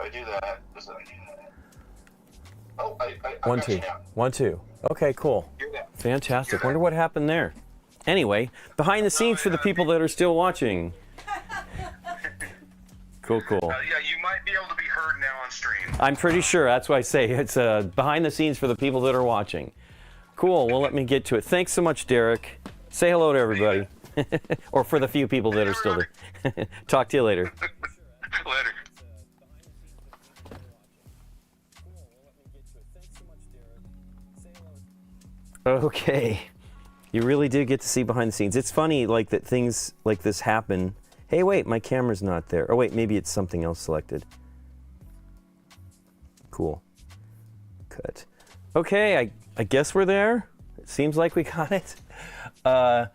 I do that, does it? Oh, I 1, got 2. you now. 1, 2. Okay, cool. You're there. Fantastic. Wonder what happened there. Anyway, behind the scenes for the people that are still watching. Cool. Yeah, you might be able to be heard now on stream. I'm pretty sure. That's why I say it's behind the scenes for the people that are watching. Cool. Well, let me get to it. Thanks so much, Derek. Say hello to everybody. Or for the few people that are still there. Talk to you later. Later. Okay. You really did get to see behind the scenes. It's funny like that things like this happen. Hey, wait, my camera's not there. Oh, wait, maybe it's something else selected. Cool. Cut. Okay, I guess we're there. It seems like we got it. Loud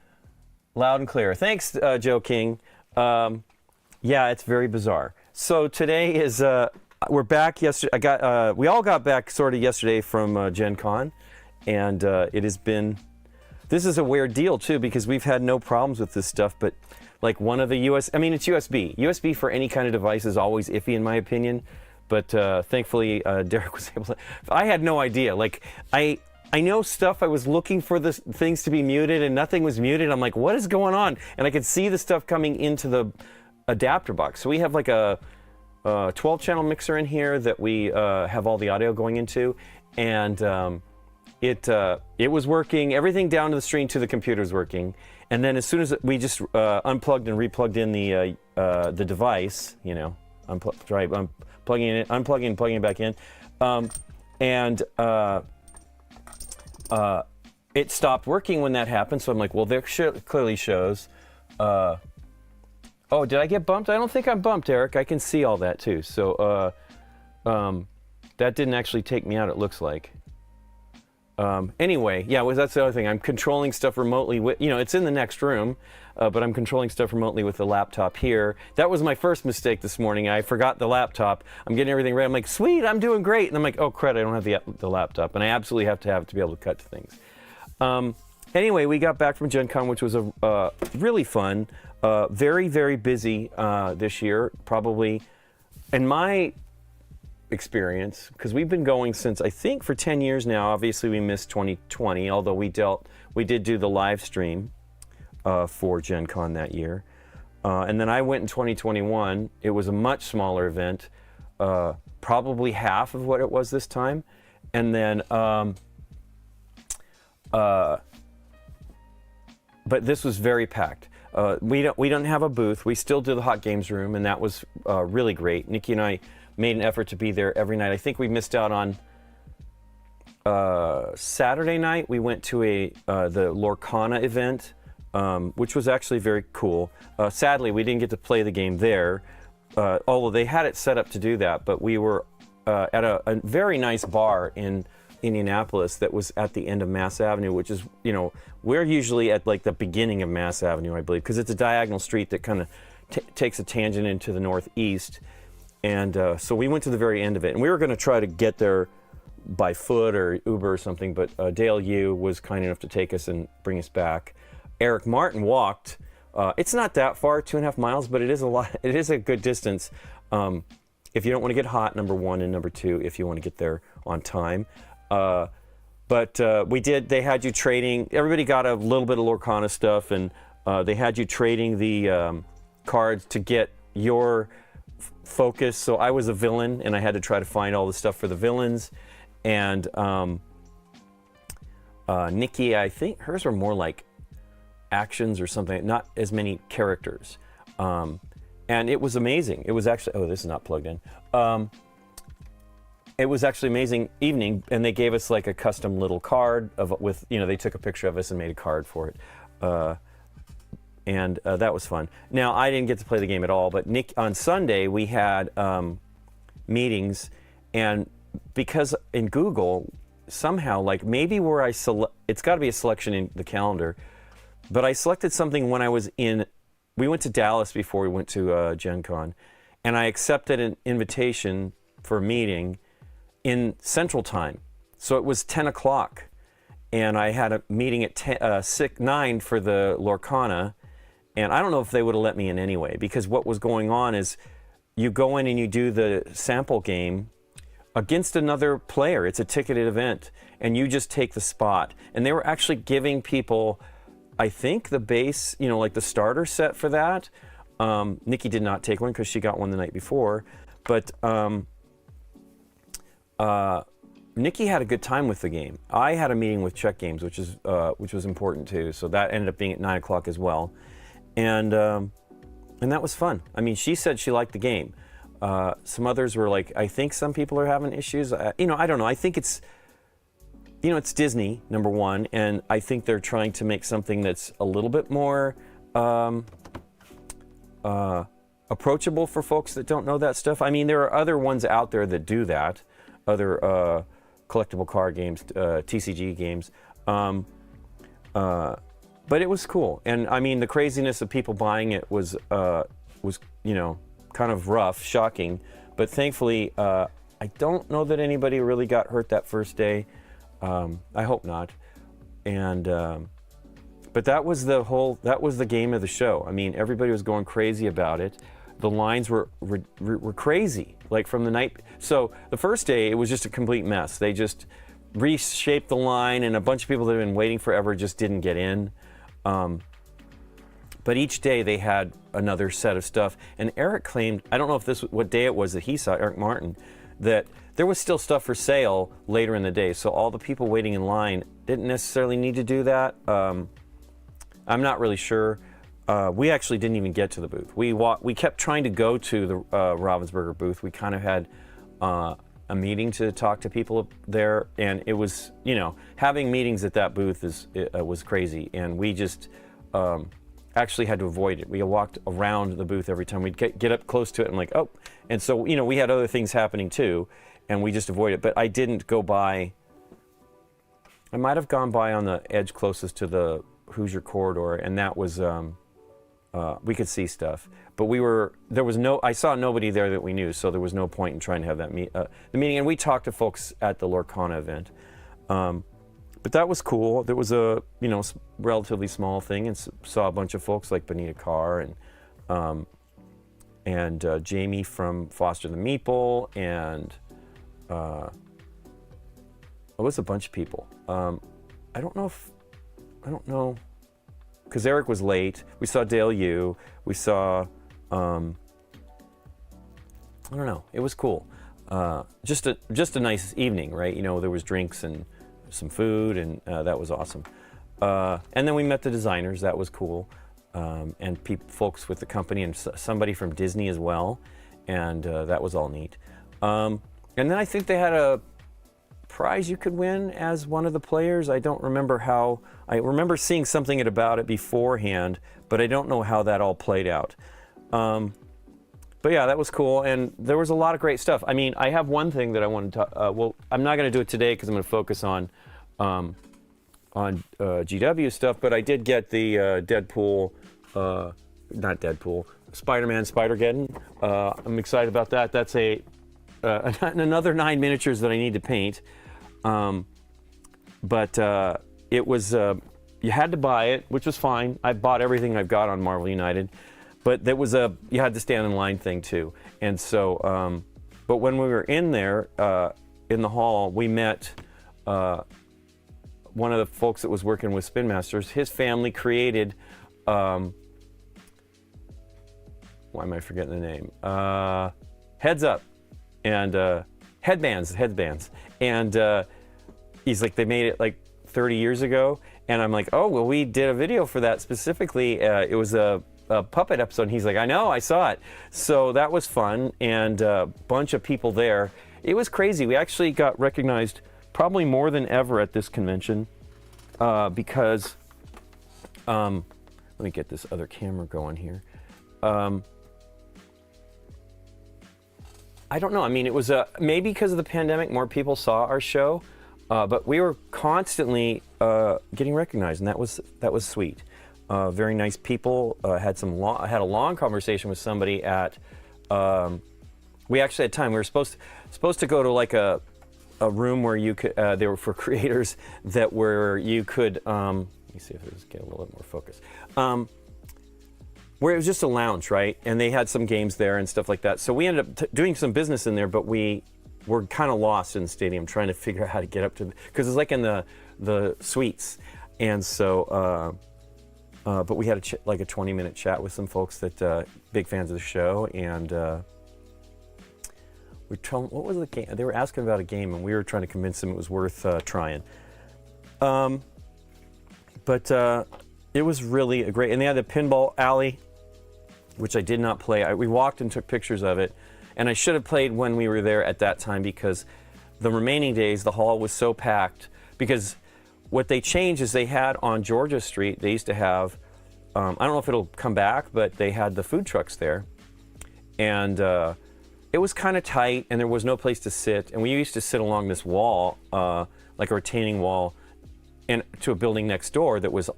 and clear. Thanks, Joe King. Yeah, it's very bizarre. So today is, we're back yesterday. We all got back sort of yesterday from Gen Con. And it has been, this is a weird deal too, because we've had no problems with this stuff, but like one of the it's USB. USB for any kind of device is always iffy in my opinion, but thankfully Derek was able to, I had no idea. Like I know stuff, I was looking for the things to be muted and nothing was muted. I'm like, what is going on? And I could see the stuff coming into the adapter box. So we have like a 12 channel mixer in here that we have all the audio going into, and it was working, everything down to the stream to the computer is working. And then as soon as we just unplugged and replugged in the device, you know, plugging it in, unplugging and plugging it back in, it stopped working when that happened. So I'm like, well, there clearly shows. Oh, did I get bumped? I don't think I'm bumped, Eric. I can see all that too. So that didn't actually take me out, it looks like. Anyway, yeah, that's the other thing. I'm controlling stuff remotely with, it's in the next room, but I'm controlling stuff remotely with the laptop here. That was my first mistake this morning. I forgot the laptop. I'm getting everything ready. I'm like, sweet, I'm doing great. And I'm like, oh, crud, I don't have the laptop. And I absolutely have to be able to cut to things. Anyway, we got back from Gen Con, which was really fun. Very, very busy this year, probably. In my experience, because we've been going since I think for 10 years now. Obviously we missed 2020, although we did do the live stream for Gen Con that year, and then I went in 2021. It was a much smaller event, probably half of what it was this time, and then but this was very packed. We don't have a booth. We still do the hot games room, and that was really great. Nikki and I made an effort to be there every night. I think we missed out on Saturday night. We went to the Lorcana event, which was actually very cool. Sadly, we didn't get to play the game there, although they had it set up to do that. But we were at a very nice bar in Indianapolis that was at the end of Mass Avenue, which is, we're usually at like the beginning of Mass Avenue, I believe, because it's a diagonal street that kind of takes a tangent into the northeast. And so we went to the very end of it, and we were going to try to get there by foot or Uber or something, but Dale Yu was kind enough to take us and bring us back. Eric Martin walked. It's not that far, 2.5 miles, but it is a lot. It is a good distance. If you don't want to get hot, number one, and number two, if you want to get there on time. But we did. They had you trading. Everybody got a little bit of Lorcana stuff, and they had you trading the cards to get your focus. So I was a villain, and I had to try to find all the stuff for the villains. And Nikki, I think hers were more like actions or something, not as many characters. And it was amazing. It was actually, oh, this is not plugged in. It was actually amazing evening, and they gave us like a custom little card with, they took a picture of us and made a card for it. And that was fun. Now, I didn't get to play the game at all, but on Sunday we had meetings, and because in Google, somehow, like maybe where it's got to be a selection in the calendar, but I selected something when I was we went to Dallas before we went to Gen Con, and I accepted an invitation for a meeting in Central Time. So it was 10 o'clock, and I had a meeting at 9 for the Lorcana, and I don't know if they would have let me in anyway, because what was going on is you go in and you do the sample game against another player. It's a ticketed event, and you just take the spot. And they were actually giving people, I think, the base, you know, like the starter set for that. Nikki did not take one because she got one the night before, but Nikki had a good time with the game. I had a meeting with Check Games, which was important too. So that ended up being at 9 o'clock as well, and that was fun. I mean, she said she liked the game. Some others were like, I think some people are having issues. You know, I don't know. I think it's, you know, it's Disney, number one, and I think they're trying to make something that's a little bit more approachable for folks that don't know that stuff. I mean, there are other ones out there that do that, other collectible card games, TCG games. But it was cool, and I mean, the craziness of people buying it was you know, kind of rough, shocking. But thankfully, I don't know that anybody really got hurt that first day. I hope not. And but that was the game of the show. I mean, everybody was going crazy about it. The lines were crazy, like from the night. So the first day, it was just a complete mess. They just reshaped the line, and a bunch of people that had been waiting forever just didn't get in. But each day they had another set of stuff. And Eric claimed, I don't know if what day it was that he saw, Eric Martin, that there was still stuff for sale later in the day. So all the people waiting in line didn't necessarily need to do that. I'm not really sure. We actually didn't even get to the booth. We kept trying to go to the Ravensburger booth. We kind of had a meeting to talk to people there, and it was, you know, having meetings at that booth was crazy, and we just actually had to avoid it. We walked around the booth every time. We'd get up close to it and like, oh, and so, you know, we had other things happening too, and we just avoided it. But I didn't go by. I might have gone by on the edge closest to the Hoosier corridor, and that was we could see stuff, but I saw nobody there that we knew, so there was no point in trying to have that the meeting. And we talked to folks at the Lorcana event, but that was cool. There was a, you know, relatively small thing, and saw a bunch of folks like Benita Carr and Jamie from Foster the Meeple, and it was a bunch of people. I don't know. Because Eric was late. We saw Dale Yu. We saw, I don't know. It was cool. Just a nice evening, right? You know, there was drinks and some food, and that was awesome. And then we met the designers. That was cool. And folks with the company, and somebody from Disney as well. And that was all neat. And then I think they had a prize you could win as one of the players. I don't remember how. I remember seeing something about it beforehand, but I don't know how that all played out. But yeah, that was cool, and there was a lot of great stuff. I mean, I have one thing that I wanted to. Well, I'm not going to do it today because I'm going to focus on GW stuff. But I did get the Deadpool, not Deadpool, Spider-Man Spider-Geddon. I'm excited about that. That's another 9 miniatures that I need to paint. But it was, you had to buy it, which was fine. I bought everything I've got on Marvel United, but there was you had to stand in line thing too. And so, but when we were in there, in the hall, we met one of the folks that was working with Spin Masters. His family created, why am I forgetting the name? Heads Up. And headbands, and he's like, they made it like 30 years ago, and I'm like, oh well, we did a video for that specifically. It was a puppet episode. And he's like, I know, I saw it. So that was fun, and a bunch of people there. It was crazy. We actually got recognized probably more than ever at this convention because let me get this other camera going here. I don't know. I mean, it was maybe because of the pandemic, more people saw our show, but we were constantly getting recognized, and that was sweet. Very nice people. I had a long conversation with somebody at. We actually had time. We were supposed to go to like a room where you could. They were for creators where you could. Let me see if it was get a little bit more focus. where it was just a lounge, right? And they had some games there and stuff like that. So we ended up doing some business in there, but we were kind of lost in the stadium trying to figure out how to get up to, because it's like in the suites. And so, but we had like a 20-minute chat with some folks that big fans of the show, and we told them what was the game. They were asking about a game, and we were trying to convince them it was worth trying. But it was really a great, and they had the pinball alley, which I did not play. We walked and took pictures of it, and I should have played when we were there at that time, because the remaining days the hall was so packed. Because what they changed is they had on Georgia Street, they used to have, I don't know if it'll come back, but they had the food trucks there, and it was kind of tight, and there was no place to sit, and we used to sit along this wall, like a retaining wall, and to a building next door that was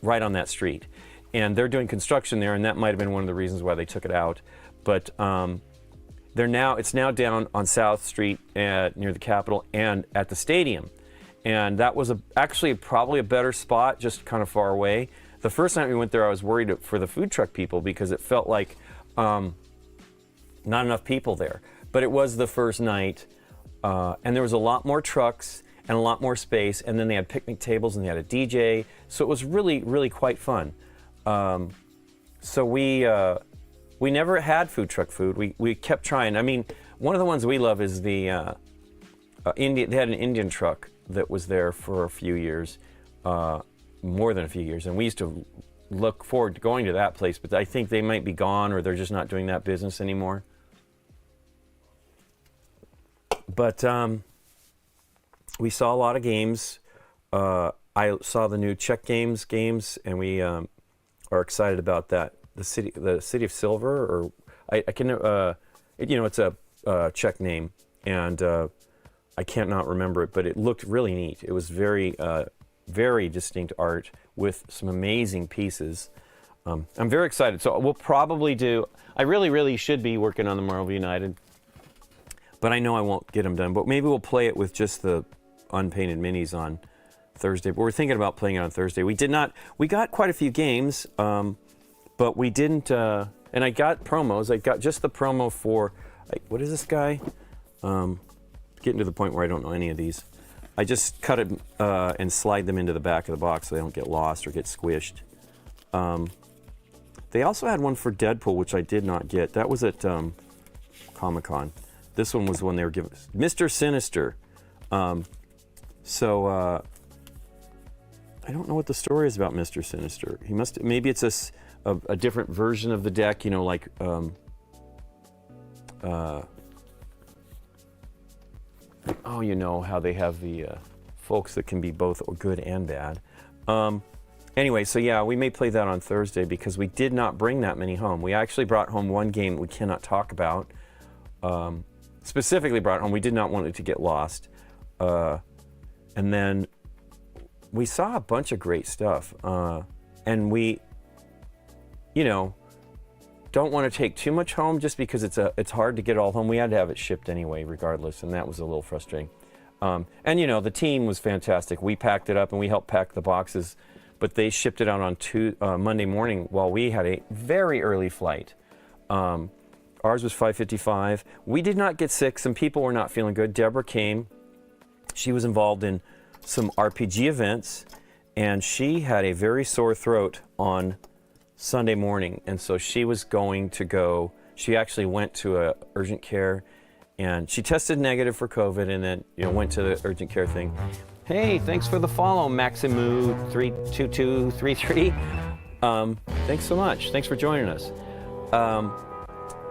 right on that street. And they're doing construction there, and that might have been one of the reasons why they took it out. But it's now down on South Street near the Capitol and at the stadium. And that was actually probably a better spot, just kind of far away. The first time we went there, I was worried for the food truck people, because it felt like not enough people there. But it was the first night, and there was a lot more trucks and a lot more space, and then they had picnic tables and they had a DJ, so it was really, really quite fun. So we never had food truck food. We kept trying. I mean, one of the ones we love is the Indian. They had an Indian truck that was there for a few years, more than a few years, and we used to look forward to going to that place. But I think they might be gone, or they're just not doing that business anymore. But we saw a lot of games. I saw the new Czech games, and we are excited about that. The city of Silver, or I can, it's a Czech name, and I can't not remember it, but it looked really neat. It was very, very distinct art with some amazing pieces. I'm very excited. So we'll probably do. I really, really should be working on the Marvel United, but I know I won't get them done. But maybe we'll play it with just the unpainted minis on Thursday. But we're thinking about playing it on Thursday. We got quite a few games, but we didn't, and I got promos. I got just the promo for, what is this guy? Getting to the point where I don't know any of these. I just cut it and slide them into the back of the box so they don't get lost or get squished. They also had one for Deadpool, which I did not get. That was at Comic-Con. This one was when they were giving Mr. Sinister. So I don't know what the story is about Mr. Sinister. Maybe it's a different version of the deck, like how they have the folks that can be both good and bad. Anyway, so yeah, we may play that on Thursday, because we did not bring that many home. We actually brought home one game we cannot talk about. Specifically brought home. We did not want it to get lost. And then we saw a bunch of great stuff. And we, don't want to take too much home, just because it's hard to get it all home. We had to have it shipped anyway, regardless, and that was a little frustrating. And the team was fantastic. We packed it up and we helped pack the boxes, but they shipped it out on Monday morning while we had a very early flight. Ours was 5:55. We did not get sick. Some people were not feeling good. Deborah came. She was involved in some RPG events, and she had a very sore throat on Sunday morning, and so she was going to go. She actually went to a urgent care, and she tested negative for COVID, and then went to the urgent care thing. Hey, thanks for the follow, Maximu32233. Thanks so much. Thanks for joining us.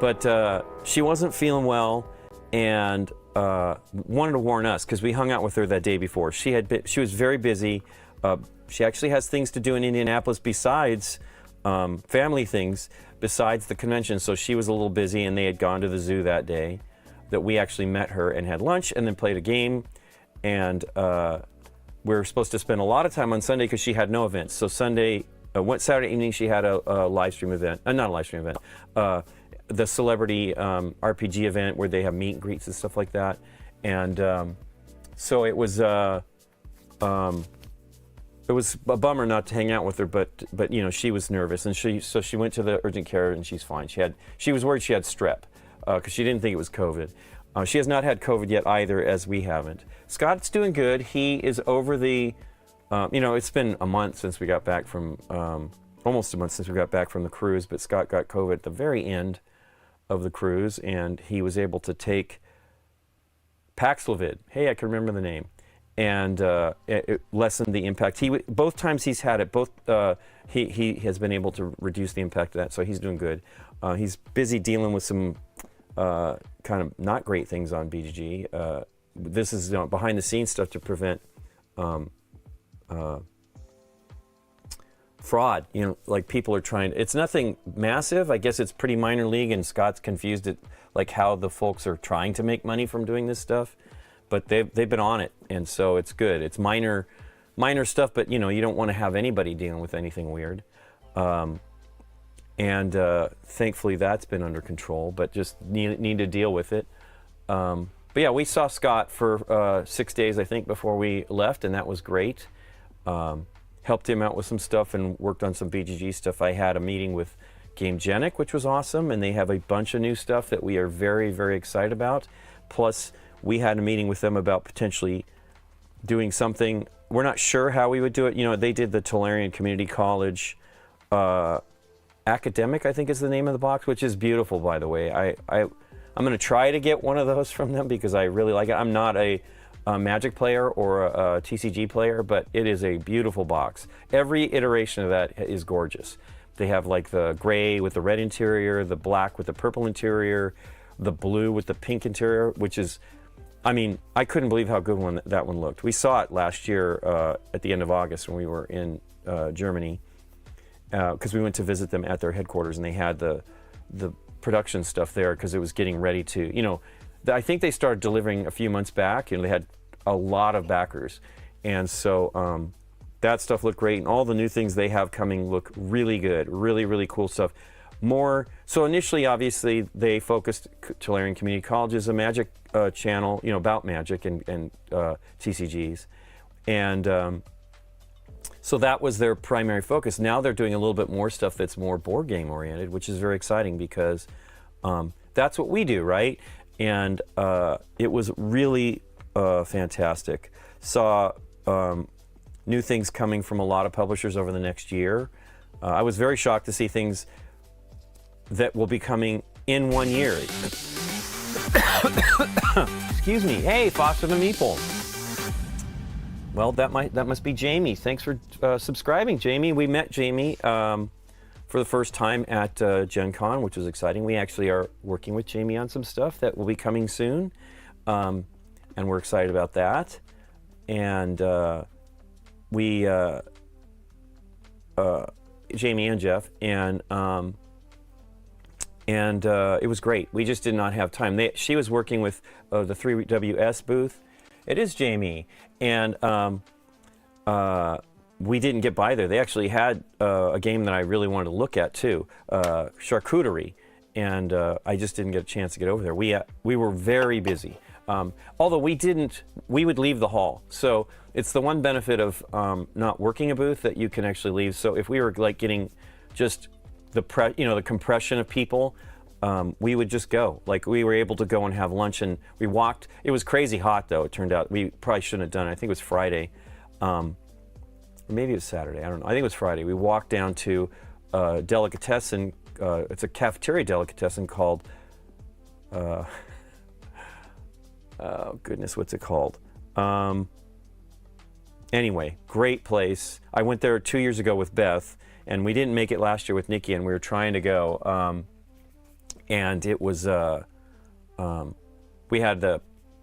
But she wasn't feeling well, and wanted to warn us, because we hung out with her that day before. She was very busy. She actually has things to do in Indianapolis besides family things, besides the convention. So she was a little busy, and they had gone to the zoo that day. That we actually met her and had lunch, and then played a game. And we were supposed to spend a lot of time on Sunday because she had no events. So Saturday evening she had a live stream event, not a live stream event. The celebrity RPG event where they have meet and greets and stuff like that. And so it was it was a bummer not to hang out with her, but you know, she was nervous, and so she went to the urgent care, and she's fine. She was worried she had strep because she didn't think it was COVID. She has not had COVID yet either, as we haven't. Scott's doing good. He is over the, you know, it's been a month since we got back from, almost a month since we got back from the cruise, but Scott got COVID at the very end of the cruise, and he was able to take Paxlovid. Hey, I can remember the name. And it lessened the impact. Both times he's had it, he has been able to reduce the impact of that, so he's doing good. He's busy dealing with some kind of not great things on BGG. This is, you know, behind the scenes stuff to prevent fraud. You know, like people are trying. It's nothing massive. I guess it's pretty minor league, and Scott's confused at like how the folks are trying to make money from doing this stuff. But they've been on it, and so it's good. It's minor stuff, but you know, you don't want to have anybody dealing with anything weird. And thankfully that's been under control, but just need to deal with it. But yeah, we saw Scott for 6 days, I think, before we left, and that was great. Helped him out with some stuff and worked on some BGG stuff. I had a meeting with GameNight, which was awesome, and they have a bunch of new stuff that we are very, very excited about. Plus, we had a meeting with them about potentially doing something. We're not sure how we would do it. You know, they did the Tolarian Community College Academic, I think is the name of the box, which is beautiful, by the way. I'm going to try to get one of those from them because I really like it. I'm not a Magic player or a TCG player, but it is a beautiful box. Every iteration of that is gorgeous. They have like the gray with the red interior, the black with the purple interior, the blue with the pink interior, which is, I mean, I couldn't believe how good that one looked. We saw it last year at the end of August when we were in Germany, because we went to visit them at their headquarters, and they had the production stuff there because it was getting ready to, you know, I think they started delivering a few months back, and they had a lot of backers, and so that stuff looked great, and all the new things they have coming look really good, really, really cool stuff. So initially, obviously, they focused Tolarian Community College as a Magic channel, you know, about Magic and TCGs. And so that was their primary focus. Now they're doing a little bit more stuff that's more board game oriented, which is very exciting because that's what we do, right? And it was really fantastic. Saw new things coming from a lot of publishers over the next year. I was very shocked to see things that will be coming in 1 year. Excuse me. Hey, Foster the Meeple. Well, that must be Jamie. Thanks for subscribing, Jamie. We met Jamie for the first time at Gen Con, which was exciting. We actually are working with Jamie on some stuff that will be coming soon, and we're excited about that. And Jamie and Jeff, and it was great. We just did not have time. She was working with the 3WS booth. It is Jamie, and we didn't get by there. They actually had a game that I really wanted to look at too, Charcuterie, and I just didn't get a chance to get over there. We were very busy. Although we would leave the hall. So it's the one benefit of not working a booth that you can actually leave. So if we were like getting just the compression of people, we would just go. Like we were able to go and have lunch, and we walked. It was crazy hot though. It turned out we probably shouldn't have done it. I think it was Friday, maybe it was Saturday. I don't know. I think it was Friday. We walked down to delicatessen. It's a cafeteria delicatessen called. Oh goodness, what's it called? Anyway, great place. I went there 2 years ago with Beth, and we didn't make it last year with Nikki, and we were trying to go. And it was, we had the,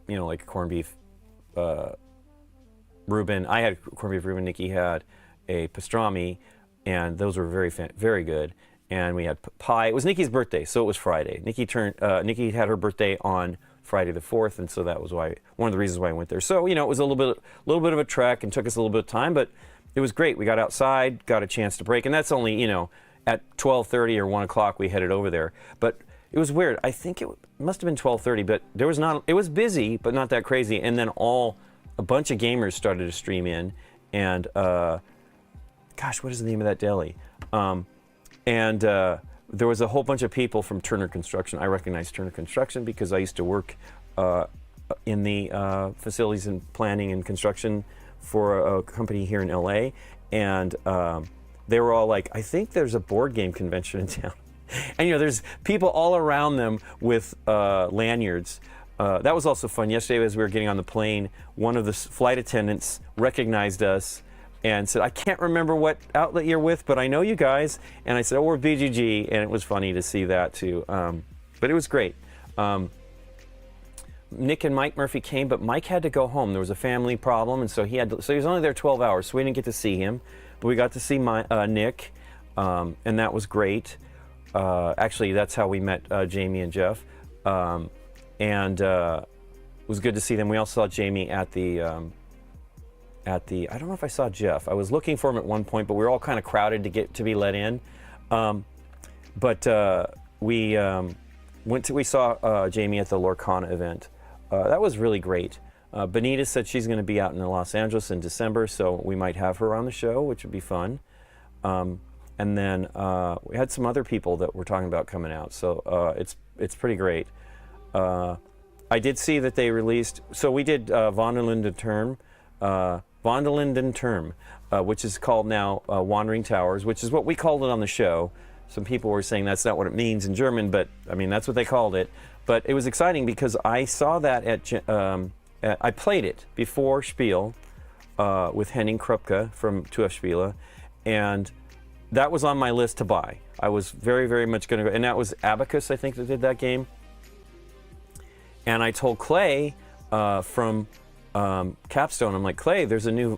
like corned beef Reuben. I had corned beef Reuben. Nikki had a pastrami, and those were very good. And we had pie. It was Nikki's birthday, so it was Friday. Nikki had her birthday on Friday the 4th, and so that was one of the reasons why I went there. So, it was a little bit of a trek and took us a little bit of time, but it was great. We got outside, got a chance to break, and that's only, at 12:30 or 1 o'clock we headed over there. But it was weird. I think it must have been 12:30, but it was busy, but not that crazy. And then a bunch of gamers started to stream in, and gosh, what is the name of that deli? And there was a whole bunch of people from Turner Construction. I recognize Turner Construction because I used to work in the facilities and planning and construction for a company here in LA. And they were all like, I think there's a board game convention in town. And there's people all around them with lanyards. That was also fun. Yesterday as we were getting on the plane, one of the flight attendants recognized us and said, I can't remember what outlet you're with, but I know you guys. And I said, oh, we're BGG. And it was funny to see that too. But it was great. Nick and Mike Murphy came, but Mike had to go home. There was a family problem, and so he was only there 12 hours, so we didn't get to see him. But we got to see Nick, and that was great. Actually, that's how we met Jamie and Jeff. And it was good to see them. We also saw Jamie at the I don't know if I saw Jeff. I was looking for him at one point, but we were all kind of crowded to be let in. We saw Jamie at the Lorcana event. That was really great. Benita said she's going to be out in Los Angeles in December, so we might have her on the show, which would be fun. And then we had some other people that we're talking about coming out, so it's pretty great. I did see that they released, so we did Vonderlinden Term, which is called now Wandering Towers, which is what we called it on the show. Some people were saying that's not what it means in German, but I mean, that's what they called it. But it was exciting because I saw that I played it before Spiel with Henning Krupke from 2F Spiele, and that was on my list to buy. I was very, very much going to go, and that was Abacus, I think, that did that game. And I told Clay from Capstone, I'm like, Clay, there's a new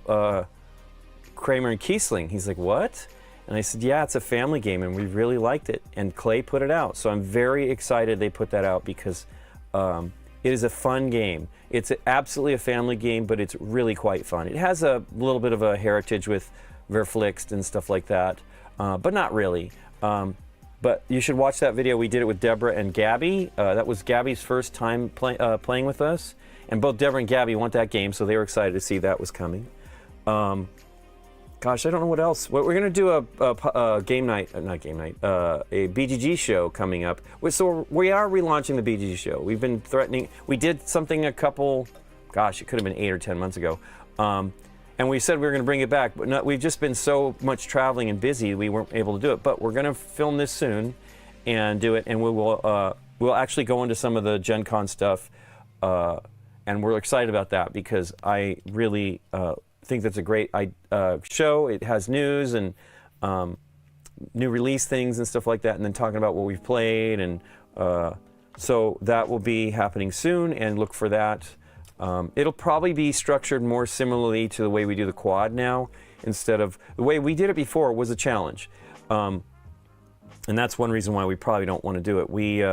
Kramer and Kiesling. He's like, what? And I said, yeah, it's a family game, and we really liked it. And Clay put it out. So I'm very excited they put that out because it is a fun game. It's absolutely a family game, but it's really quite fun. It has a little bit of a heritage with Verflixt and stuff like that, but not really. But you should watch that video. We did it with Deborah and Gabby. That was Gabby's first time playing with us. And both Deborah and Gabby want that game, so they were excited to see that was coming. Gosh, I don't know what else. We're going to do a game night, not game night, a BGG show coming up. So we are relaunching the BGG show. We've been threatening. We did something it could have been 8 or 10 months ago. And we said we were going to bring it back, but we've just been so much traveling and busy, we weren't able to do it. But we're going to film this soon and do it, and we'll actually go into some of the Gen Con stuff, and we're excited about that because I really think that's a great show. It has news and new release things and stuff like that, and then talking about what we've played, and so that will be happening soon, and look for that. It'll probably be structured more similarly to the way we do the quad now, instead of the way we did it before was a challenge, and that's one reason why we probably don't want to do it. We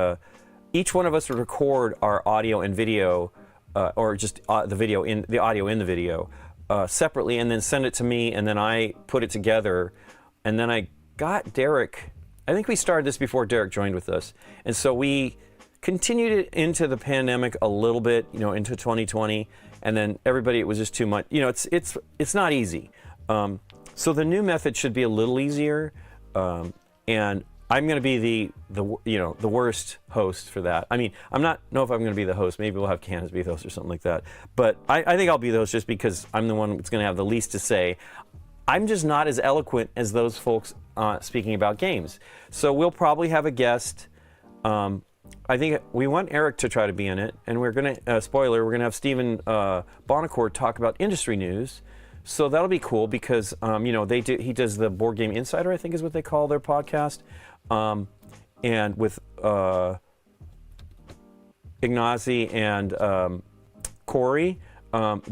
each one of us would record our audio and video, or just the audio in the video. Separately, and then send it to me, and then I put it together, and then I got Derek. I think we started this before Derek joined with us, and so we continued it into the pandemic a little bit, into 2020, and then everybody, it was just too much. It's not easy. So the new method should be a little easier, and I'm going to be the worst host for that. I mean, I'm not know if I'm going to be the host. Maybe we'll have Candace be the host or something like that. But I think I'll be the host just because I'm the one that's going to have the least to say. I'm just not as eloquent as those folks speaking about games. So we'll probably have a guest. I think we want Eric to try to be in it, and we're going to spoiler. We're going to have Stephen Bonacourt talk about industry news. So that'll be cool because he does the Board Game Insider, I think is what they call their podcast. And with Ignazi and Corey.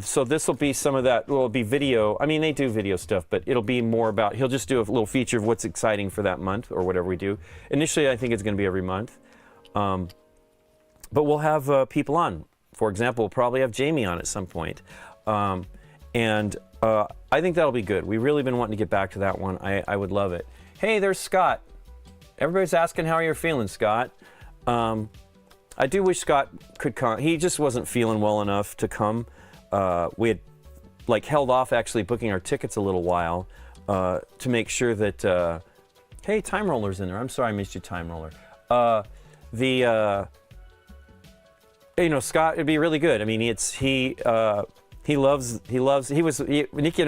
So this will be some of that. Well, it'll be video. I mean, they do video stuff, but it'll be more about, he'll just do a little feature of what's exciting for that month or whatever we do. Initially, I think it's going to be every month. But we'll have people on. For example, we'll probably have Jamie on at some point. And I think that'll be good. We've really been wanting to get back to that one. I would love it. Hey, there's Scott. Everybody's asking how you're feeling, Scott. I do wish Scott could come. He just wasn't feeling well enough to come. We had held off actually booking our tickets a little while to make sure that. Hey, Time Roller's in there. I'm sorry I missed you, Time Roller. Scott, it'd be really good. I mean, Nikki and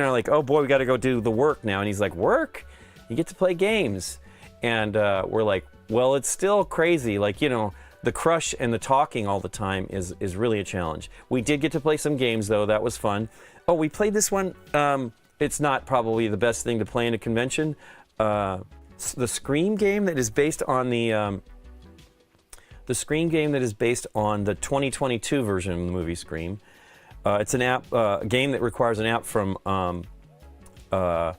I are like, oh boy, we got to go do the work now. And he's like, work? You get to play games. And we're like, well, it's still crazy. Like, the crush and the talking all the time is really a challenge. We did get to play some games, though. That was fun. Oh, we played this one. It's not probably the best thing to play in a convention. The Scream game that is based on the 2022 version of the movie Scream. It's an app, a game that requires an app from Funko,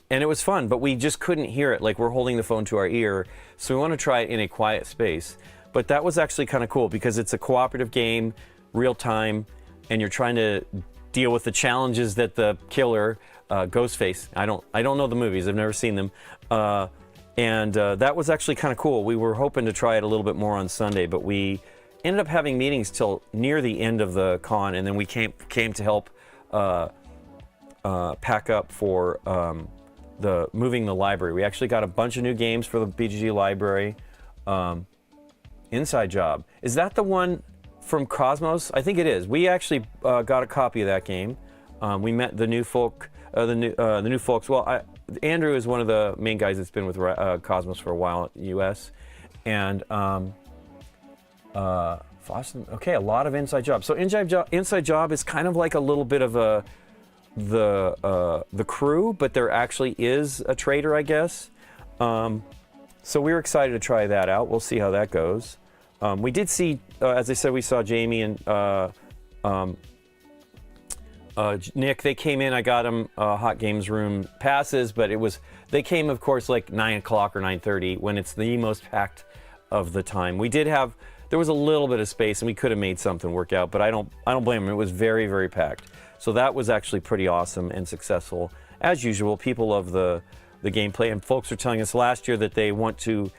and it was fun, but we just couldn't hear it. Like, we're holding the phone to our ear, so we want to try it in a quiet space. But that was actually kind of cool because it's a cooperative game, real time, and you're trying to deal with the challenges that the killer, Ghostface. I don't know the movies. I've never seen them. And that was actually kind of cool. We were hoping to try it a little bit more on Sunday, but we ended up having meetings till near the end of the con, and then we came to help pack up for moving the library. We actually got a bunch of new games for the BGG library. Inside Job. Is that the one from Cosmos? I think it is. We actually got a copy of that game. We met the new folk. The new folks. Well, Andrew is one of the main guys that's been with Cosmos for a while in the U.S. And Fawson. Okay, a lot of Inside Job. So Inside Job is kind of like a little bit of the crew, but there actually is a trader, I guess. So we were excited to try that out. We'll see how that goes. We did see, as I said, we saw Jamie and Nick. They came in. I got them Hot Games Room passes, but they came, of course, like 9 o'clock or 9:30 when it's the most packed of the time. There was a little bit of space, and we could have made something work out, but I don't blame them. It was very, very packed. So that was actually pretty awesome and successful. As usual, people love the gameplay, and folks were telling us last year that they want to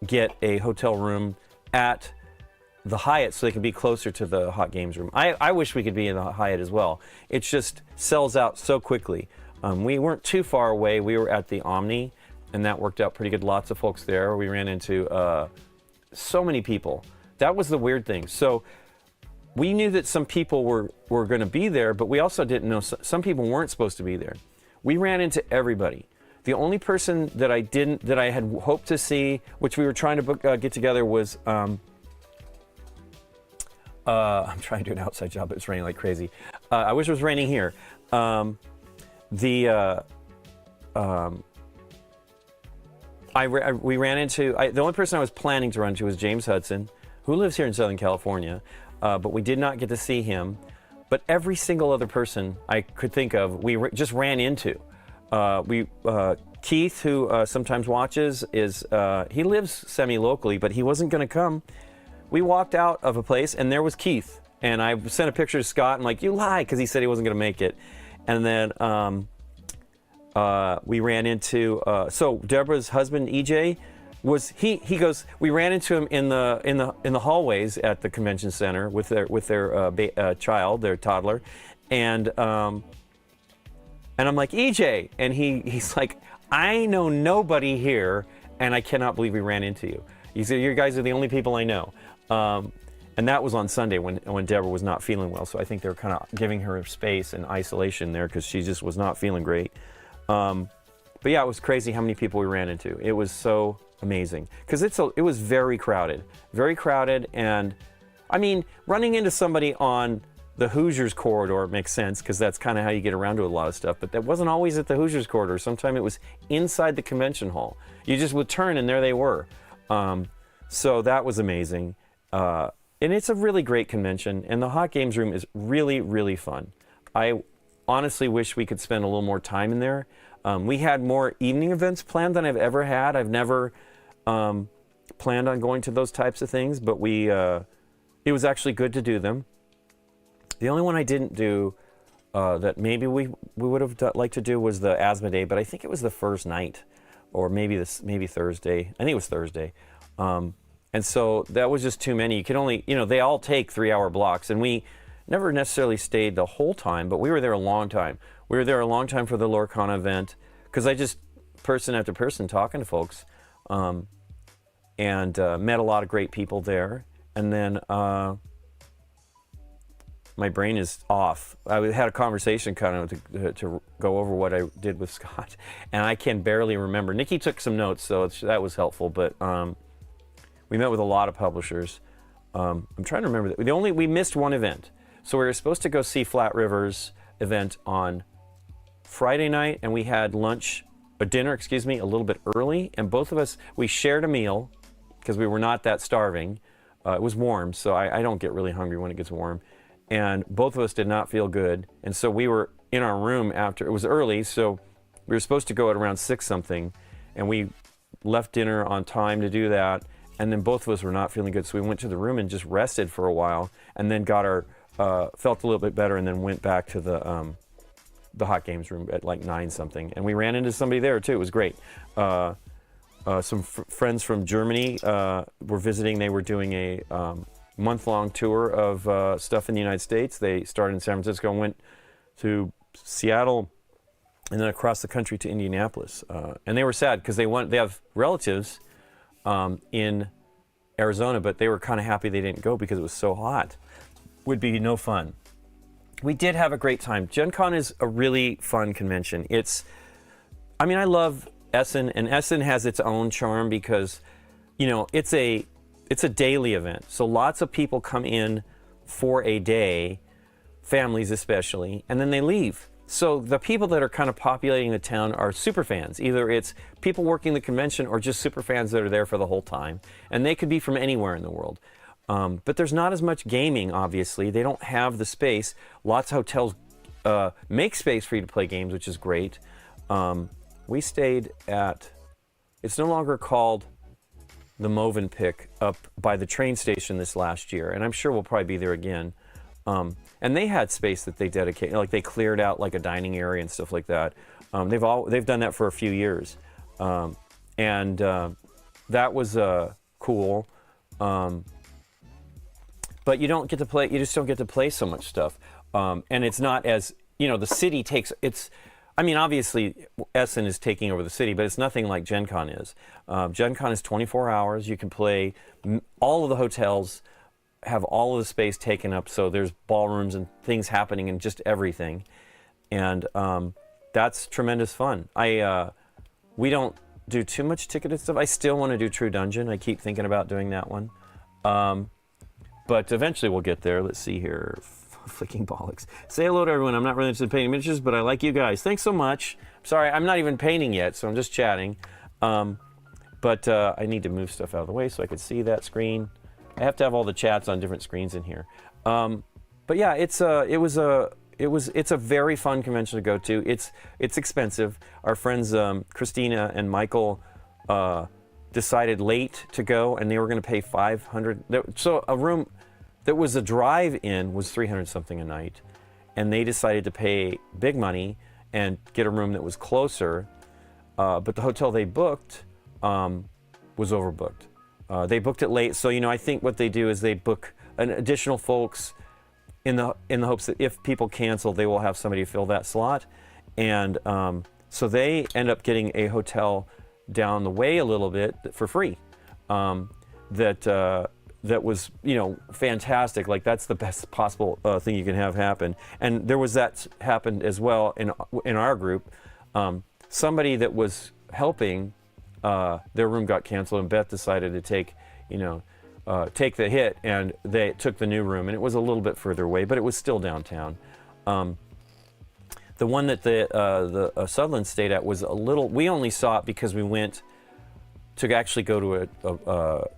get a hotel room at the Hyatt so they can be closer to the Hot Games Room. I wish we could be in the Hyatt as well. It just sells out so quickly. We weren't too far away. We were at the Omni, and that worked out pretty good. Lots of folks there. We ran into so many people. That was the weird thing. So we knew that some people were going to be there, but we also didn't know some people weren't supposed to be there. We ran into everybody. The only person that I had hoped to see, which we were trying to get together, was I'm trying to do an outside job, but it's raining like crazy. I wish it was raining here. The only person I was planning to run into was James Hudson, who lives here in Southern California, but we did not get to see him. But every single other person I could think of, just ran into. Keith, who sometimes watches, he lives semi-locally, but he wasn't going to come. We walked out of a place, and there was Keith. And I sent a picture to Scott, and like, you lie, because he said he wasn't going to make it. And then we ran into, so Deborah's husband, EJ, he goes, we ran into him in the hallways at the convention center with their child, their toddler. And I'm like, EJ, and he's like, I know nobody here, and I cannot believe we ran into you. He said, you guys are the only people I know. And that was on Sunday when Deborah was not feeling well, so I think they were kind of giving her space and isolation there because she just was not feeling great. But yeah, it was crazy how many people we ran into. It was so amazing because it was very crowded, and I mean, running into somebody on the Hoosiers corridor makes sense because that's kind of how you get around to a lot of stuff, but that wasn't always at the Hoosiers corridor. Sometimes it was inside the convention hall. You just would turn and there they were. So that was amazing. And it's a really great convention, and the Hot Games Room is really, really fun. I honestly wish we could spend a little more time in there. We had more evening events planned than I've ever had. I've never planned on going to those types of things, but it was actually good to do them. The only one I didn't do that maybe we would have liked to do was the Asthma Day, but I think it was the first night, or maybe Thursday. I think it was Thursday. And so that was just too many. You could only, they all take 3-hour blocks, and we never necessarily stayed the whole time, but we were there a long time. we were there a long time for the Lorcana event because I just person after person talking to folks, and met a lot of great people there. And then my brain is off. I had a conversation kind of to go over what I did with Scott, and I can barely remember. Nikki took some notes, so that was helpful. But we met with a lot of publishers. I'm trying to remember that we missed one event. So we were supposed to go see Flat River's event on Friday night, and we had dinner, a little bit early, and both of us, we shared a meal because we were not that starving. It was warm, so I don't get really hungry when it gets warm. And both of us did not feel good, and so we were in our room after, it was early, so we were supposed to go at around 6 something, and we left dinner on time to do that, and then both of us were not feeling good, so we went to the room and just rested for a while, and then felt a little bit better, and then went back to the hot games room at like 9 something, and we ran into somebody there too. It was great. Some friends from Germany were visiting. They were doing a month-long tour of stuff in the United States. They started in San Francisco and went to Seattle, and then across the country to Indianapolis. And they were sad because they have relatives in Arizona, but they were kind of happy they didn't go because it was so hot. Would be no fun. We did have a great time. Gen Con is a really fun convention. I love Essen, and Essen has its own charm because, it's a daily event. So lots of people come in for a day, families especially, and then they leave. So the people that are kind of populating the town are super fans. Either it's people working the convention or just super fans that are there for the whole time. And they could be from anywhere in the world. But there's not as much gaming, obviously. They don't have the space. Lots of hotels make space for you to play games, which is great. We stayed at, it's no longer called the Movenpick, up by the train station this last year, and I'm sure we'll probably be there again. And they had space that they dedicated, like they cleared out like a dining area and stuff like that. They've done that for a few years, and that was cool. But you don't get to play. You just don't get to play so much stuff, and it's not as the city takes. Obviously Essen is taking over the city, but it's nothing like Gen Con is. Gen Con is 24 hours. You can play. All of the hotels have all of the space taken up, so there's ballrooms and things happening and just everything, and that's tremendous fun. We don't do too much ticketed stuff. I still want to do True Dungeon. I keep thinking about doing that one. But eventually we'll get there. Let's see here. Flicking bollocks. Say hello to everyone. I'm not really interested in painting miniatures, but I like you guys. Thanks so much. Sorry, I'm not even painting yet, so I'm just chatting. But I need to move stuff out of the way so I can see that screen. I have to have all the chats on different screens in here. But yeah, it's a very fun convention to go to. It's expensive. Our friends Christina and Michael decided late to go, and they were going to pay $500. So a room that was a drive-in was $300 something a night, and they decided to pay big money and get a room that was closer. But the hotel they booked was overbooked. They booked it late, so I think what they do is they book an additional folks in the hopes that if people cancel, they will have somebody fill that slot, and so they end up getting a hotel down the way a little bit for free. That was fantastic. Like that's the best possible thing you can have happen. And there was that happened as well in our group. Somebody that was helping, their room got canceled, and Beth decided to take the hit, and they took the new room, and it was a little bit further away, but it was still downtown. The one that the Sutherland stayed at was a little. We only saw it because we went to actually go to a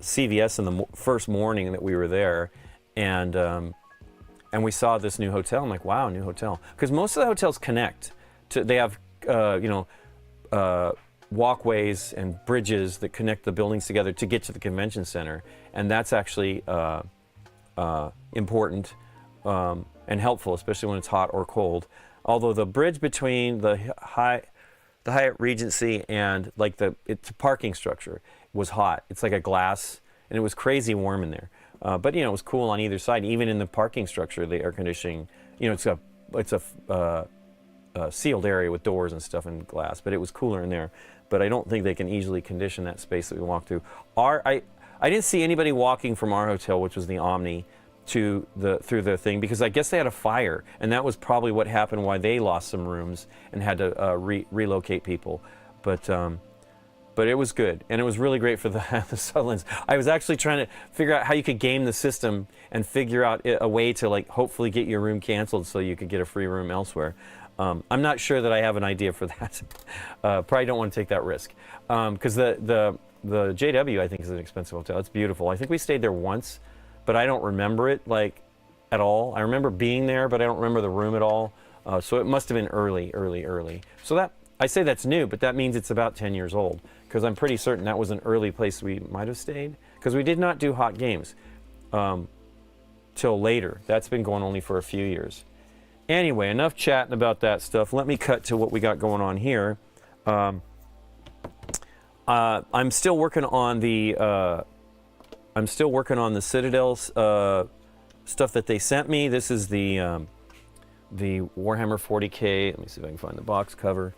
CVS in the first morning that we were there, and we saw this new hotel. I'm like, wow, new hotel, because most of the hotels connect to. They have walkways and bridges that connect the buildings together to get to the convention center, and that's actually important and helpful, especially when it's hot or cold. Although the bridge between the Hyatt Regency and it's a parking structure was hot. It's like a glass, and it was crazy warm in there. But it was cool on either side. Even in the parking structure, the air conditioning. It's a sealed area with doors and stuff and glass, but it was cooler in there. But I don't think they can easily condition that space that we walked through. I didn't see anybody walking from our hotel, which was the Omni, through the thing, because I guess they had a fire, and that was probably what happened why they lost some rooms and had to relocate people. But it was good, and it was really great for the Sutherlands. I was actually trying to figure out how you could game the system and figure out a way to like hopefully get your room canceled so you could get a free room elsewhere. I'm not sure that I have an idea for that. Probably don't want to take that risk, because the JW I think is an expensive hotel. It's beautiful. I think we stayed there once, but I don't remember it like at all. I remember being there, but I don't remember the room at all. So it must have been early. So that, I say that's new, but that means it's about 10 years old, because I'm pretty certain that was an early place we might have stayed, because we did not do hot games till later. That's been going only for a few years. Anyway, enough chatting about that stuff. Let me cut to what we got going on here. I'm still working on the Citadel's stuff that they sent me. This is the Warhammer 40K. Let me see if I can find the box cover.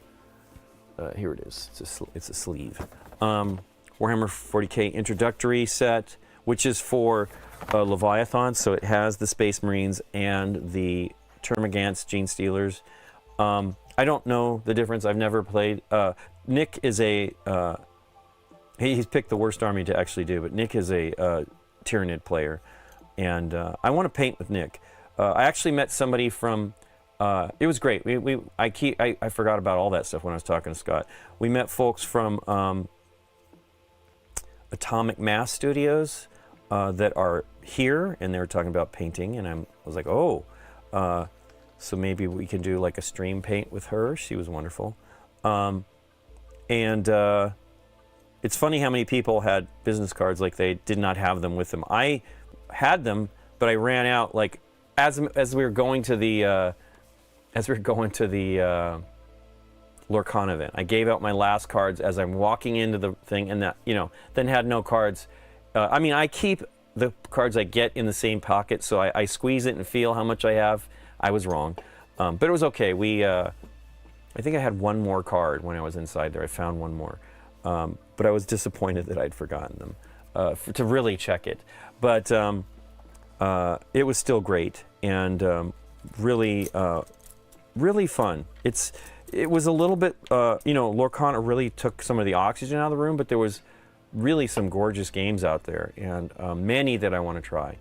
Here it is. It's a sleeve. Warhammer 40K Introductory Set, which is for Leviathan. So it has the Space Marines and the Termagants, Gene Stealers. I don't know the difference. I've never played. Nick is he's picked the worst army to actually do, but Nick is a Tyranid player, and I want to paint with Nick. I actually met somebody from. It was great. I forgot about all that stuff when I was talking to Scott. We met folks from Atomic Mass Studios that are here, and they were talking about painting, and I was like, oh, so maybe we can do like a stream paint with her. She was wonderful. It's funny how many people had business cards like they did not have them with them. I had them, but I ran out like as we were going to the Lorcana event. I gave out my last cards as I'm walking into the thing, and that, then had no cards. I mean, I keep the cards I get in the same pocket, so I squeeze it and feel how much I have. I was wrong, but it was okay. I think I had one more card when I was inside there. I found one more, but I was disappointed that I'd forgotten them to really check it. But it was still great, and really fun. It was a little bit, Lorcana really took some of the oxygen out of the room, but there was really some gorgeous games out there, and many that I want to try.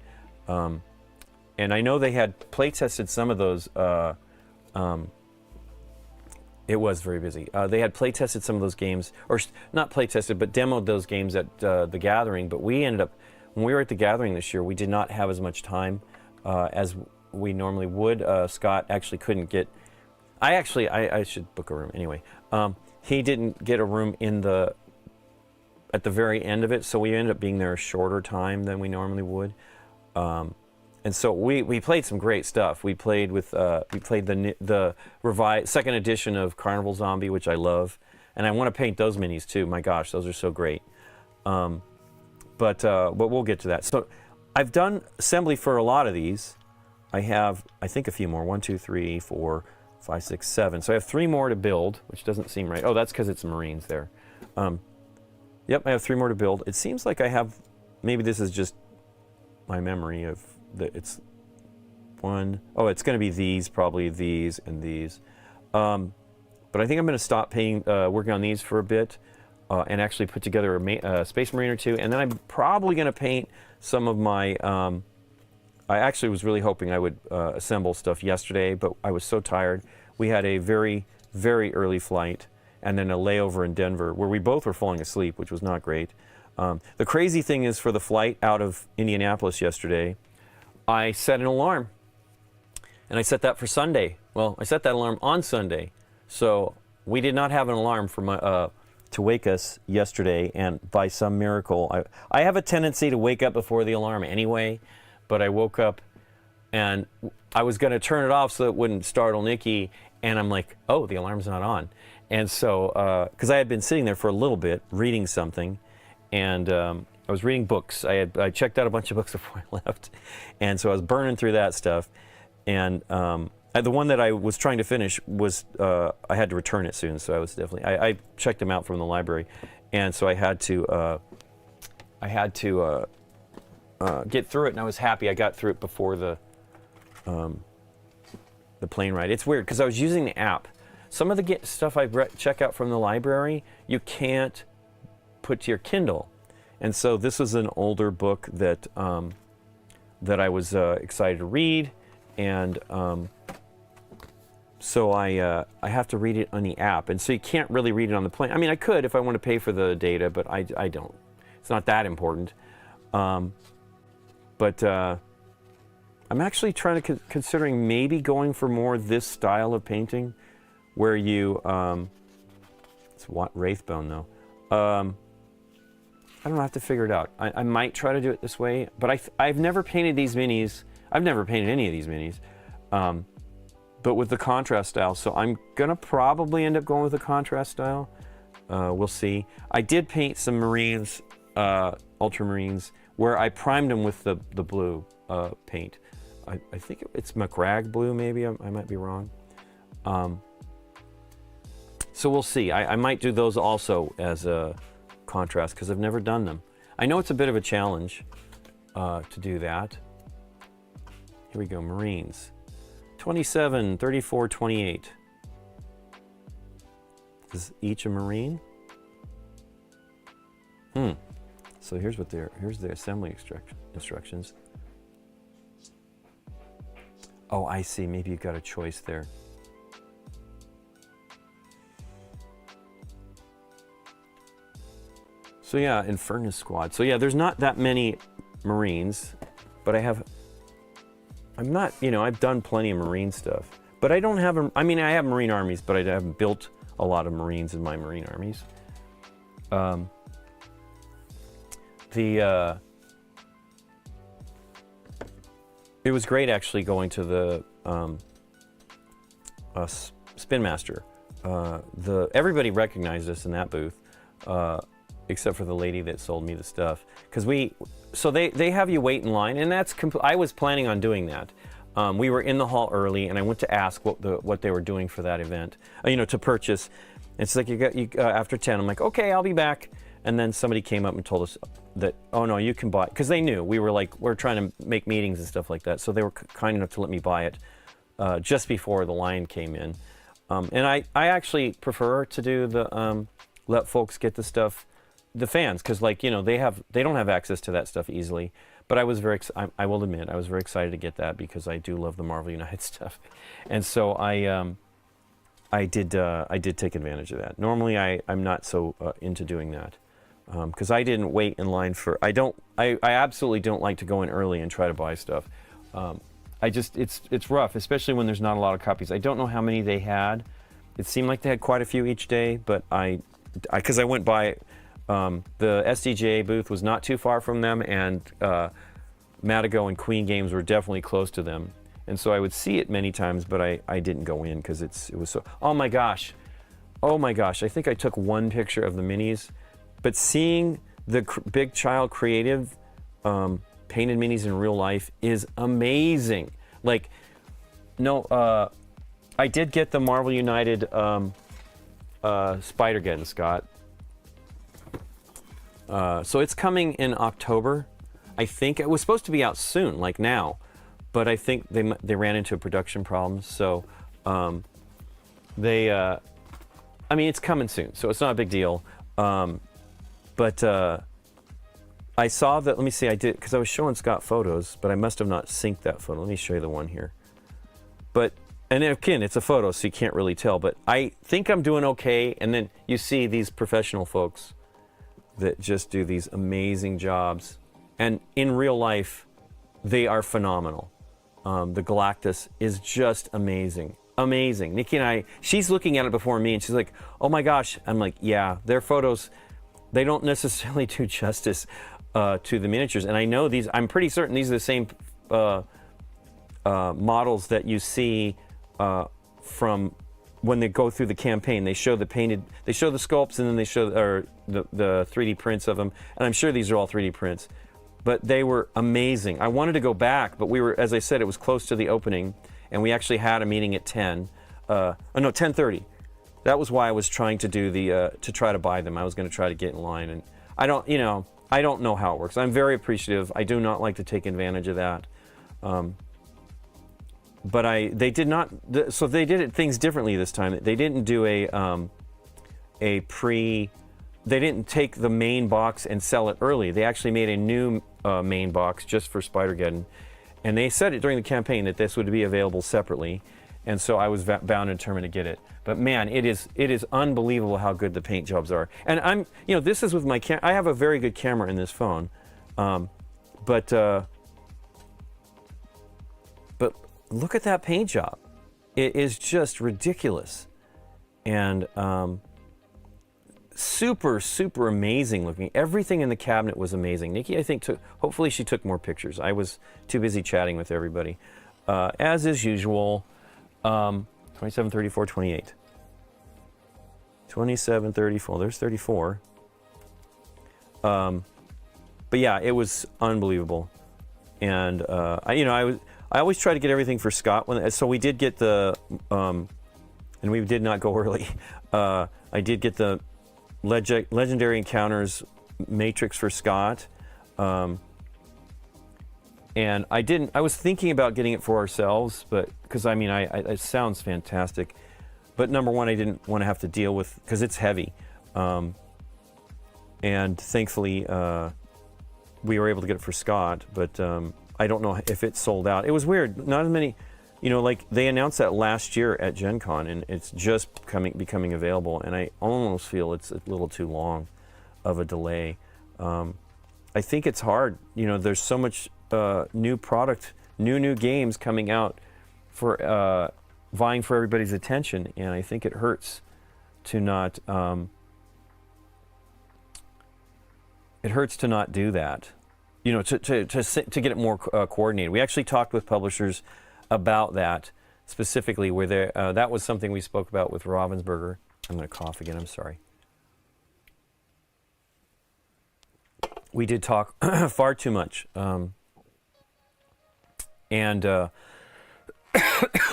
And I know they had play tested some of those. It was very busy. They had play tested some of those games, or not play tested, but demoed those games at the Gathering. But we ended up, when we were at the Gathering this year, we did not have as much time as we normally would. Scott actually couldn't get. I should book a room anyway. He didn't get a room at the very end of it, so we ended up being there a shorter time than we normally would. And so we played some great stuff. We played the revised second edition of Carnival Zombie, which I love, and I want to paint those minis too. My gosh, those are so great. But we'll get to that. So I've done assembly for a lot of these. I have, I think, a few more. 1, 2, 3, 4, 5, 6, 7. So I have 3 more to build, which doesn't seem right. Oh, that's because it's Marines there. Yep, I have 3 more to build. It seems like I have, maybe this is just my memory of it's one. Oh, it's going to be these, probably these and these. But I think I'm going to stop working on these for a bit and actually put together a Space Marine or 2. And then I'm probably going to paint some of my... I actually was really hoping I would assemble stuff yesterday, but I was so tired. We had a very, very early flight and then a layover in Denver where we both were falling asleep, which was not great. The crazy thing is, for the flight out of Indianapolis yesterday, I set an alarm, and I set that for Sunday. Well, I set that alarm on Sunday, so we did not have an alarm for to wake us yesterday, and by some miracle, I have a tendency to wake up before the alarm anyway, but I woke up, and I was going to turn it off so it wouldn't startle Nikki, and I'm like, oh, the alarm's not on. And so, because I had been sitting there for a little bit, reading something, and I was reading books. I checked out a bunch of books before I left, and so I was burning through that stuff. And the one that I was trying to finish was I had to return it soon, so I was definitely I checked them out from the library, and so I had to get through it, and I was happy I got through it before the plane ride. It's weird because I was using the app. Some of the stuff I check out from the library you can't put to your Kindle, and so this was an older book that that I was excited to read, and so I have to read it on the app, and so you can't really read it on the plane. I mean, I could if I want to pay for the data, but I don't. It's not that important. But I'm actually trying to considering maybe going for more this style of painting, where you it's what Wraithbone though. I don't know, I have to figure it out. I might try to do it this way, but I've never painted these minis. I've never painted any of these minis, but with the contrast style. So I'm gonna probably end up going with the contrast style. We'll see. I did paint some Marines, Ultramarines, where I primed them with the blue paint. I think it's McRag blue, maybe. I might be wrong. So we'll see. I might do those also as a contrast because I've never done them. I know it's a bit of a challenge to do that. Here we go, Marines. 27, 34, 28. Is each a Marine? So here's the assembly instructions. Oh, I see. Maybe you've got a choice there. So yeah, Infernus Squad. So yeah, there's not that many Marines, but I'm not, I've done plenty of Marine stuff, but I don't have, I have Marine armies, but I haven't built a lot of Marines in my Marine armies. It was great actually going to the Spin Master. Everybody recognized us in that booth, except for the lady that sold me the stuff. Because they have you wait in line, and I was planning on doing that. We were in the hall early, and I went to ask what they were doing for that event, to purchase. And it's like you after 10. I'm like, okay, I'll be back. And then somebody came up and told us that, oh no, you can buy it, because they knew we're trying to make meetings and stuff like that. So they were kind enough to let me buy it just before the line came in. And I actually prefer to do the let folks get the stuff, the fans, because they don't have access to that stuff easily. But I was I will admit I was very excited to get that because I do love the Marvel United stuff, and so I did take advantage of that. Normally I'm not so into doing that. Because I didn't wait in line for. I absolutely don't like to go in early and try to buy stuff. It's rough, especially when there's not a lot of copies. I don't know how many they had. It seemed like they had quite a few each day, but because I went by, the SDJ booth was not too far from them, and Matago and Queen Games were definitely close to them, and so I would see it many times, but I didn't go in because it was so. Oh my gosh! I think I took one picture of the minis. But seeing the Big Child Creative painted minis in real life is amazing. I did get the Marvel United Spider-Geddon, Scott. So it's coming in October. I think it was supposed to be out soon, like now, but I think they ran into a production problem. So it's coming soon, so it's not a big deal. But I saw that, let me see, I did, because I was showing Scott photos, but I must have not synced that photo. Let me show you the one here. And again, it's a photo, so you can't really tell, but I think I'm doing okay. And then you see these professional folks that just do these amazing jobs. And in real life, they are phenomenal. The Galactus is just amazing. Amazing. Nikki and she's looking at it before me, and she's like, oh my gosh. I'm like, yeah, their photos, they don't necessarily do justice to the miniatures. And I know I'm pretty certain these are the same models that you see from when they go through the campaign. They show the sculpts, and then they show the 3D prints of them. And I'm sure these are all 3D prints. But they were amazing. I wanted to go back, but as I said, it was close to the opening. and we actually had a meeting at 10. No, 10:30. That was why I was trying to do the to try to buy them. I was going to try to get in line, and I don't know how it works. I'm very appreciative. I do not like to take advantage of that. But they did not. So they did things differently this time. They didn't do a pre. They didn't take the main box and sell it early. They actually made a new main box just for Spider-Geddon, and they said it during the campaign that this would be available separately. And so I was bound and determined to get it. But man, it is unbelievable how good the paint jobs are. And this is with my I have a very good camera in this phone, but look at that paint job. It is just ridiculous, and super, super amazing looking. Everything in the cabinet was amazing. Nikki, I think, hopefully she took more pictures. I was too busy chatting with everybody, as is usual. 27, 34, 28. 27, 34. There's 34. But yeah, it was unbelievable. And I always try to get everything for Scott. So we did get the, and we did not go early. I did get the Legendary Encounters Matrix for Scott. And I was thinking about getting it for ourselves, but because it sounds fantastic. But number one, I didn't want to have to deal with, because it's heavy. And thankfully, we were able to get it for Scott, but I don't know if it sold out. It was weird. Not as many, like they announced that last year at Gen Con, and it's just becoming available. And I almost feel it's a little too long of a delay. I think it's hard. There's so much new product, new games coming out for vying for everybody's attention, and I think it hurts to not do that. To get it more coordinated. We actually talked with publishers about that specifically, where that was something we spoke about with Ravensburger. I'm going to cough again. I'm sorry. We did talk far too much. And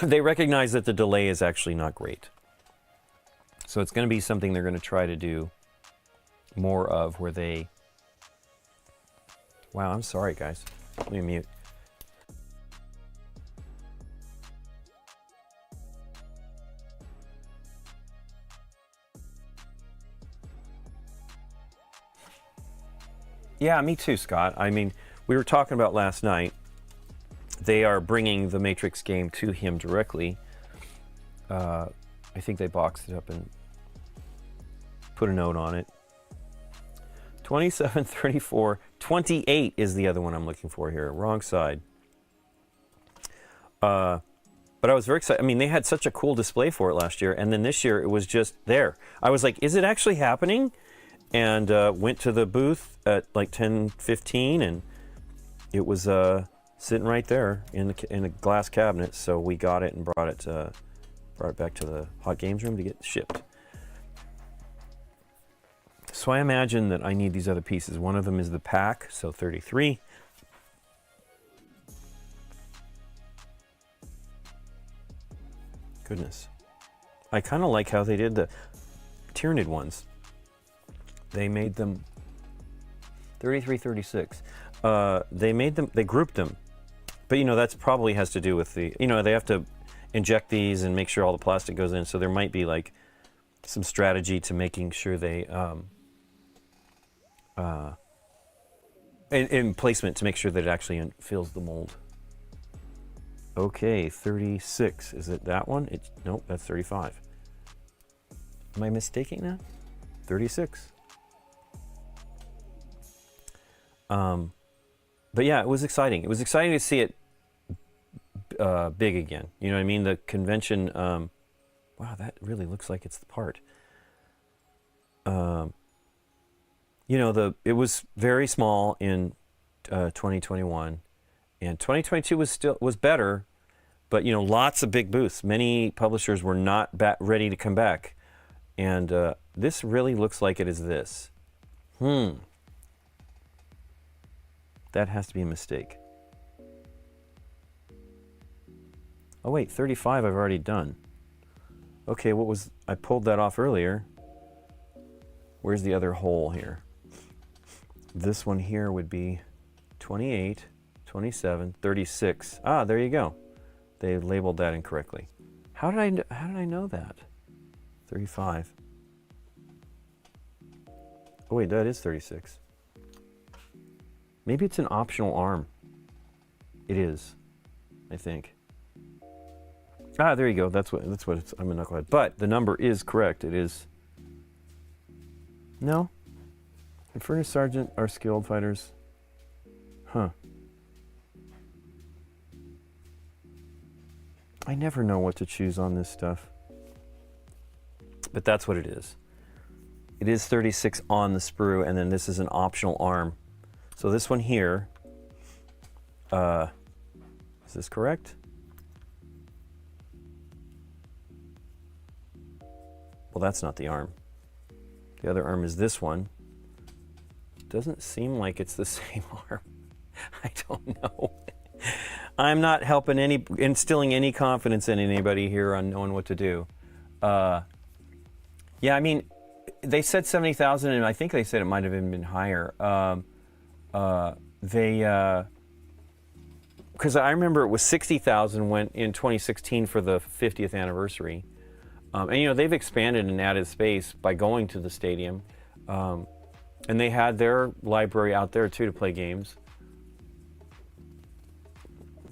they recognize that the delay is actually not great. So it's going to be something they're going to try to do more of, where they... Wow, I'm sorry, guys. Let me mute. Yeah, me too, Scott. We were talking about last night. They are bringing the Matrix game to him directly. I think they boxed it up and put a note on it. 27, 34, 28 is the other one I'm looking for here. Wrong side. But I was very excited. They had such a cool display for it last year, and then this year it was just there. I was like, is it actually happening? And went to the booth at like 10:15, and it was sitting right there in a glass cabinet. So we got it and brought it back to the Hot Games room to get shipped. So I imagine that I need these other pieces. One of them is the pack, so 33. Goodness. I kind of like how they did the Tyranid ones. They made them 33, 36. They grouped them. But that's probably has to do with the, they have to inject these and make sure all the plastic goes in. So there might be like some strategy to making sure they, in placement to make sure that it actually fills the mold. Okay, 36. Is it that one? Nope, that's 35. Am I mistaking that? 36. But yeah, it was exciting. It was exciting to see it big again. You know what I mean? The convention, wow, that really looks like it's the part. It was very small in 2021, and 2022 was better, but lots of big booths. Many publishers were not ready to come back, and this really looks like it is this. That has to be a mistake. Oh wait, 35 I've already done. Okay, I pulled that off earlier. Where's the other hole here? This one here would be 28, 27, 36. Ah, there you go. They labeled that incorrectly. How did I know that? 35. Oh wait, that is 36. Maybe it's an optional arm. It is, I think. Ah, there you go. That's what it's. I'm a knucklehead. But the number is correct. It is. No. And furnace sergeant are skilled fighters. Huh. I never know what to choose on this stuff. But that's what it is. It is 36 on the sprue, and then this is an optional arm. So this one here, is this correct? Well, that's not the arm. The other arm is this one. Doesn't seem like it's the same arm. I don't know. I'm not instilling any confidence in anybody here on knowing what to do. Yeah, I mean, they said 70,000, and I think they said it might have been higher. Because I remember it was 60,000 went in 2016 for the 50th anniversary. And you know, they've expanded and added space by going to the stadium. And they had their library out there too to play games.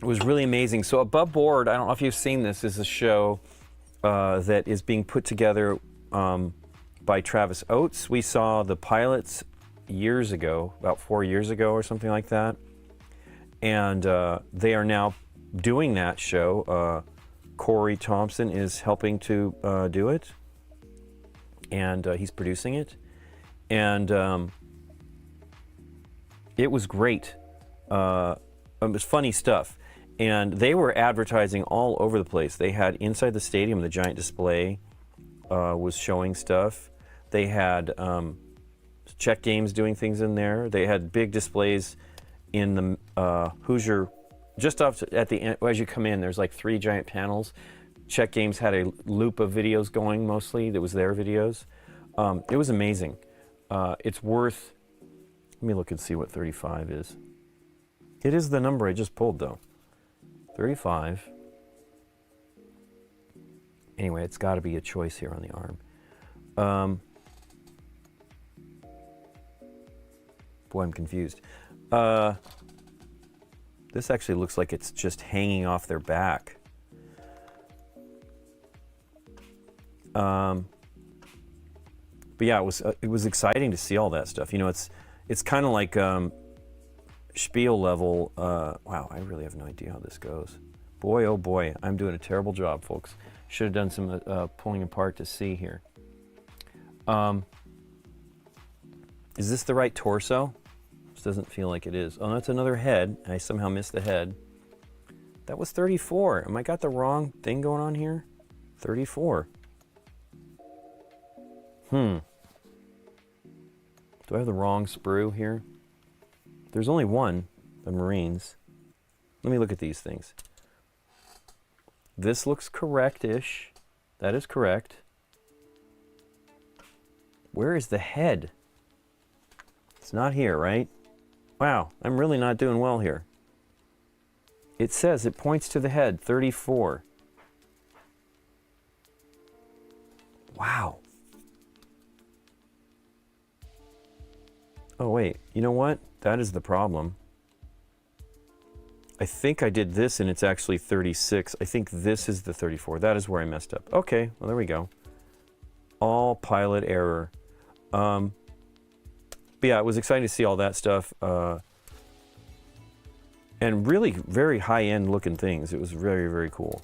It was really amazing. So Above Board, I don't know if you've seen this, is a show that is being put together by Travis Oates. We saw the pilots years ago, about 4 years ago or something like that. And they are now doing that show. Corey Thompson is helping to do it. And he's producing it. And it was great. It was funny stuff. And they were advertising all over the place. They had inside the stadium, the giant display was showing stuff. They had Czech Games doing things in there. They had big displays in the Hoosier, just off at the end, as you come in, there's like 3 giant panels. Czech Games had a loop of videos going mostly. That was their videos. It was amazing. It's worth, let me look and see what 35 is. It is the number I just pulled though. 35. Anyway, it's got to be a choice here on the arm. Boy, I'm confused. This actually looks like it's just hanging off their back. But yeah, it was exciting to see all that stuff. You know, it's kind of like Spiel level. Wow, I really have no idea how this goes. Boy, oh boy, I'm doing a terrible job, folks. Should have done some pulling apart to see here. Is this the right torso? This doesn't feel like it is. Oh, that's another head. I somehow missed the head. That was 34. Am I got the wrong thing going on here? 34. Do I have the wrong sprue here? There's only one, the Marines. Let me look at these things. This looks correct-ish. That is correct. Where is the head? It's not here, right? Wow, I'm really not doing well here. It says, it points to the head, 34. Wow. Oh wait, you know what? That is the problem. I think I did this and it's actually 36. I think this is the 34. That is where I messed up. Okay, well there we go. All pilot error. But yeah, it was exciting to see all that stuff. And really very high-end looking things. It was very, very cool.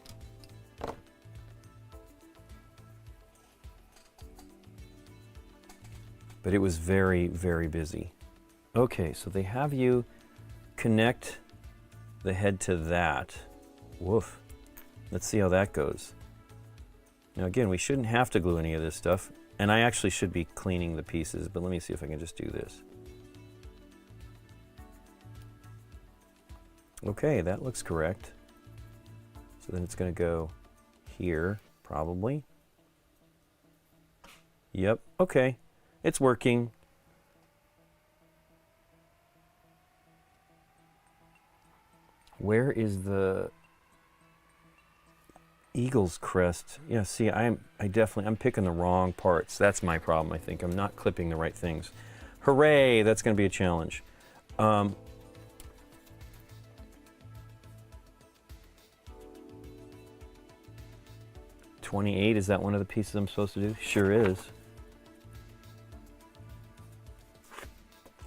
But it was very, very busy. Okay, so they have you connect the head to that. Woof. Let's see how that goes. Now again, we shouldn't have to glue any of this stuff. And I actually should be cleaning the pieces, but let me see if I can just do this. Okay, that looks correct. So then it's going to go here, probably. Yep, okay. It's working. Where is the eagle's crest? Yeah, see, I'm picking the wrong parts. That's my problem, I think. I'm not clipping the right things. Hooray, that's going to be a challenge. 28, is that one of the pieces I'm supposed to do? Sure is.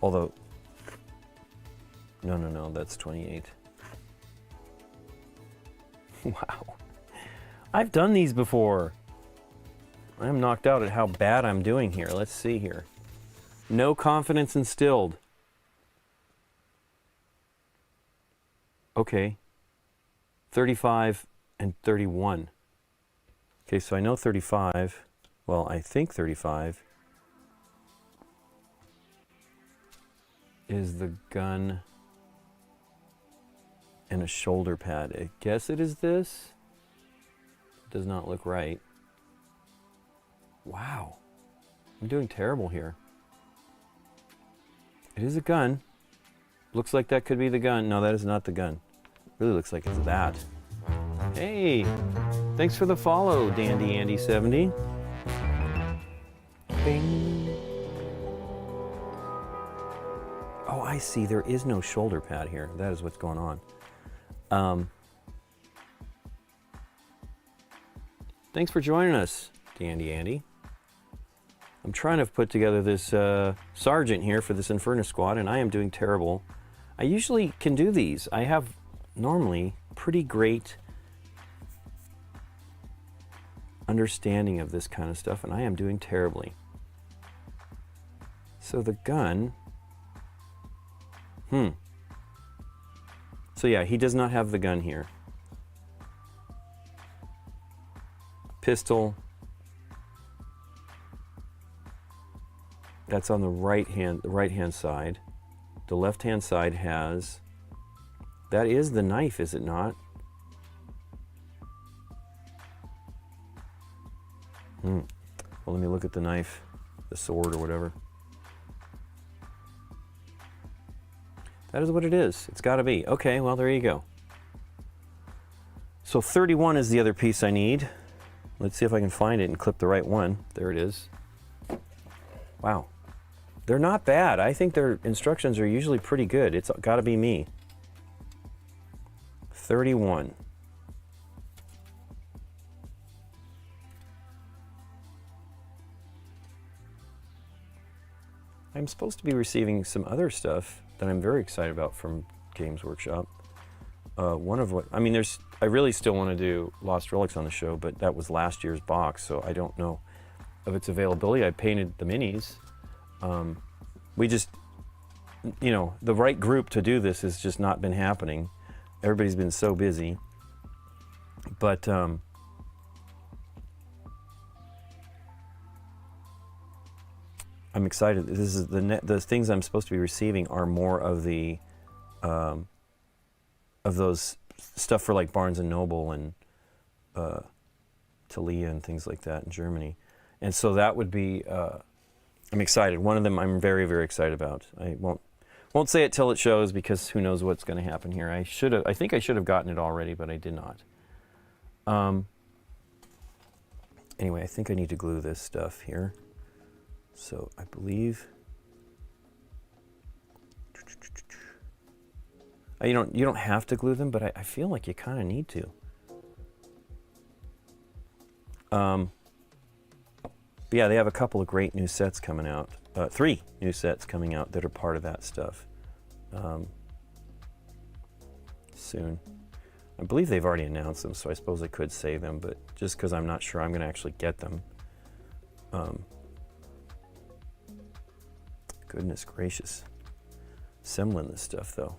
Although, no, that's 28. Wow. I've done these before. I'm knocked out at how bad I'm doing here. Let's see here. No confidence instilled. Okay. 35 and 31. Okay, so I know 35. Well, I think 35 is the gun and a shoulder pad. I guess it is this. It does not look right. Wow. I'm doing terrible here. It is a gun. Looks like that could be the gun. No, that is not the gun. Really looks like it's that. Hey, thanks for the follow, Dandy Andy 70. Bing. Oh, I see. There is no shoulder pad here. That is what's going on. Thanks for joining us, Dandy Andy. I'm trying to put together this sergeant here for this Inferno squad, and I am doing terrible. I usually can do these. I have normally pretty great understanding of this kind of stuff, and I am doing terribly. So the gun... So yeah, he does not have the gun here. Pistol. That's on the right hand side. The left hand side has... That is the knife, is it not? Well, let me look at the knife, the sword or whatever. That is what it is. It's got to be. Okay, well, there you go. So 31 is the other piece I need. Let's see if I can find it and clip the right one. There it is. Wow. They're not bad. I think their instructions are usually pretty good. It's got to be me. 31. I'm supposed to be receiving some other stuff that I'm very excited about from Games Workshop. One of what, I mean, I really still want to do Lost Relics on the show, but that was last year's box, so I don't know of its availability. I painted the minis. We just, you know, the right group to do this has just not been happening. Everybody's been so busy. But, I'm excited. This is the things I'm supposed to be receiving are more of the of those stuff for like Barnes and Noble and Thalia and things like that in Germany, and so that would be. I'm excited. One of them I'm very, very excited about. I won't say it till it shows because who knows what's going to happen here. I think I should have gotten it already, but I did not. Anyway, I think I need to glue this stuff here. So I believe you don't have to glue them, but I feel like you kind of need to. But yeah, they have a couple of great new sets coming out. 3 new sets coming out that are part of that stuff soon. I believe they've already announced them, so I suppose I could save them, but just because I'm not sure I'm going to actually get them. Goodness gracious. Assembling this stuff, though.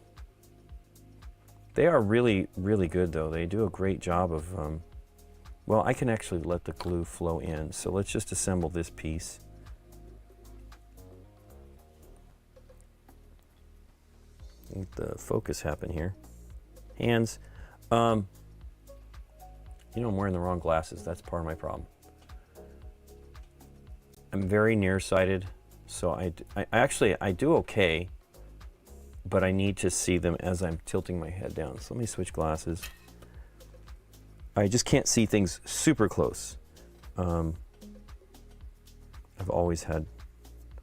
They are really, really good, though. They do a great job of... well, I can actually let the glue flow in, so let's just assemble this piece. Let the focus happen here. Hands. You know, I'm wearing the wrong glasses. That's part of my problem. I'm very nearsighted, so I do okay, but I need to see them as I'm tilting my head down. So let me switch glasses. I just can't see things super close. I've always had,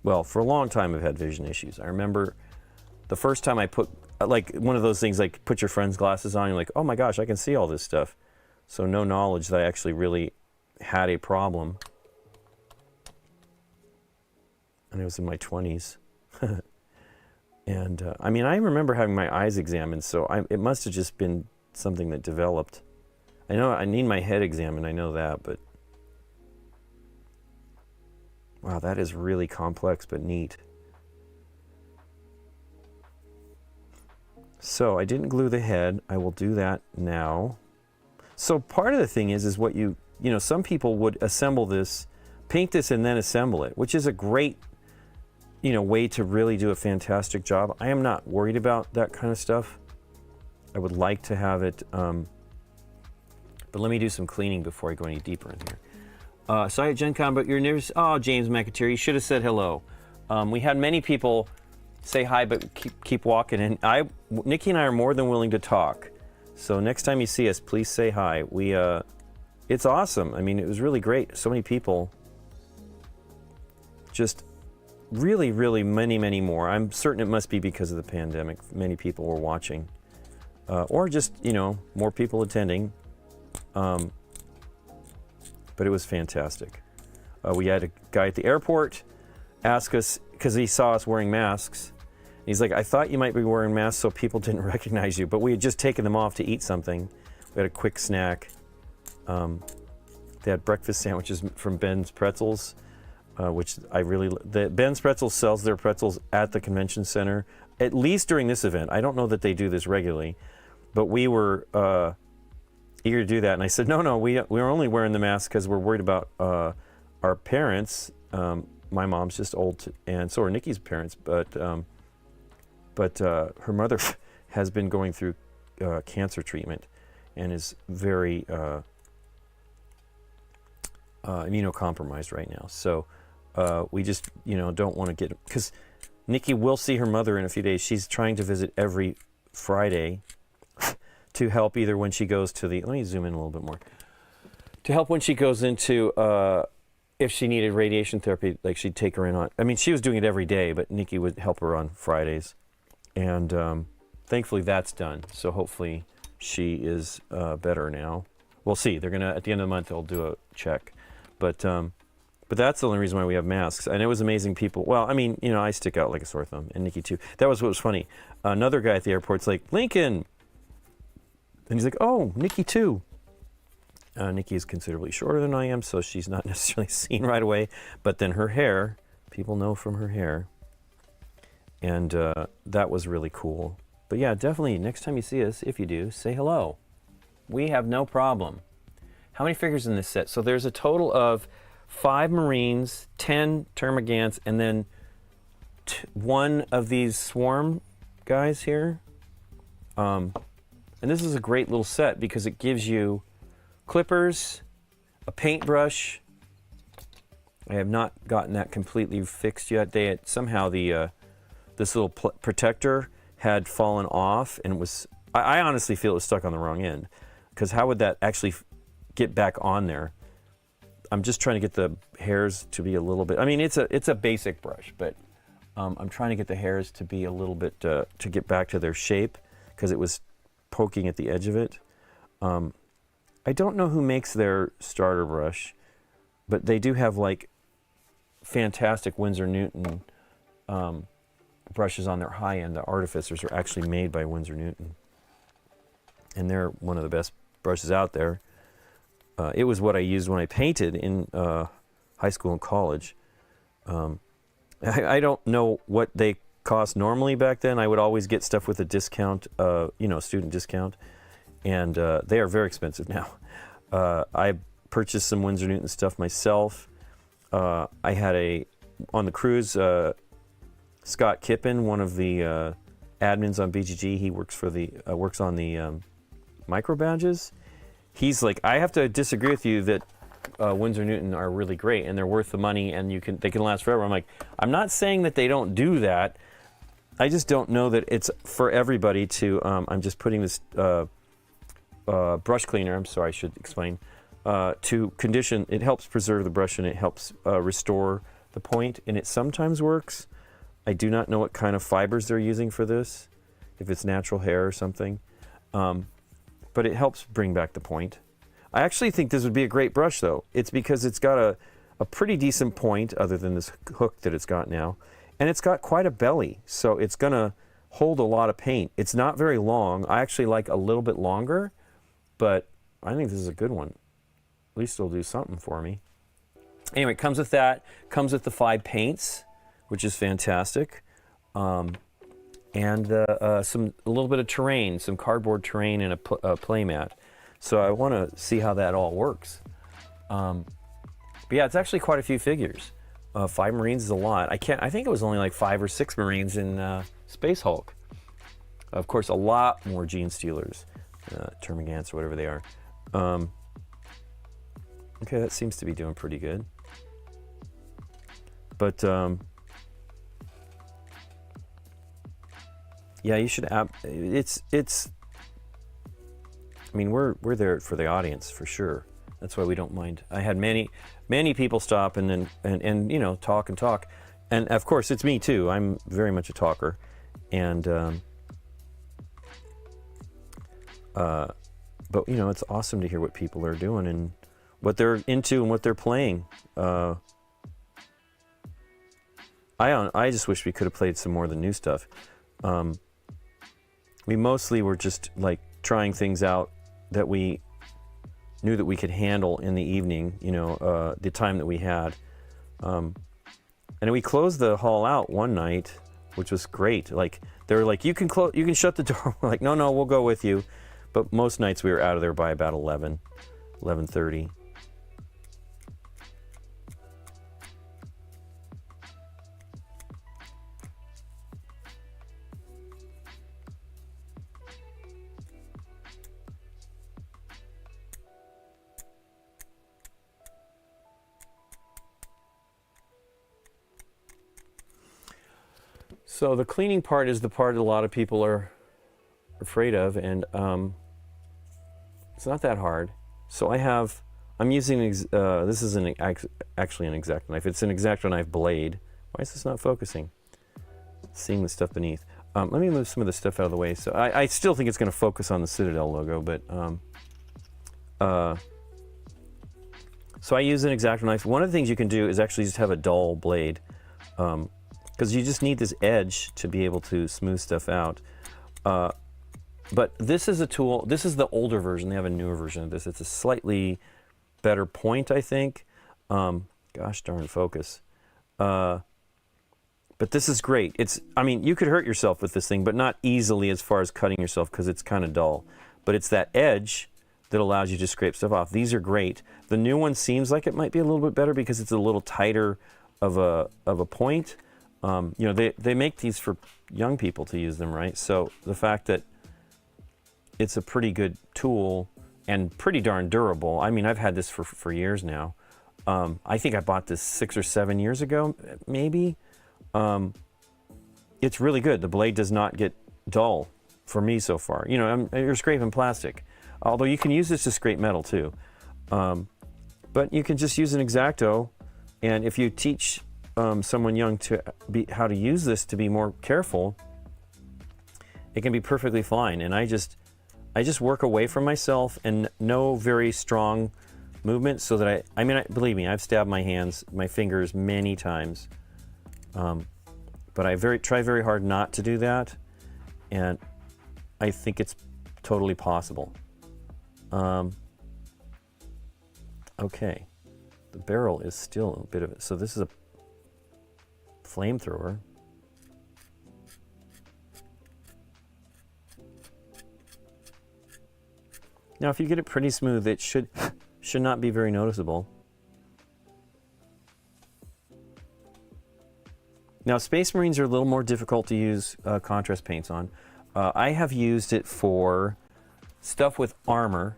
well, for a long time I've had vision issues. I remember the first time I put, like, one of those things, like, put your friend's glasses on, you're like, oh my gosh, I can see all this stuff. So no knowledge that I actually really had a problem. And I was in my 20s. And I mean, I remember having my eyes examined, so it must have just been something that developed. I know I need my head examined, I know that, but wow, that is really complex but neat. So I didn't glue the head. I will do that now. So part of the thing is what you know, some people would assemble this, paint this, and then assemble it, which is a great, you know, way to really do a fantastic job. I am not worried about that kind of stuff. I would like to have it, but let me do some cleaning before I go any deeper in here. Sorry at Gen Con, but you're near, oh, James McAteer, you should have said hello. We had many people say hi, but keep walking, and Nikki and I are more than willing to talk. So next time you see us, please say hi. It's awesome. I mean, it was really great. So many people. Just really, really many more. I'm certain it must be because of the pandemic. Many people were watching. Or just, you know, more people attending. But it was fantastic. We had a guy at the airport ask us, because he saw us wearing masks. He's like, I thought you might be wearing masks so people didn't recognize you, but we had just taken them off to eat something. We had a quick snack. They had breakfast sandwiches from Ben's Pretzels, which Ben's Pretzels sells their pretzels at the convention center, at least during this event. I don't know that they do this regularly, but we were eager to do that. And I said, no, we were only wearing the mask because we're worried about our parents. My mom's just old, and so are Nikki's parents, but her mother has been going through cancer treatment and is very immunocompromised right now. So we just, you know, don't want to get, because Nikki will see her mother in a few days. She's trying to visit every Friday to help, either when she goes to let me zoom in a little bit more, to help when she goes into, if she needed radiation therapy, like she'd take her in on, I mean, she was doing it every day, but Nikki would help her on Fridays. And thankfully that's done. So hopefully she is better now. We'll see. They're gonna, at the end of the month, they'll do a check. But that's the only reason why we have masks. And it was amazing. People, well, I mean, you know, I stick out like a sore thumb, and Nikki too. That was what was funny. Another guy at the airport's like, Lincoln, and he's like, oh, Nikki too. Nikki is considerably shorter than I am, so she's not necessarily seen right away. But then her hair, people know from her hair. And that was really cool. But yeah, definitely, next time you see us, if you do, say hello. We have no problem. How many figures in this set? So there's a total of 5 Marines, 10 Termagants, and then one of these swarm guys here. And this is a great little set because it gives you clippers, a paintbrush. I have not gotten that completely fixed yet. Somehow this little protector had fallen off, and I honestly feel it was stuck on the wrong end, because how would that actually get back on there? I'm just trying to get the hairs to be a little bit, I mean, it's a basic brush, but I'm trying to get the hairs to be a little bit, to get back to their shape, because it was poking at the edge of it. I don't know who makes their starter brush, but they do have like fantastic Winsor Newton brushes on their high end. The Artificers are actually made by Winsor Newton, and they're one of the best brushes out there. It was what I used when I painted in high school and college. I don't know what they cost normally back then. I would always get stuff with a discount, student discount, and they are very expensive now. I purchased some Winsor Newton stuff myself. I had on the cruise, Scott Kippen, one of the admins on BGG, he works on the micro badges, he's like, I have to disagree with you that Winsor Newton are really great and they're worth the money and they can last forever. I'm like, I'm not saying that they don't do that. I just don't know that it's for everybody to. I'm just putting this brush cleaner. I'm sorry, I should explain. To condition, it helps preserve the brush and it helps restore the point, and it sometimes works. I do not know what kind of fibers they're using for this, if it's natural hair or something, but it helps bring back the point. I actually think this would be a great brush though. It's because it's got a pretty decent point other than this hook that it's got now, and it's got quite a belly, so it's gonna hold a lot of paint. It's not very long. I actually like a little bit longer, but I think this is a good one. At least it'll do something for me. Anyway, it comes with that. Comes with the 5 paints, which is fantastic. And a little bit of terrain, some cardboard terrain and a play mat. So I want to see how that all works. But yeah, it's actually quite a few figures. 5 Marines is a lot. I think it was only like 5 or 6 Marines in Space Hulk. Of course, a lot more Gene Stealers, Termagants or whatever they are. Okay, that seems to be doing pretty good. But yeah, you should. It's. I mean, we're there for the audience for sure. That's why we don't mind. I had many people stop and then and you know talk, and of course it's me too. I'm very much a talker, and but you know it's awesome to hear what people are doing and what they're into and what they're playing. I just wish we could have played some more of the new stuff. We mostly were just like trying things out that we knew that we could handle in the evening, you know, the time that we had. And we closed the hall out one night, which was great. Like they were like, you can shut the door. We're like, no, we'll go with you. But most nights we were out of there by about 11:30. So the cleaning part is the part a lot of people are afraid of, and it's not that hard. So I'm using, this is actually an X-Acto knife. It's an X-Acto knife blade. Why is this not focusing? Seeing the stuff beneath. Let me move some of the stuff out of the way. So I still think it's going to focus on the Citadel logo, but so I use an X-Acto knife. One of the things you can do is actually just have a dull blade, because you just need this edge to be able to smooth stuff out. But this is a tool, this is the older version. They have a newer version of this. It's a slightly better point, I think. Gosh darn focus. But this is great. I mean, you could hurt yourself with this thing, but not easily as far as cutting yourself because it's kind of dull. But it's that edge that allows you to scrape stuff off. These are great. The new one seems like it might be a little bit better because it's a little tighter of a point. You know, they make these for young people to use them, right? So the fact that it's a pretty good tool and pretty darn durable. I mean, I've had this for years now. I think I bought this 6 or 7 years ago, maybe. It's really good. The blade does not get dull for me so far. You know, you're scraping plastic. Although you can use this to scrape metal too. But you can just use an X-Acto, and if you teach someone young how to use this to be more careful, it can be perfectly fine. And I just work away from myself and no very strong movement so that I mean, believe me, I've stabbed my fingers many times. But I try very hard not to do that. And I think it's totally possible. Okay. The barrel is still a bit of it. So this is a flamethrower. Now, if you get it pretty smooth, it should not be very noticeable. Now, Space Marines are a little more difficult to use contrast paints on. I have used it for stuff with armor,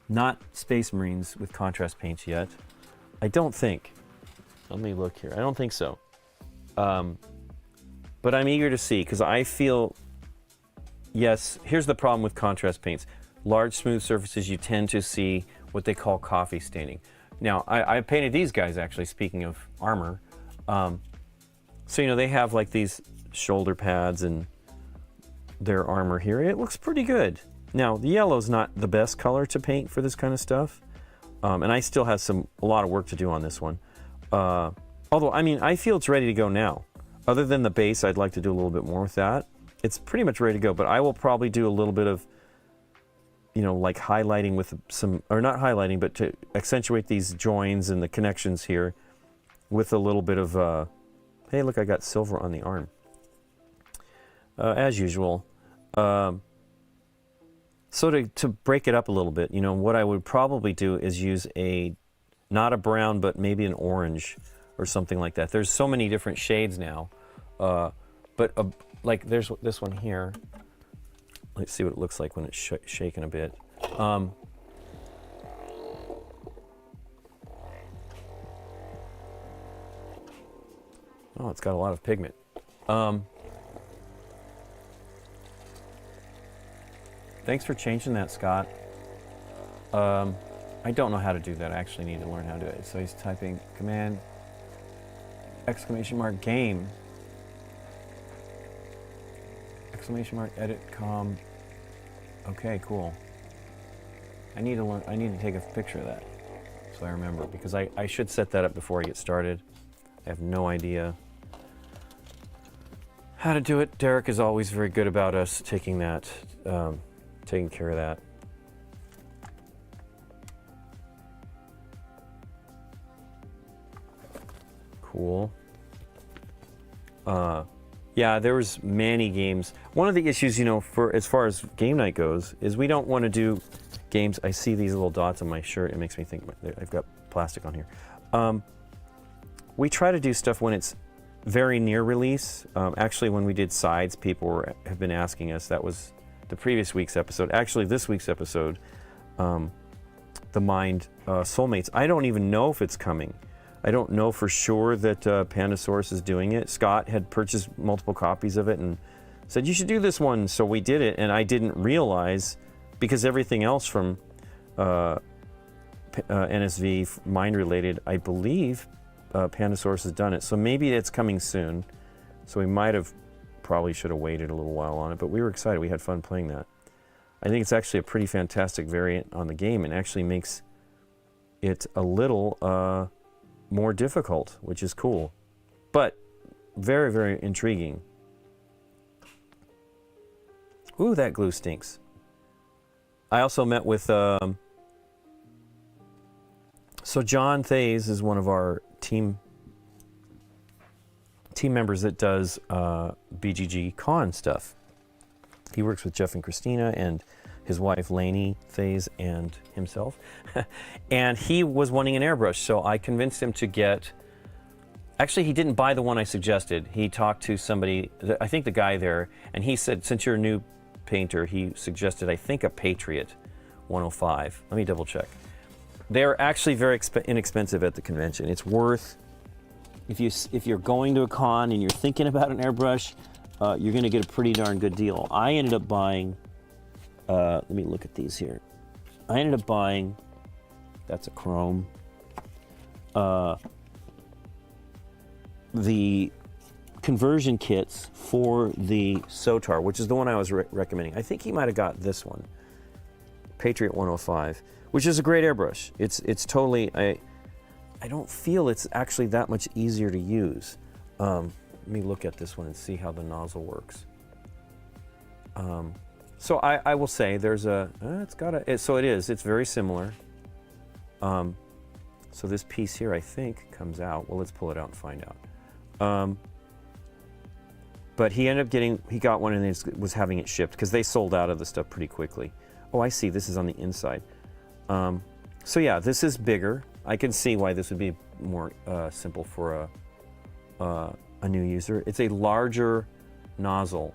Not Space Marines with contrast paints yet. I don't think. Let me look here. I don't think so. But I'm eager to see, because I feel, yes, here's the problem with contrast paints. Large, smooth surfaces, you tend to see what they call coffee staining. Now, I painted these guys, actually, speaking of armor. So, you know, they have like these shoulder pads and their armor here. It looks pretty good. Now, the yellow's not the best color to paint for this kind of stuff. And I still have a lot of work to do on this one. Although, I mean, I feel it's ready to go now. Other than the base, I'd like to do a little bit more with that. It's pretty much ready to go, but I will probably do a little bit of, you know, like highlighting with some, or not highlighting, but to accentuate these joins and the connections here with a little bit of, hey, look, I got silver on the arm. As usual. So to break it up a little bit, you know, what I would probably do is use not a brown, but maybe an orange or something like that. There's so many different shades now. But like there's this one here. Let's see what it looks like when it's shaken a bit. Oh, it's got a lot of pigment. Thanks for changing that, Scott. I don't know how to do that. I actually need to learn how to do it. So he's typing command !game !edit com. Okay, cool. I need to learn. I need to take a picture of that so I remember, because I should set that up before I get started. I have no idea how to do it. Derek is always very good about us taking that, taking care of that. Cool. Yeah, there was many games. One of the issues, you know, for as far as game night goes, is we don't want to do games. I see these little dots on my shirt. It makes me think I've got plastic on here. We try to do stuff when it's very near release. Actually, when we did sides, people have been asking us. That was the previous week's episode. Actually, this week's episode, the Mind Soulmates. I don't even know if it's coming. I don't know for sure that Pandasaurus is doing it. Scott had purchased multiple copies of it and said, you should do this one. So we did it, and I didn't realize, because everything else from NSV, Mind-related, I believe Pandasaurus has done it. So maybe it's coming soon. So we probably should have waited a little while on it, but we were excited. We had fun playing that. I think it's actually a pretty fantastic variant on the game, and actually makes it a little more difficult, which is cool, but very, very intriguing. Ooh, that glue stinks. I also met with, so John Thays is one of our team members that does BGG Con stuff. He works with Jeff and Christina and his wife Lainey Thays and himself. And he was wanting an airbrush, so I convinced him to get, actually he didn't buy the one I suggested. He talked to somebody, I think the guy there, and he said, since you're a new painter, he suggested, I think, a Patriot 105. Let me double check. They're actually very inexpensive at the convention. It's worth, if you're going to a con and you're thinking about an airbrush, you're gonna get a pretty darn good deal. I ended up buying, let me look at these here. I ended up buying, that's a chrome, the conversion kits for the Sotar, which is the one I was recommending. I think he might have got this one, Patriot 105, which is a great airbrush. It's totally, I don't feel it's actually that much easier to use. Let me look at this one and see how the nozzle works. So I will say there's it's very similar. So this piece here, I think, comes out. Well, let's pull it out and find out. But he ended up he got one and was having it shipped because they sold out of the stuff pretty quickly. Oh, I see, this is on the inside. So yeah, this is bigger. I can see why this would be more simple for a new user. It's a larger nozzle.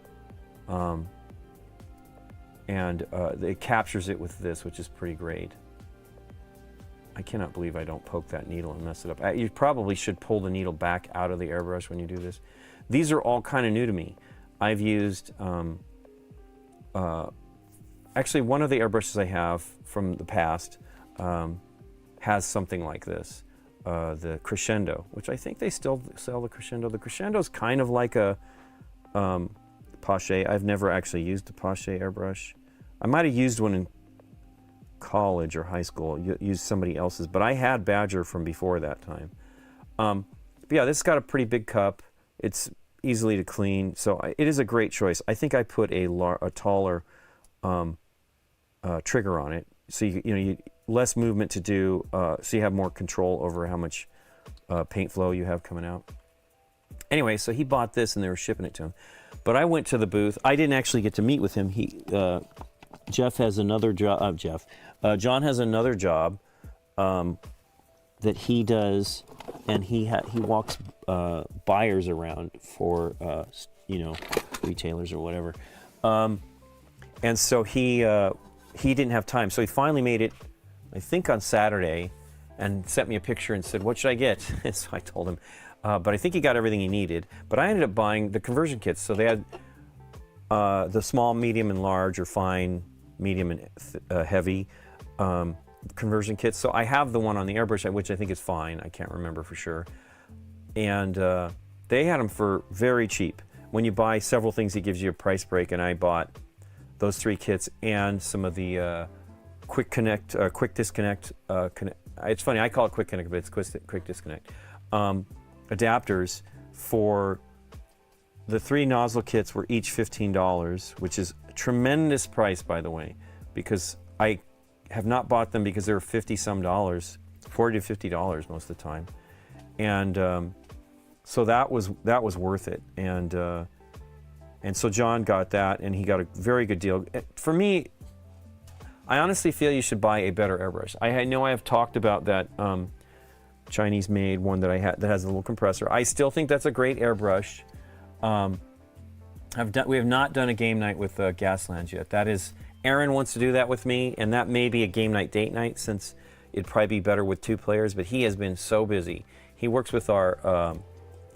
And it captures it with this, which is pretty great. I cannot believe I don't poke that needle and mess it up. You probably should pull the needle back out of the airbrush when you do this. These are all kind of new to me. I've used, actually one of the airbrushes I have from the past has something like this, the Crescendo, which I think they still sell the Crescendo. The Crescendo is kind of like a Pache. I've never actually used a Pache airbrush. I might have used one in college or high school, used somebody else's, but I had Badger from before that time. But yeah, this has got a pretty big cup. It's easily to clean, so it is a great choice. I think I put a taller trigger on it, so you less movement to do, so you have more control over how much paint flow you have coming out. Anyway, so he bought this and they were shipping it to him. But I went to the booth. I didn't actually get to meet with him. Jeff has another job. John has another job that he does, and he walks buyers around for retailers or whatever. And so he didn't have time. So he finally made it, I think on Saturday, and sent me a picture and said, "What should I get?" And so I told him. But I think he got everything he needed. But I ended up buying the conversion kits. So they had the small, medium, and large, or fine, medium, and heavy conversion kits. So I have the one on the airbrush, which I think is fine. I can't remember for sure. And they had them for very cheap. When you buy several things, he gives you a price break. And I bought those 3 kits and some of the quick disconnect. It's funny, I call it quick connect, but it's quick disconnect. Adapters for the 3 nozzle kits were each $15, which is a tremendous price, by the way, because I have not bought them because they were $50-some, $40 to $50 most of the time, and so that was worth it. And so John got that, and he got a very good deal. For me, I honestly feel you should buy a better airbrush. I know I have talked about that Chinese-made one that I had that has a little compressor. I still think that's a great airbrush. We have not done a game night with Gaslands yet. That is, Aaron wants to do that with me, and that may be a game night date night, since it'd probably be better with 2 players. But he has been so busy. He works with our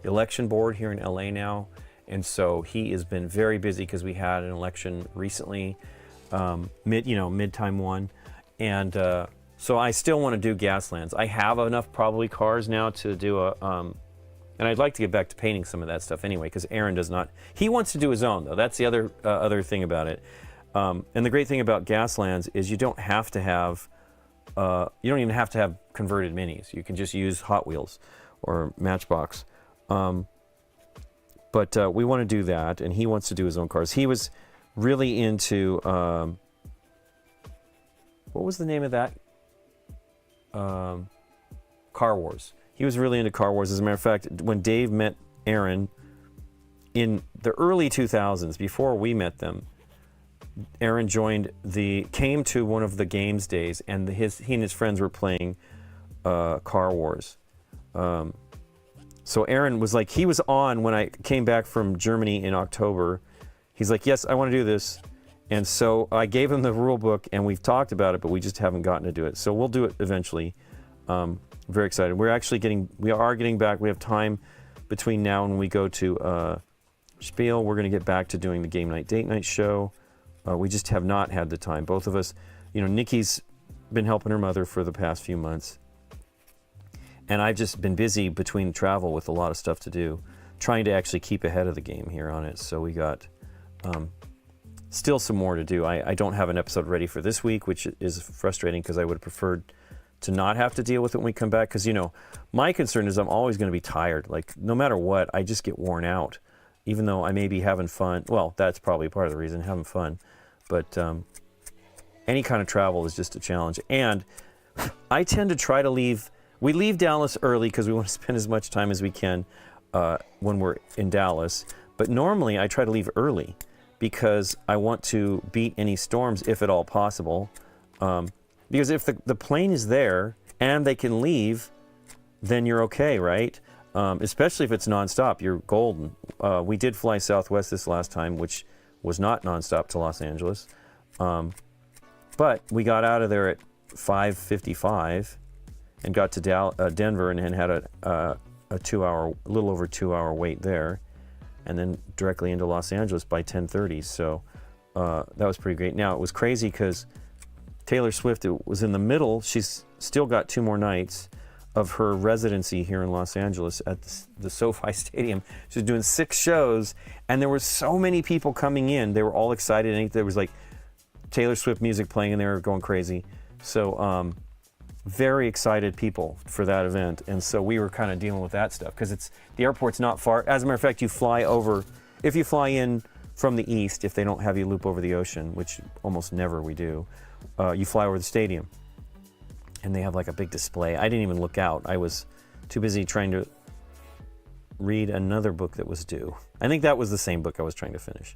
election board here in LA now, and so he has been very busy because we had an election recently, mid-time one, and so I still want to do Gaslands. I have enough probably cars now to do a, and I'd like to get back to painting some of that stuff anyway, because Aaron does not. He wants to do his own though. That's the other thing about it. And the great thing about Gaslands is you don't have to have, you don't even have to have converted minis. You can just use Hot Wheels or Matchbox. But we want to do that, and he wants to do his own cars. He was really into, what was the name of that? Car Wars. He was really into Car Wars. As a matter of fact, when Dave met Aaron in the early 2000s, before we met them, Aaron came to one of the games days, and he and his friends were playing Car Wars. So Aaron was like, he was on when I came back from Germany in October. He's like, "Yes, I want to do this." And so I gave him the rule book, and we've talked about it, but we just haven't gotten to do it. So we'll do it eventually. Very excited. We are getting back. We have time between now and when we go to Spiel. We're going to get back to doing the game night, date night show. We just have not had the time. Both of us, Nikki's been helping her mother for the past few months. And I've just been busy between travel with a lot of stuff to do, trying to actually keep ahead of the game here on it. So we got still some more to do. I don't have an episode ready for this week, which is frustrating because I would have preferred to not have to deal with it when we come back. Because, my concern is I'm always going to be tired. Like, no matter what, I just get worn out. Even though I may be having fun. Well, that's probably part of the reason, having fun. But any kind of travel is just a challenge. And I tend to try to leave. We leave Dallas early because we want to spend as much time as we can when we're in Dallas. But normally I try to leave early because I want to beat any storms if at all possible. Because if the plane is there and they can leave, then you're okay, right? Especially if it's nonstop, you're golden. We did fly Southwest this last time, which was not nonstop to Los Angeles. But we got out of there at 5:55 and got to Denver and had a little over 2-hour wait there, and then directly into Los Angeles by 10:30. So that was pretty great. Now it was crazy because Taylor Swift, it was in the middle. She's still got 2 more nights of her residency here in Los Angeles at the SoFi Stadium. She was doing 6 shows, and there were so many people coming in. They were all excited. And there was like Taylor Swift music playing, and they were going crazy. So very excited people for that event. And so we were kind of dealing with that stuff because the airport's not far. As a matter of fact, you fly over, if you fly in from the east, if they don't have you loop over the ocean, which almost never we do, you fly over the stadium. And they have like a big display. I didn't even look out. I was too busy trying to read another book that was due. I think that was the same book I was trying to finish.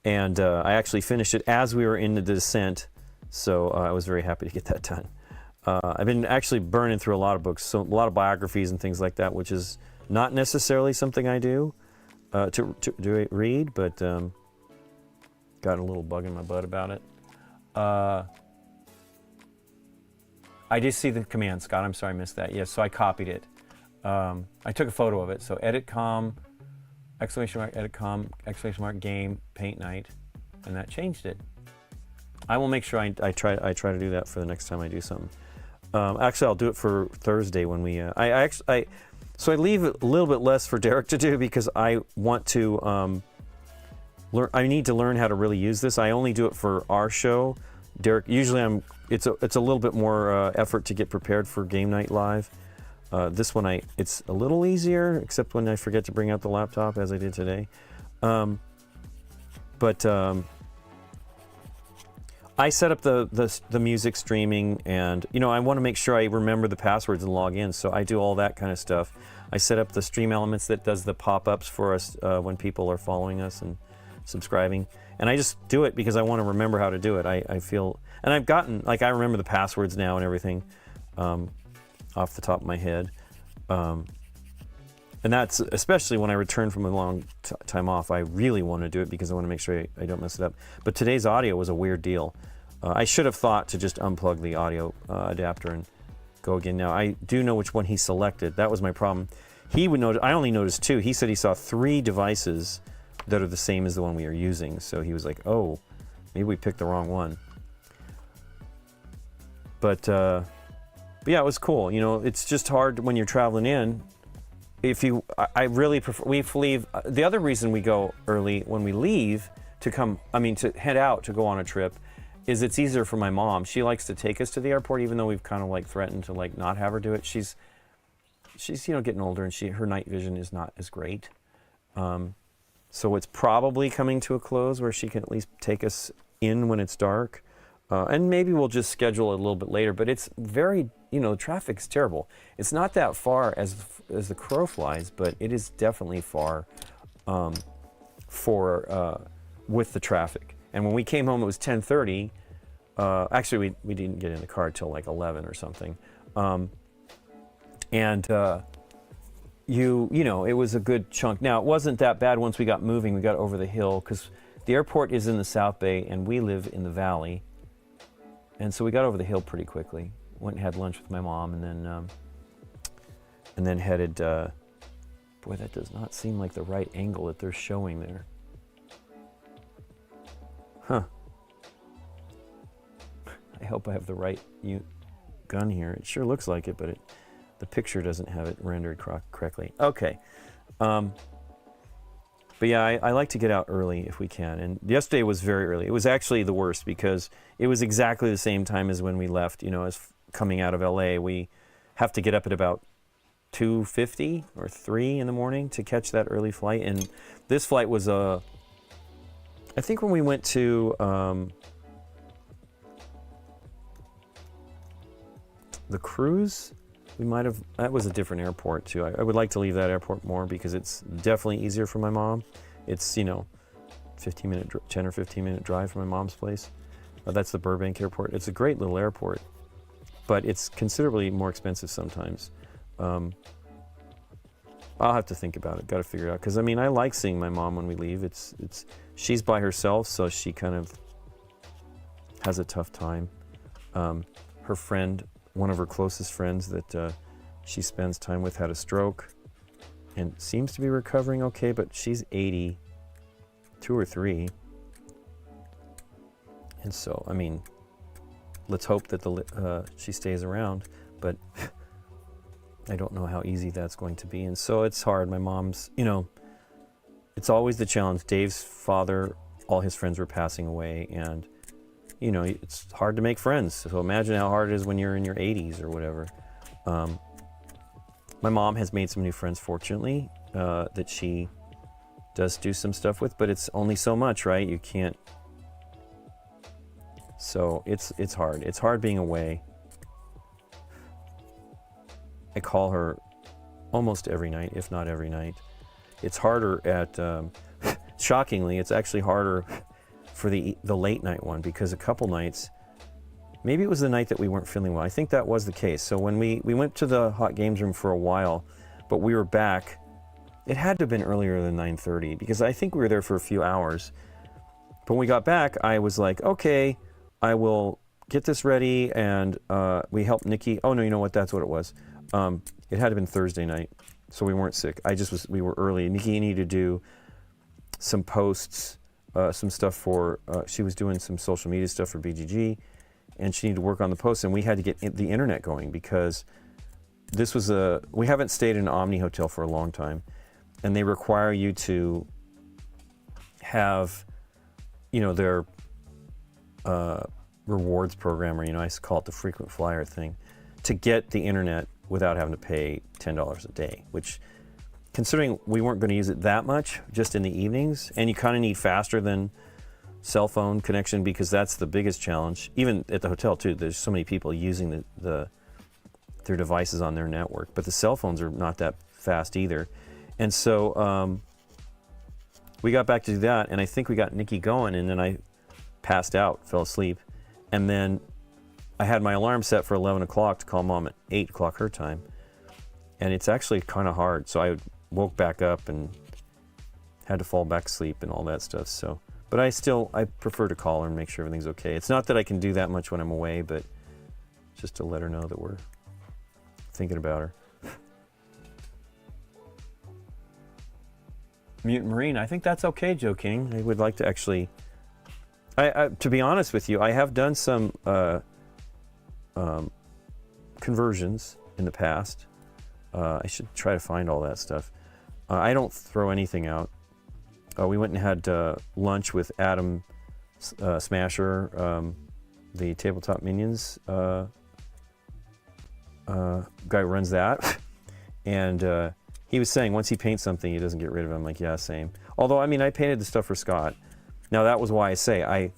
And I actually finished it as we were in the descent, so I was very happy to get that done. I've been actually burning through a lot of books, so a lot of biographies and things like that, which is not necessarily something I do to read, but got a little bug in my butt about it. I did see the command, Scott. I'm sorry I missed that. Yes, so I copied it. I took a photo of it. So edit com, exclamation mark, edit com, exclamation mark, game, PaintNight, and that changed it. I will make sure I try to do that for the next time I do something. Actually, I'll do it for Thursday when we. So I leave a little bit less for Derek to do because I want to learn. I need to learn how to really use this. I only do it for our show. Derek, usually it's a little bit more effort to get prepared for GameNight Live. This one it's a little easier, except when I forget to bring out the laptop as I did today. But I set up the music streaming, and I want to make sure I remember the passwords and log in. So I do all that kind of stuff. I set up the stream elements that does the pop-ups for us when people are following us and subscribing. And I just do it because I want to remember how to do it. I feel, and I've gotten, like, I remember the passwords now and everything off the top of my head. And that's, especially when I return from a long time off, I really want to do it because I want to make sure I don't mess it up. But today's audio was a weird deal. I should have thought to just unplug the audio adapter and go again. Now, I do know which one he selected. That was my problem. He would notice, I only noticed 2. He said he saw 3 devices that are the same as the one we are using. So he was like, oh, maybe we picked the wrong one. But yeah, it was cool. It's just hard when you're traveling in. I really prefer, we leave, the other reason we go early when we leave to head out to go on a trip is it's easier for my mom. She likes to take us to the airport, even though we've kind of like threatened to like not have her do it. She's getting older, and her night vision is not as great. So it's probably coming to a close where she can at least take us in when it's dark. And maybe we'll just schedule it a little bit later, but it's very, traffic's terrible. It's not that far as the crow flies, but it is definitely far with the traffic. And when we came home, it was 10:30. Actually, we didn't get in the car till like 11 or something. It was a good chunk. Now, it wasn't that bad once we got moving. We got over the hill because the airport is in the South Bay and we live in the valley. And so we got over the hill pretty quickly. Went and had lunch with my mom, and then headed. Boy, that does not seem like the right angle that they're showing there. Huh. I hope I have the right gun here. It sure looks like it, but the picture doesn't have it rendered correctly. Okay. But yeah, I like to get out early if we can. And yesterday was very early. It was actually the worst because it was exactly the same time as when we left. As coming out of LA, we have to get up at about 2:50 or 3 in the morning to catch that early flight. And this flight was I think when we went to the cruise, that was a different airport too. I would like to leave that airport more because it's definitely easier for my mom. It's 10 or 15 minute drive from my mom's place. That's the Burbank airport. It's a great little airport, but it's considerably more expensive sometimes. I'll have to think about it. Got to figure it out because I like seeing my mom when we leave. She's by herself, so she kind of has a tough time. Her friend one of her closest friends that she spends time with had a stroke and seems to be recovering okay, but she's 82 or 3. And so, I mean, let's hope that she stays around, but I don't know how easy that's going to be. And so it's hard. My mom's, you know, it's always the challenge. Dave's father, all his friends were passing away, and, you know, it's hard to make friends. So imagine how hard it is when you're in your 80s or whatever. My mom has made some new friends, fortunately, that she does do some stuff with, but it's only so much, right? You can't. So it's hard. It's hard being away. I call her almost every night, if not every night. It's harder at, shockingly, it's actually harder for the late night one, because a couple nights, maybe it was the night that we weren't feeling well. I think that was the case. So when we went to the hot games room for a while, but we were back, it had to have been earlier than 9:30, because I think we were there for a few hours. But when we got back, I was like, okay, I will get this ready, and we helped Nikki. Oh no, you know what? That's what it was. It had to have been Thursday night, so we weren't sick. We were early. Nikki needed to do some posts, some stuff for, she was doing some social media stuff for BGG, and she needed to work on the posts, and we had to get the internet going, because this was we haven't stayed in an Omni hotel for a long time, and they require you to have, you know, their rewards program, or, you know, I call it the frequent flyer thing, to get the internet without having to pay $10 a day, which, considering we weren't going to use it that much, just in the evenings, and you kind of need faster than cell phone connection, because that's the biggest challenge. Even at the hotel too, there's so many people using their devices on their network, but the cell phones are not that fast either. And so we got back to do that, and I think we got Nikki going, and then I passed out, fell asleep, and then I had my alarm set for 11 o'clock to call Mom at 8 o'clock her time, and it's actually kind of hard. So I woke back up and had to fall back asleep and all that stuff. So, but I prefer to call her and make sure everything's okay. It's not that I can do that much when I'm away, but just to let her know that we're thinking about her. Mutant Marine, I think that's okay, Joe King. I would like to actually, to be honest with you, I have done some conversions in the past. I should try to find all that stuff. I don't throw anything out. We went and had lunch with Adam Smasher, the Tabletop Minions guy who runs that, and he was saying once he paints something, he doesn't get rid of it. I'm like, yeah, same. Although, I mean, I painted the stuff for Scott. Now, that was why I say I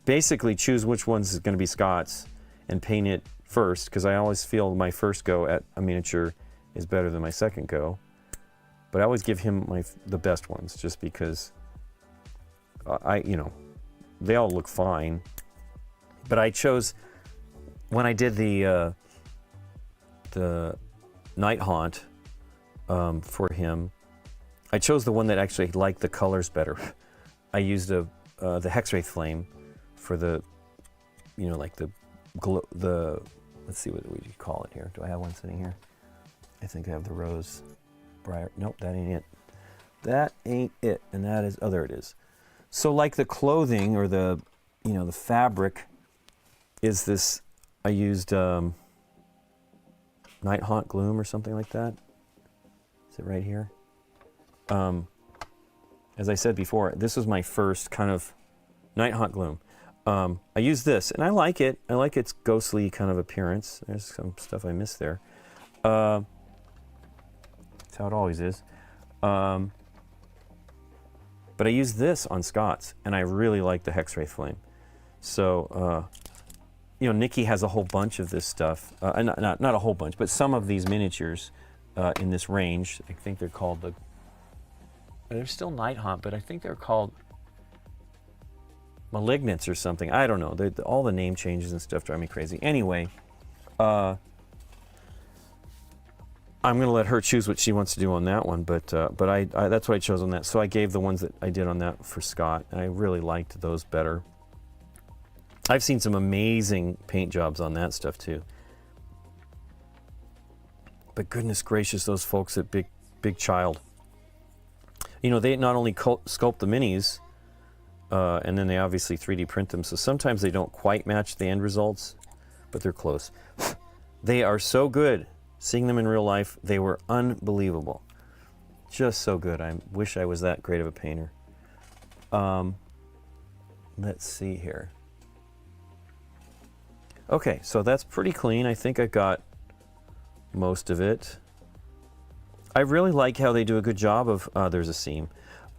basically choose which one's is going to be Scott's and paint it first, because I always feel my first go at a miniature is better than my second go. But I always give him the best ones, just because you know, they all look fine. But I chose, when I did the Night Haunt for him, I chose the one that actually liked the colors better. I used the Hexwraith Flame for the, you know, like the let's see, what would you call it here? Do I have one sitting here? I think I have the Rose Briar. Nope, that ain't it. That ain't it. And that is, oh, there it is. So like the clothing, or the, you know, the fabric is this, I used Night Haunt Gloom or something like that. Is it right here? As I said before, this was my first kind of Night Haunt Gloom. I use this, and I like it. I like its ghostly kind of appearance. There's some stuff I missed there. That's how it always is. But I use this on Scott's, and I really like the Hexwraith Flame. So, you know, Nikki has a whole bunch of this stuff. Not a whole bunch, but some of these miniatures in this range. I think they're called they're still Night Haunt, but I think they're called Malignants or something. I don't know. All the name changes and stuff drive me crazy. Anyway, I'm going to let her choose what she wants to do on that one, but I that's what I chose on that. So I gave the ones that I did on that for Scott, and I really liked those better. I've seen some amazing paint jobs on that stuff too. But goodness gracious, those folks at Big Child. You know, they not only sculpt the minis, and then they obviously 3D print them, so sometimes they don't quite match the end results, but they're close. They are so good. Seeing them in real life, they were unbelievable. Just so good. I wish I was that great of a painter. Let's see here. Okay, so that's pretty clean. I think I got most of it. I really like how they do a good job of, there's a seam.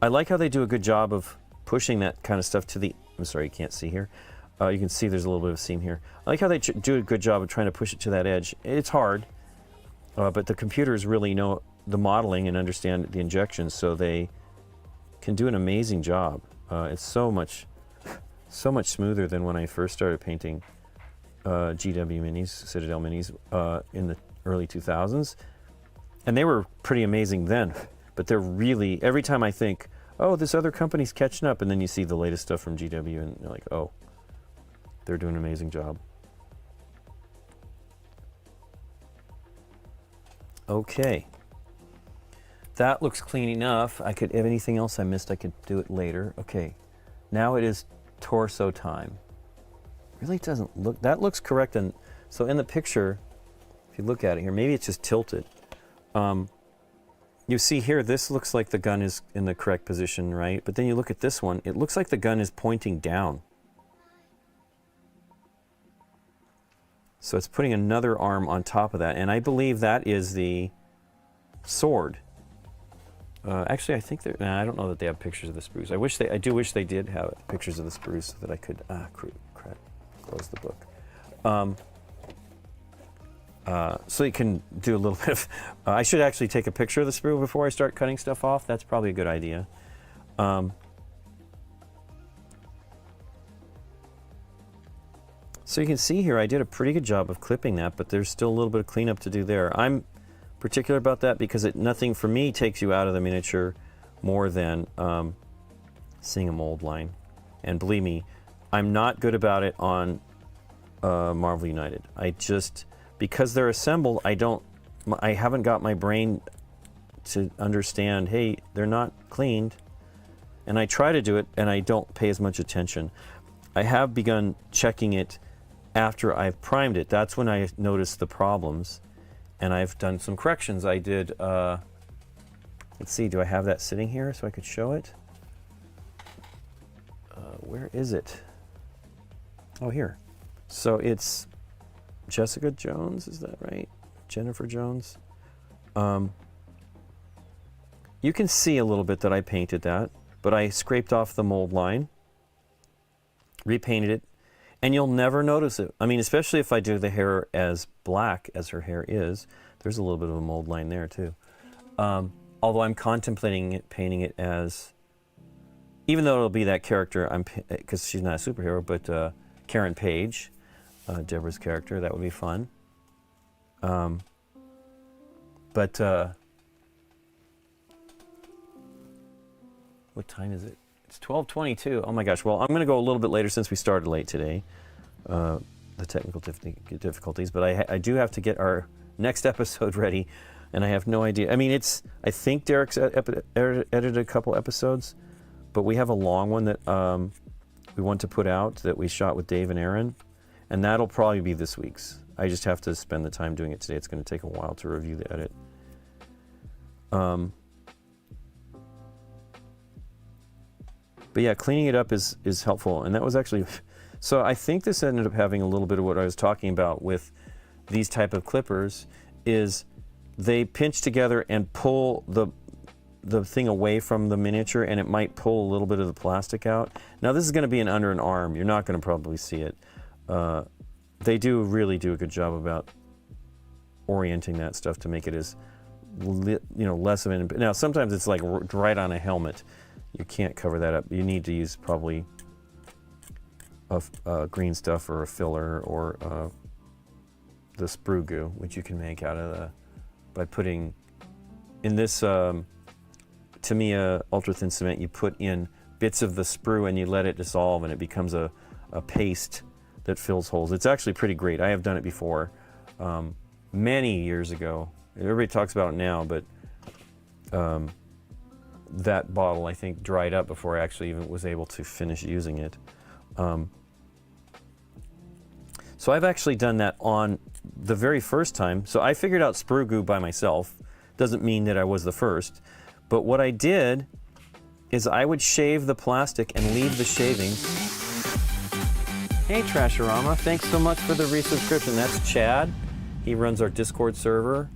I like how they do a good job of pushing that kind of stuff to the, I'm sorry, you can't see here. You can see there's a little bit of a seam here. I like how they do a good job of trying to push it to that edge. It's hard, but the computers really know the modeling and understand the injections, so they can do an amazing job. It's so much smoother than when I first started painting GW minis, Citadel minis, in the early 2000s. And they were pretty amazing then, but they're really, every time I think, oh, this other company's catching up, and then you see the latest stuff from GW and you're like, oh, they're doing an amazing job. Okay. That looks clean enough. I could, if anything else I missed, I could do it later. Okay. Now it is torso time. Really doesn't look, that looks correct. And so in the picture, if you look at it here, maybe it's just tilted. You see here, this looks like the gun is in the correct position, right? But then you look at this one, it looks like the gun is pointing down. So it's putting another arm on top of that, and I believe that is the sword. Actually, I think I don't know that they have pictures of the sprues. I do wish they did have pictures of the sprues so that I could close the book. So you can do a little bit of. I should actually take a picture of the sprue before I start cutting stuff off. That's probably a good idea. So you can see here, I did a pretty good job of clipping that, but there's still a little bit of cleanup to do there. I'm particular about that because nothing for me takes you out of the miniature more than seeing a mold line. And believe me, I'm not good about it on Marvel United. Because they're assembled, I haven't got my brain to understand, hey, they're not cleaned. And I try to do it, and I don't pay as much attention. I have begun checking it after I've primed it. That's when I noticed the problems, and I've done some corrections. I did, let's see, do I have that sitting here so I could show it? Where is it? Oh, here. So it's Jessica Jones, is that right? Jennifer Jones. You can see a little bit that I painted that, but I scraped off the mold line, repainted it, and you'll never notice it. I mean, especially if I do the hair as black as her hair is, there's a little bit of a mold line there too. Although I'm contemplating painting it as, even though it'll be that character, because she's not a superhero, but Karen Page, Deborah's character, that would be fun. What time is it? It's 12:22. Oh my gosh. Well, I'm going to go a little bit later since we started late today. The technical difficulties, but I do have to get our next episode ready, and I have no idea. I mean, I think Derek's edited a couple episodes, but we have a long one that we want to put out that we shot with Dave and Aaron, and that'll probably be this week's. I just have to spend the time doing it today. It's going to take a while to review the edit. But yeah, cleaning it up is helpful, and that was actually, so I think this ended up having a little bit of what I was talking about with these type of clippers, is they pinch together and pull the thing away from the miniature, and it might pull a little bit of the plastic out. Now this is going to be under an arm. You're not going to probably see it. They really do a good job about orienting that stuff to make it as less of an. Now sometimes it's like right on a helmet. You can't cover that up. You need to use probably a green stuff or a filler or the sprue goo, which you can make out of by putting in this Tamiya ultra thin cement. You put in bits of the sprue and you let it dissolve, and it becomes a paste that fills holes. It's actually pretty great. I have done it before, many years ago, Everybody talks about it now, but that bottle, I think, dried up before I actually even was able to finish using it. So I've actually done that on the very first time. So I figured out sprue goo by myself. Doesn't mean that I was the first. But what I did is I would shave the plastic and leave the shavings. Hey Trashorama, thanks so much for the resubscription. That's Chad. He runs our Discord server.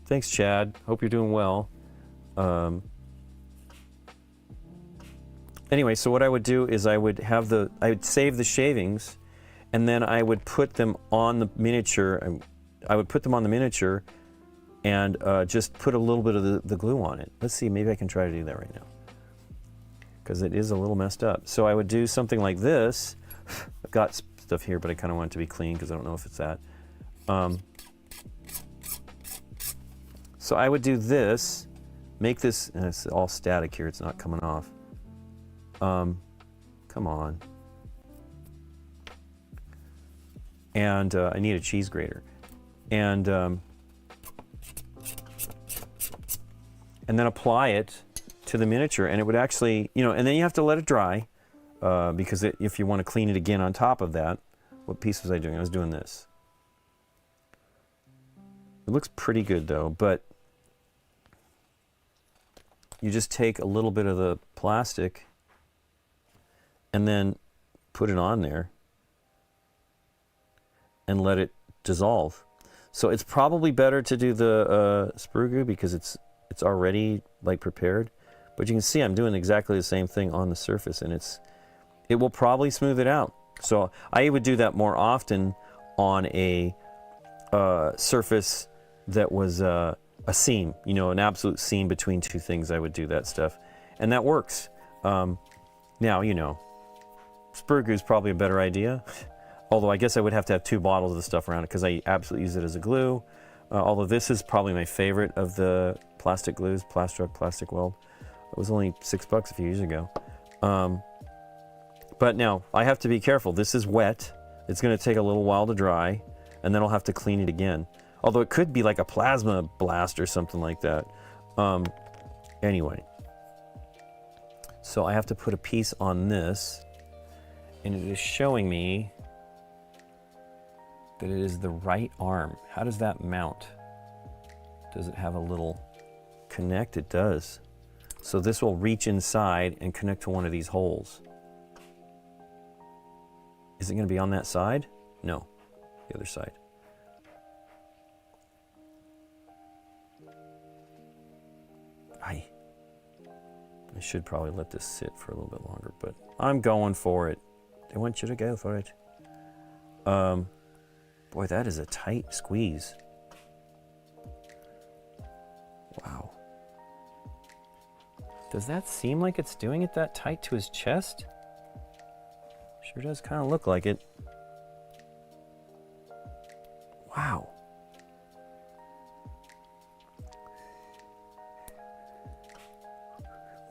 Thanks, Chad. Hope you're doing well. Anyway, so what I would do is I would save the shavings, and then I would put them on the miniature. I would put them on the miniature, and just put a little bit of the glue on it. Let's see, maybe I can try to do that right now, because it is a little messed up. So I would do something like this. I've got stuff here, but I kind of want it to be clean because I don't know if it's that. So I would do this, make this, and it's all static here, it's not coming off. Come on. And I need a cheese grater. And then apply it to the miniature, and it would actually, and then you have to let it dry, because if you want to clean it again on top of that. What piece was I doing? I was doing this. It looks pretty good though, but you just take a little bit of the plastic and then put it on there and let it dissolve. So it's probably better to do the sprue goo because it's already like prepared. But you can see I'm doing exactly the same thing on the surface, and it will probably smooth it out. So I would do that more often on a surface that was a seam, an absolute seam between two things. I would do that stuff, and that works. Now, sprue goo is probably a better idea, although I guess I would have to have 2 bottles of the stuff around it because I absolutely use it as a glue. Although this is probably my favorite of the plastic glues, Plastic Weld. It was only $6 a few years ago. But now I have to be careful. This is wet. It's going to take a little while to dry, and then I'll have to clean it again. Although it could be like a plasma blast or something like that. Anyway, so I have to put a piece on this, and it is showing me that it is the right arm. How does that mount? Does it have a little connect? It does. So this will reach inside and connect to one of these holes. Is it going to be on that side? No, the other side. I should probably let this sit for a little bit longer, but I'm going for it. I want you to go for it. Boy, that is a tight squeeze. Wow. Does that seem like it's doing it that tight to his chest? Sure does kind of look like it. Wow.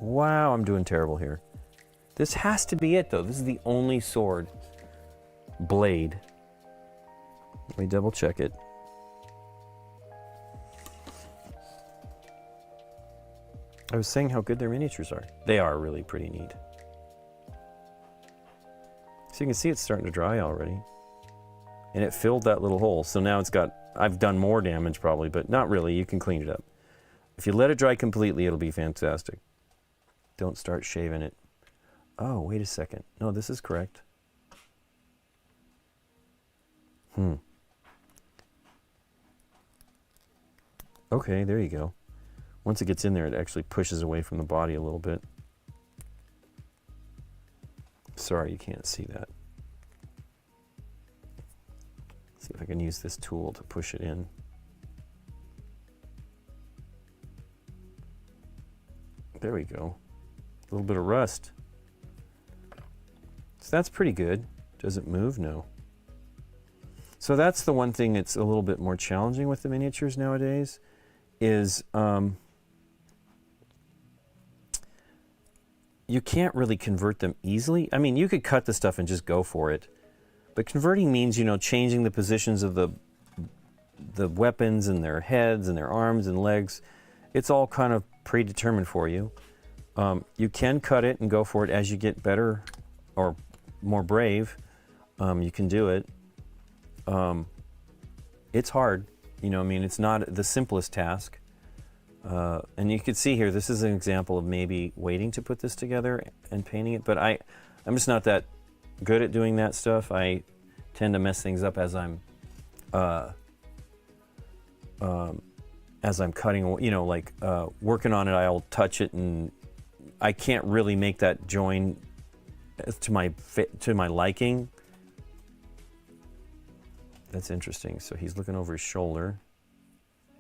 Wow, I'm doing terrible here. This has to be it though. This is the only sword blade. Let me double check it. I was saying how good their miniatures are. They are really pretty neat. So you can see it's starting to dry already. And it filled that little hole. So now it's got, I've done more damage probably, but not really. You can clean it up. If you let it dry completely, it'll be fantastic. Don't start shaving it. Oh, wait a second. No, this is correct. Okay, there you go. Once it gets in there, it actually pushes away from the body a little bit. Sorry, you can't see that. See if I can use this tool to push it in. There we go. A little bit of rust. So that's pretty good. Does it move? No. So that's the one thing that's a little bit more challenging with the miniatures nowadays is you can't really convert them easily. I mean, you could cut the stuff and just go for it. But converting means, changing the positions of the the weapons and their heads and their arms and legs. It's all kind of predetermined for you. You can cut it and go for it as you get better or more brave. You can do it. It's hard, you know, I mean, it's not the simplest task. And you can see here, this is an example of maybe waiting to put this together and painting it, but I'm just not that good at doing that stuff. I tend to mess things up as I'm cutting, you know, like working on it, I'll touch it and I can't really make that join to my liking. That's interesting. So he's looking over his shoulder.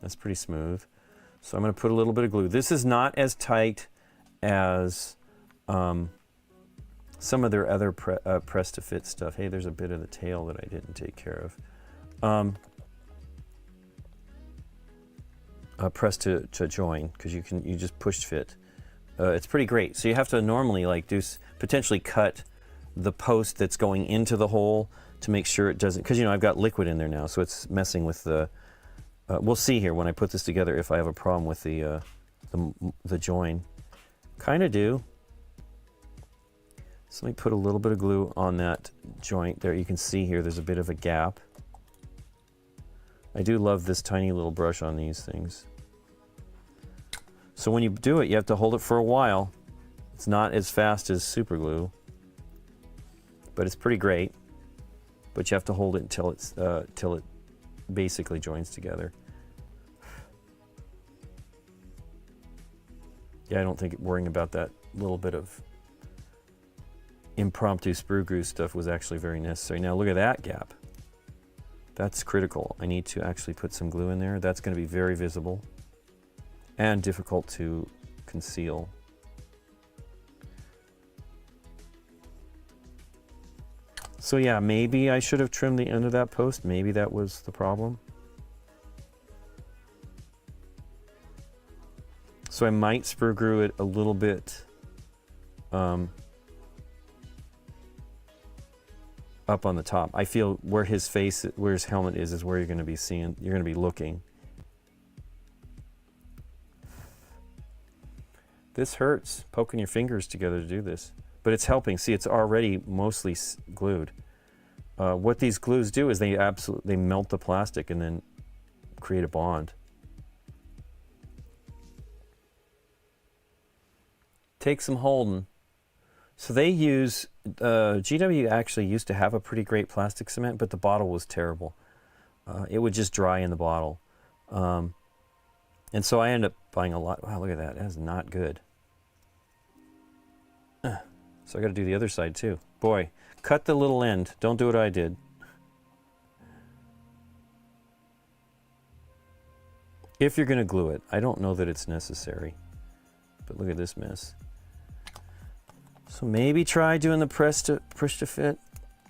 That's pretty smooth. So I'm going to put a little bit of glue. This is not as tight as some of their other press to fit stuff. Hey, there's a bit of the tail that I didn't take care of. Press to join, because you just push fit. It's pretty great. So you have to normally like potentially cut the post that's going into the hole to make sure it doesn't, because you know I've got liquid in there now, so it's messing with the. We'll see here when I put this together if I have a problem with the join. Kind of do. So let me put a little bit of glue on that joint there. You can see here there's a bit of a gap. I do love this tiny little brush on these things. So when you do it, you have to hold it for a while. It's not as fast as super glue, but it's pretty great. But you have to hold it until it basically joins together. Yeah, I don't think worrying about that little bit of impromptu sprue glue stuff was actually very necessary. Now look at that gap. That's critical. I need to actually put some glue in there. That's going to be very visible and difficult to conceal. So yeah, maybe I should have trimmed the end of that post. Maybe that was the problem. So I might sprue glue it a little bit up on the top. I feel where his face, where his helmet is where you're going to be seeing, you're going to be looking. This hurts, poking your fingers together to do this. But it's helping. See, it's already mostly glued. What these glues do is they melt the plastic and then create a bond. Take some holding. So they use, GW actually used to have a pretty great plastic cement, but the bottle was terrible. It would just dry in the bottle. And so I ended up buying a lot. Wow, look at that. That is not good. So I got to do the other side too. Boy, cut the little end. Don't do what I did. If you're going to glue it. I don't know that it's necessary. But look at this mess. So maybe try doing the push to fit.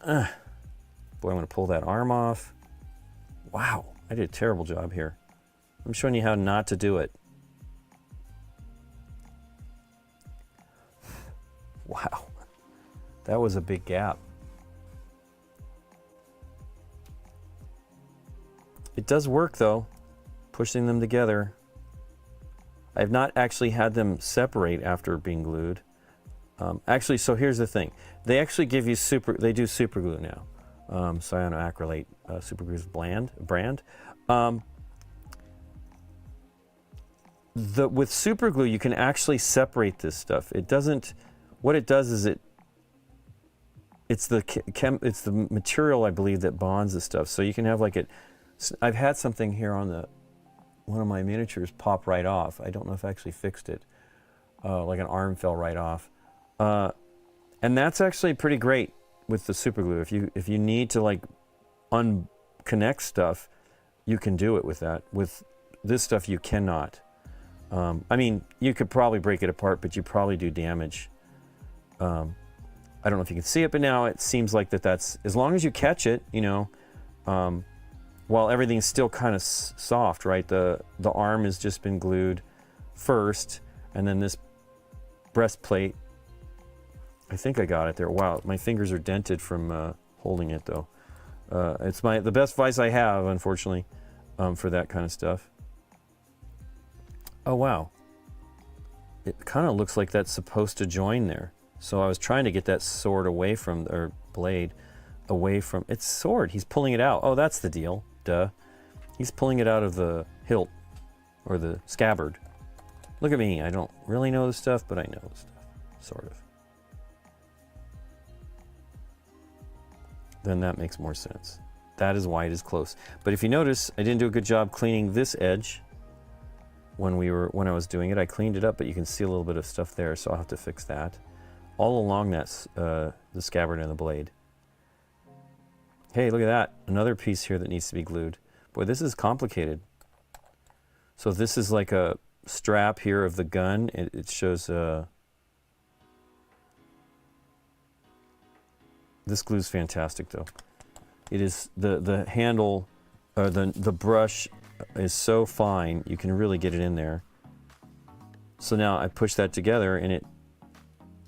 Boy, I'm going to pull that arm off. Wow, I did a terrible job here. I'm showing you how not to do it. Wow, that was a big gap. It does work though, pushing them together. I've not actually had them separate after being glued. Actually, so here's the thing. They actually give you they do super glue now. Cyanoacrylate super glue's brand. With super glue, you can actually separate this stuff. It doesn't, what it does is it's the material, I believe, that bonds the stuff. So you can have like I've had something here on one of my miniatures pop right off. I don't know if I actually fixed it. Like an arm fell right off. And that's actually pretty great with the super glue. If you need to like unconnect stuff, you can do it with that. With this stuff, you cannot. I mean, you could probably break it apart, but you probably do damage. I don't know if you can see it, but now it seems like that's, as long as you catch it, you know, while everything's still kind of soft, right? The arm has just been glued first, and then this breastplate, I think I got it there. Wow, my fingers are dented from holding it though. It's the best vise I have, unfortunately. for that kind of stuff. Oh, wow. It kind of looks like that's supposed to join there. So I was trying to get that sword away from, or blade, away from, it's sword. He's pulling it out. Oh, that's the deal. Duh. He's pulling it out of the hilt, or the scabbard. Look at me. I don't really know the stuff, but I know the stuff. Sort of. Then that makes more sense. That is why it is close. But if you notice, I didn't do a good job cleaning this edge when I was doing it. I cleaned it up, but you can see a little bit of stuff there, so I'll have to fix that. All along that's the scabbard and the blade. Hey, look at that. Another piece here that needs to be glued. Boy, this is complicated. So this is like a strap here of the gun. It shows this glue's fantastic though. It is the handle, or the brush is so fine you can really get it in there. So now I push that together and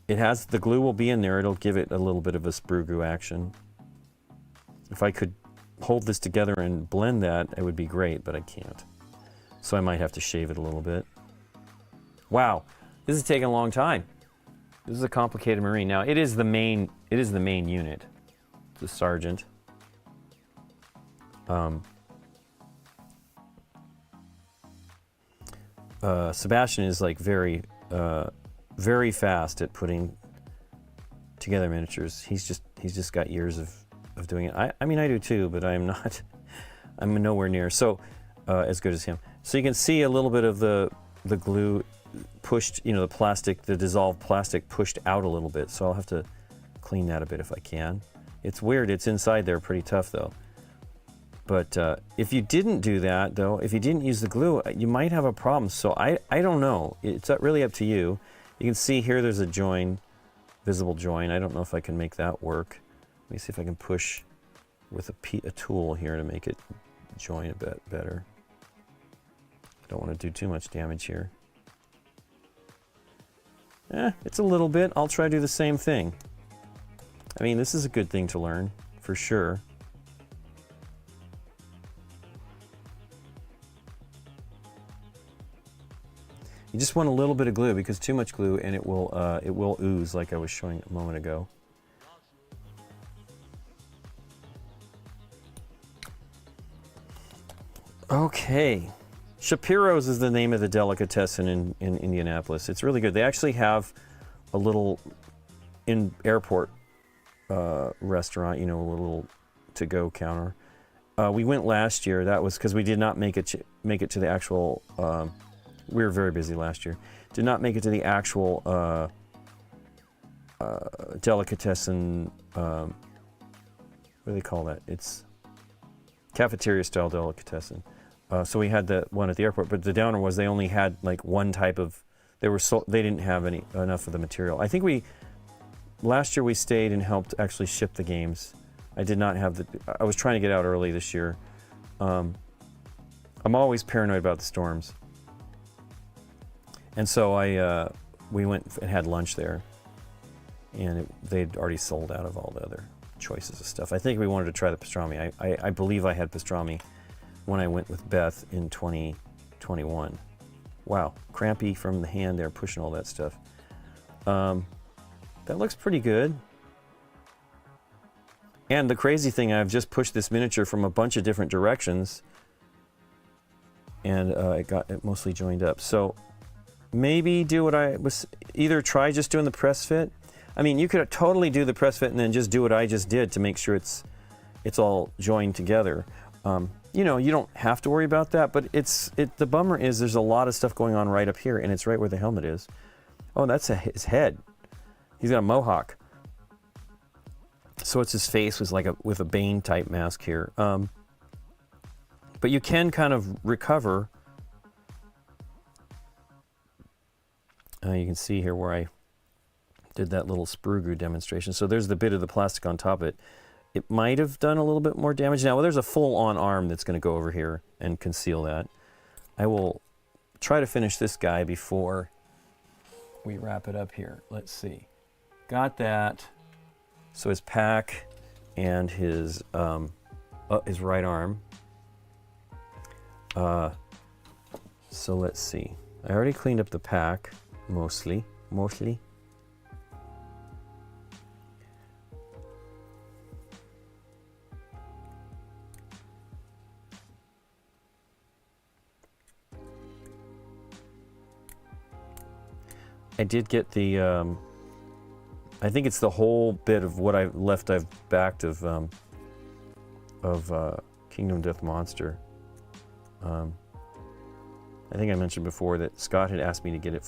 it has, the glue will be in there. It'll give it a little bit of a sprue glue action. If I could hold this together and blend that, it would be great, but I can't. So I might have to shave it a little bit. Wow, this is taking a long time. This is a complicated marine. Now it is the main unit, the sergeant. Sebastian is like very fast at putting together miniatures. He's just got years of doing it. I mean, I do too, but I'm nowhere near as good as him. So you can see a little bit of the glue pushed, the plastic, the dissolved plastic pushed out a little bit. So I'll have to clean that a bit if I can. It's weird. It's inside there, pretty tough though. But if you didn't do that though, if you didn't use the glue, you might have a problem. So I don't know. It's really up to you. You can see here there's a join, visible join. I don't know if I can make that work. Let me see if I can push with a tool here to make it join a bit better. I don't want to do too much damage here. It's a little bit. I'll try to do the same thing. I mean, this is a good thing to learn, for sure. You just want a little bit of glue, because too much glue and it will ooze, like I was showing a moment ago. Okay. Shapiro's is the name of the delicatessen in Indianapolis. It's really good. They actually have a little airport restaurant, a little to-go counter. We went last year. That was because we did not make it to the actual. We were very busy last year. Did not make it to the actual delicatessen. What do they call that? It's cafeteria-style delicatessen. So we had the one at the airport, but the downer was they only had like one type of. They didn't have enough of the material. I think last year we stayed and helped actually ship the games. I did not have I was trying to get out early this year. I'm always paranoid about the storms. And so we went and had lunch there, and they'd already sold out of all the other choices of stuff. I think we wanted to try the pastrami. I believe I had pastrami when I went with Beth in 2021. Wow, crampy from the hand there, pushing all that stuff. That looks pretty good. And the crazy thing, I've just pushed this miniature from a bunch of different directions, and it mostly joined up. So maybe do what I was, either try just doing the press fit. I mean, you could totally do the press fit and then just do what I just did to make sure it's all joined together. You don't have to worry about that, but the bummer is there's a lot of stuff going on right up here, and it's right where the helmet is. Oh, that's his head. He's got a mohawk. So it's his face with a Bane type mask here. But you can kind of recover. You can see here where I did that little sprue glue demonstration. So there's the bit of the plastic on top of it. It might have done a little bit more damage. Now, there's a full-on arm that's going to go over here and conceal that. I will try to finish this guy before we wrap it up here. Let's see. Got that. So his pack and his right arm. So let's see. I already cleaned up the pack, mostly. I did get the, I think it's the whole bit of what I've backed of Kingdom Death Monster. I think I mentioned before that Scott had asked me to get it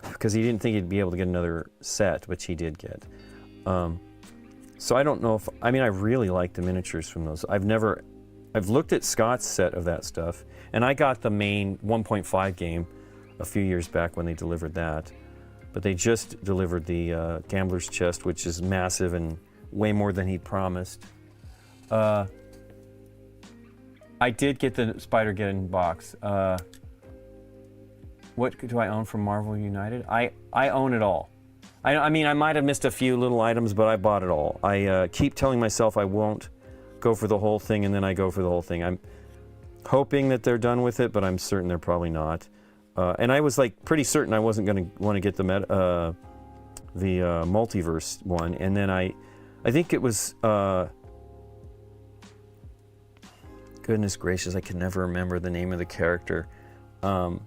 because he didn't think he'd be able to get another set, which he did get. So I don't know if, I really like the miniatures from those. I've looked at Scott's set of that stuff, and I got the main 1.5 game a few years back when they delivered that. But they just delivered the Gambler's Chest, which is massive and way more than he'd promised. I did get the Spider-Geddon box. What do I own from Marvel United? I own it all. I might have missed a few little items, but I bought it all. I keep telling myself I won't go for the whole thing, and then I go for the whole thing. I'm hoping that they're done with it, but I'm certain they're probably not. And I was pretty certain I wasn't going to want to get the multiverse one, and then I think it was goodness gracious, I can never remember the name of the character. Haley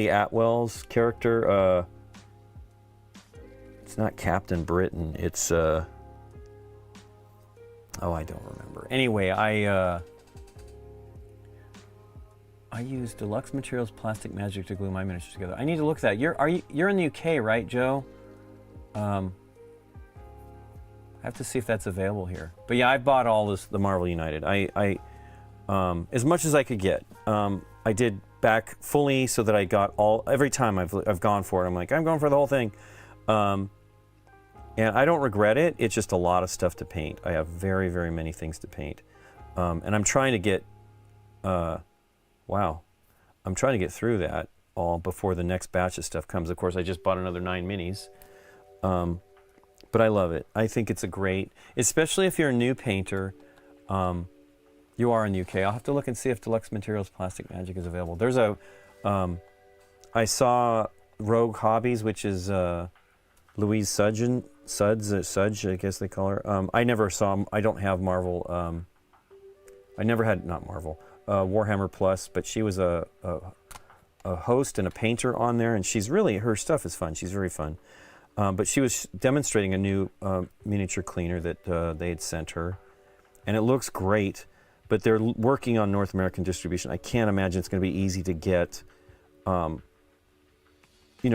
Atwell's character. It's not Captain Britain. It's I don't remember. Anyway, I use Deluxe Materials Plastic Magic to glue my miniatures together. I need to look at that. You're in the UK, right, Joe? I have to see if that's available here. But yeah, I bought all the Marvel United. I as much as I could get. I did back fully so that I got every time I've gone for it. I'm like, I'm going for the whole thing. And I don't regret it. It's just a lot of stuff to paint. I have very, very many things to paint. And I'm trying to get I'm trying to get through that all before the next batch of stuff comes. Of course, I just bought another 9 minis. But I love it. I think it's a great, especially if you're a new painter. You are in the UK. I'll have to look and see if Deluxe Materials Plastic Magic is available. There's I saw Rogue Hobbies, which is Louise Suds, I guess they call her. I never saw, I don't have Marvel, I never had, not Marvel, Warhammer Plus, but she was a host and a painter on there, and she's really, her stuff is fun. She's very fun. But she was demonstrating a new miniature cleaner that they had sent her, and it looks great, but they're working on North American distribution. I can't imagine it's going to be easy to get,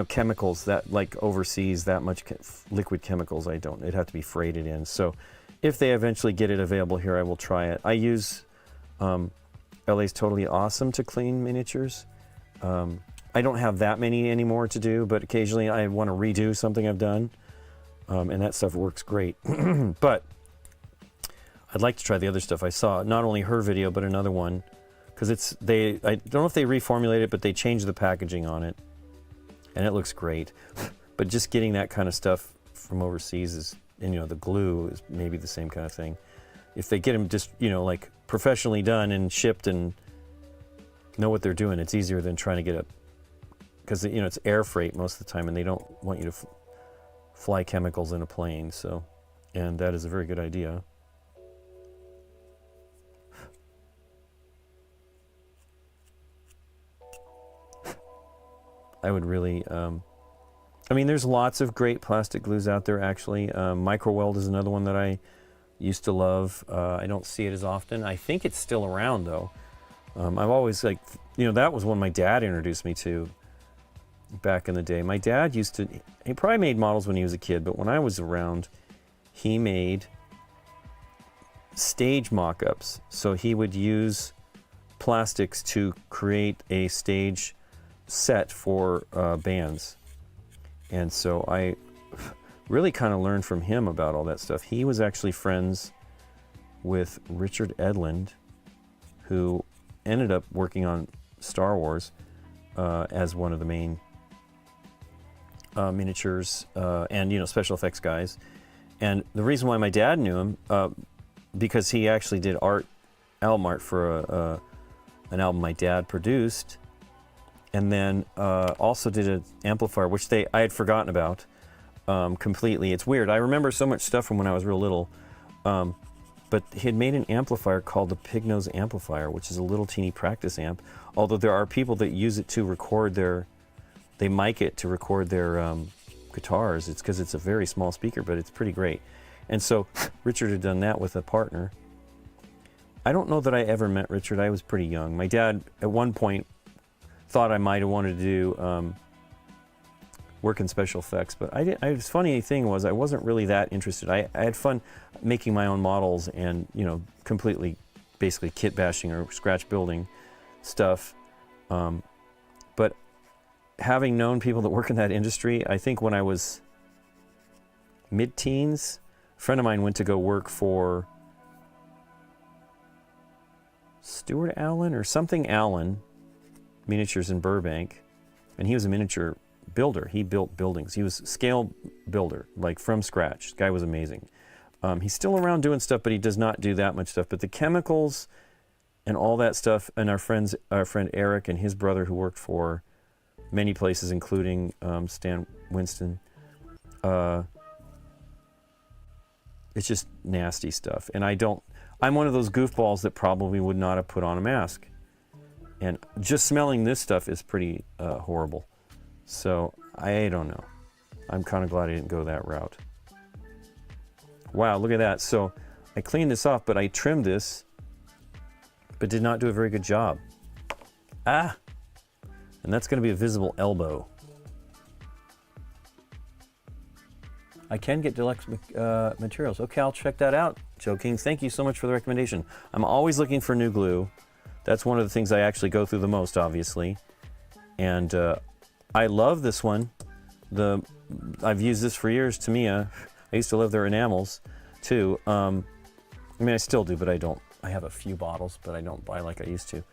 chemicals that, like overseas, that much liquid chemicals. It'd have to be freighted in. So if they eventually get it available here, I will try it. I use LA's Totally Awesome to clean miniatures. I don't have that many anymore to do, but occasionally I want to redo something I've done, and that stuff works great. But I'd like to try the other stuff. I saw not only her video, but another one, because I don't know if they reformulate it, but they changed the packaging on it, and it looks great. But just getting that kind of stuff from overseas is, and the glue is maybe the same kind of thing. If they get them just, like professionally done and shipped and know what they're doing, it's easier than trying to get it, because it's air freight most of the time, and they don't want you to fly chemicals in a plane. So, and that is a very good idea. I would really, there's lots of great plastic glues out there, actually. Microweld is another one that I used to love. I don't see it as often. I think it's still around, though. I've always, that was one my dad introduced me to back in the day. My dad he probably made models when he was a kid, but when I was around, he made stage mock-ups. So he would use plastics to create a stage set for bands. And so I really kind of learned from him about all that stuff. He was actually friends with Richard Edlund, who ended up working on Star Wars as one of the main miniatures and special effects guys. And the reason why my dad knew him, because he actually did art album art for an album my dad produced, and then also did an amplifier, which I had forgotten about completely. It's weird. I remember so much stuff from when I was real little, but he had made an amplifier called the Pig Nose Amplifier, which is a little teeny practice amp, although there are people that use it to record they mic it to record their guitars. It's because it's a very small speaker, but it's pretty great. And so Richard had done that with a partner. I don't know that I ever met Richard. I was pretty young. My dad, at one point, thought I might have wanted to do work in special effects, but I didn't. The funny thing was I wasn't really that interested. I had fun making my own models and, you know, completely, basically kit bashing or scratch building stuff. But having known people that work in that industry, I think when I was mid-teens, a friend of mine went to go work for Stuart Allen or something Allen Miniatures in Burbank, and he was a miniature builder. He built buildings. He was a scale builder, like from scratch. The guy was amazing. He's still around doing stuff, but he does not do that much stuff. But the chemicals and all that stuff, and our friend Eric and his brother, who worked for many places, including Stan Winston, it's just nasty stuff. And I'm one of those goofballs that probably would not have put on a mask. And just smelling this stuff is pretty horrible. So I don't know. I'm kind of glad I didn't go that route. Wow, look at that. So I cleaned this off, but I trimmed this, but did not do a very good job. Ah! And that's going to be a visible elbow. I can get deluxe materials. Okay, I'll check that out, Joe King. Thank you so much for the recommendation. I'm always looking for new glue. That's one of the things I actually go through the most, obviously. And I love this one. I've used this for years, Tamiya. I used to love their enamels, too. I mean, I still do, but I don't. I have a few bottles, but I don't buy like I used to.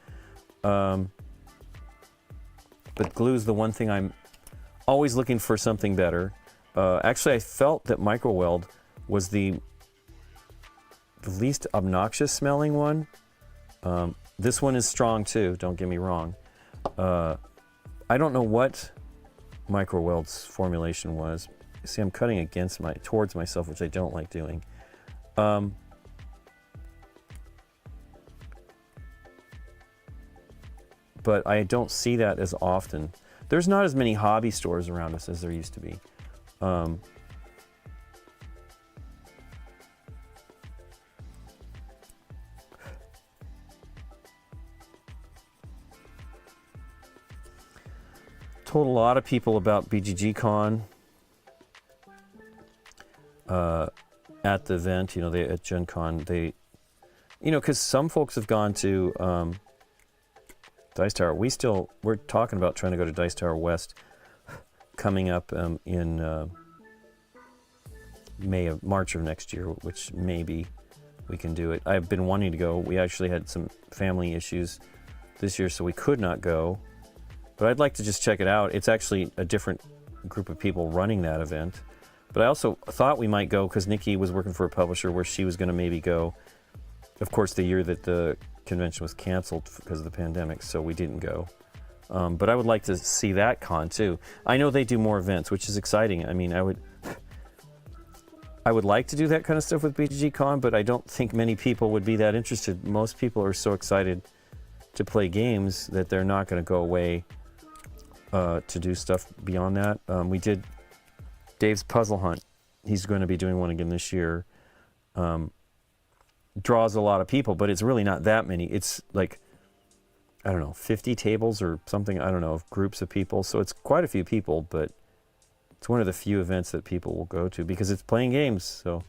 But glue's the one thing I'm always looking for something better. Actually, I felt that microweld was the least obnoxious smelling one. This one is strong too, don't get me wrong. I don't know what microweld's formulation was. See, I'm cutting towards myself, which I don't like doing. But I don't see that as often. There's not as many hobby stores around us as there used to be. Told a lot of people about BGG Con at the event, you know, at Gen Con. Because some folks have gone to Dice Tower. We're talking about trying to go to Dice Tower West coming up in March of next year, which maybe we can do it. I've been wanting to go. We actually had some family issues this year, so we could not go. But I'd like to just check it out. It's actually a different group of people running that event. But I also thought we might go because Nikki was working for a publisher where she was going to maybe go, of course, the year that the convention was canceled because of the pandemic, so we didn't go. But I would like to see that con too. I know they do more events, which is exciting. I mean, I would like to do that kind of stuff with BGG Con, but I don't think many people would be that interested. Most people are so excited to play games that they're not going to go away to do stuff beyond that. We did Dave's Puzzle Hunt. He's going to be doing one again this year. Draws a lot of people, but it's really not that many. It's like, I don't know, 50 tables or something, I don't know, of groups of people. So it's quite a few people, but it's one of the few events that people will go to because it's playing games. So,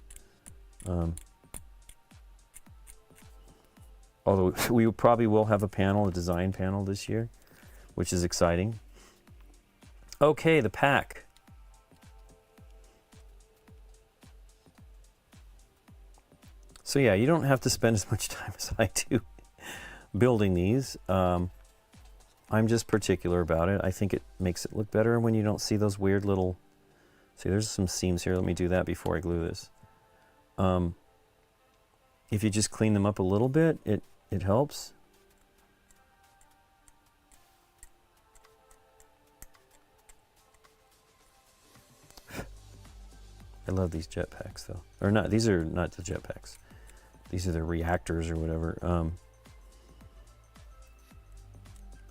although we probably will have a design panel this year, which is exciting. Okay, the pack. So yeah, you don't have to spend as much time as I do building these. I'm just particular about it. I think it makes it look better when you don't see those weird little... See, there's some seams here. Let me do that before I glue this. If you just clean them up a little bit, it helps. I love these jetpacks though. Or not, these are not the jetpacks. These are the reactors or whatever.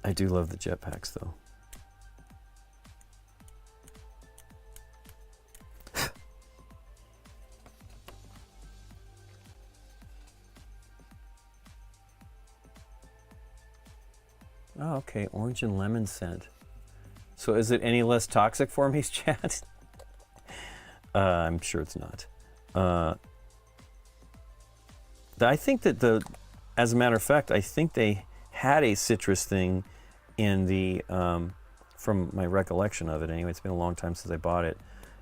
I do love the jetpacks though. Oh, okay, orange and lemon scent. So is it any less toxic for me, chat? I'm sure it's not. I think that as a matter of fact, I think they had a citrus thing in the, from my recollection of it anyway, it's been a long time since I bought it.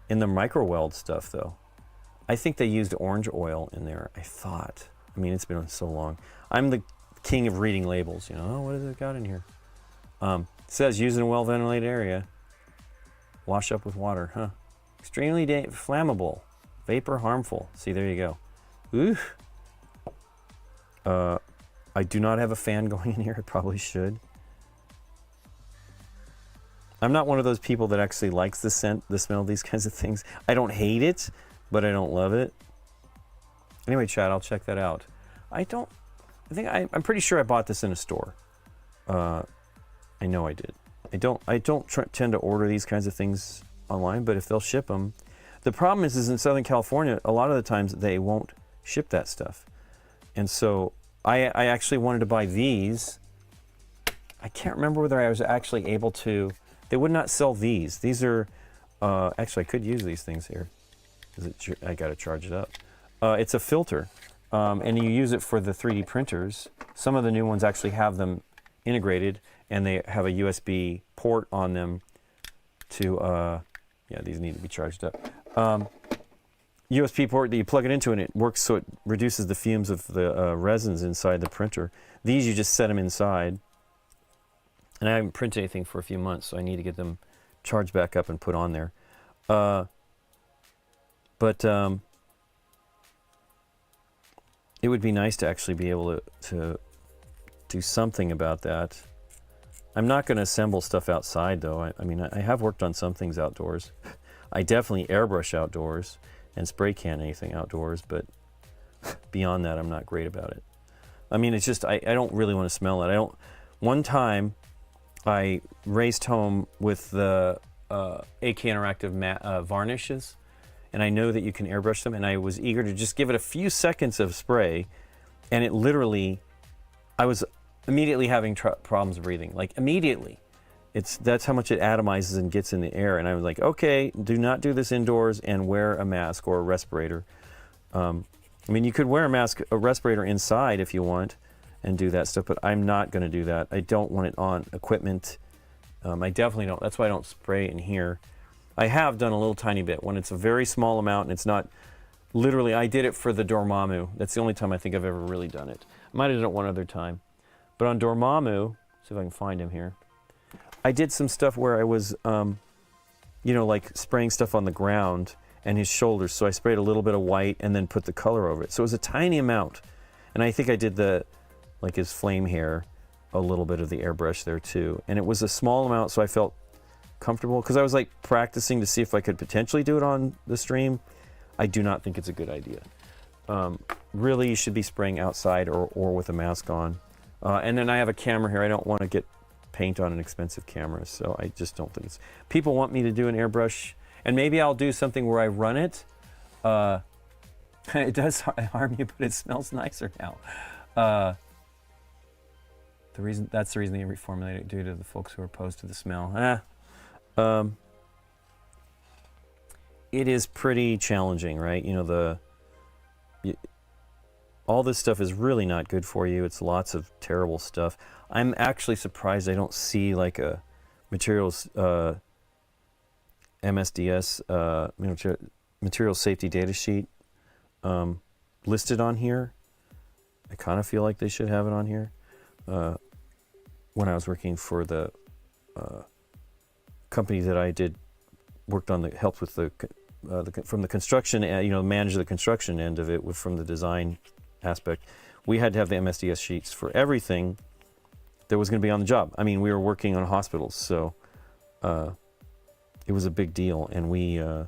In the micro weld stuff though, I think they used orange oil in there, I thought. I mean, it's been so long. I'm the king of reading labels, you know. Oh, what has it got in here? It says used in a well-ventilated area. Wash up with water, huh? Extremely flammable, vapor harmful. See, there you go. Ooh. I do not have a fan going in here. I probably should. I'm not one of those people that actually likes the scent, the smell of these kinds of things. I don't hate it, but I don't love it. Anyway, chat, I'll check that out. I'm pretty sure I bought this in a store. I know I did. I don't tend to order these kinds of things online, but if they'll ship them. The problem is in Southern California, a lot of the times they won't ship that stuff. And so I actually wanted to buy these. I can't remember whether I was actually able to. They would not sell these. These are, actually I could use these things here. I gotta charge it up. It's a filter, and you use it for the 3D printers. Some of the new ones actually have them integrated, and they have a USB port on them to, yeah, these need to be charged up. USB port that you plug it into and it works so it reduces the fumes of the resins inside the printer. These you just set them inside. And I haven't printed anything for a few months, so I need to get them charged back up and put on there. It would be nice to actually be able to do something about that. I'm not going to assemble stuff outside though. I mean, I have worked on some things outdoors. I definitely airbrush outdoors and spray can anything outdoors, but beyond that, I'm not great about it. I mean, it's just, I don't really want to smell it. One time I raced home with the AK Interactive varnishes, and I know that you can airbrush them, and I was eager to just give it a few seconds of spray, and it literally, I was immediately having problems breathing, like immediately. That's how much it atomizes and gets in the air, and I was like, okay, do not do this indoors and wear a mask or a respirator. I mean, you could wear a respirator inside if you want and do that stuff, but I'm not going to do that. I don't want it on equipment. I definitely don't. That's why I don't spray in here. I have done a little tiny bit when it's a very small amount and it's not literally, I did it for the Dormammu. That's the only time I think I've ever really done it. I might have done it one other time. But on Dormammu, see if I can find him here. I did some stuff where I was, you know, like spraying stuff on the ground and his shoulders. So I sprayed a little bit of white and then put the color over it. So it was a tiny amount. And I think I did like his flame hair, a little bit of the airbrush there too. And it was a small amount, so I felt comfortable because I was like practicing to see if I could potentially do it on the stream. I do not think it's a good idea. Really, you should be spraying outside or with a mask on. And then I have a camera here. I don't want to get paint on an expensive camera, so I just don't think it's... People want me to do an airbrush, and maybe I'll do something where I run it. It does harm you, but it smells nicer now. That's the reason they reformulate it, due to the folks who are opposed to the smell. It is pretty challenging, right? You know, all this stuff is really not good for you. It's lots of terrible stuff. I'm actually surprised I don't see like a materials MSDS material safety data sheet listed on here. I kind of feel like they should have it on here. When I was working for the company that I worked on, helped with from the construction, you know, manage the construction end of it from the design aspect. we had to have the MSDS sheets for everything that was going to be on the job. I mean, we were working on hospitals, so it was a big deal. And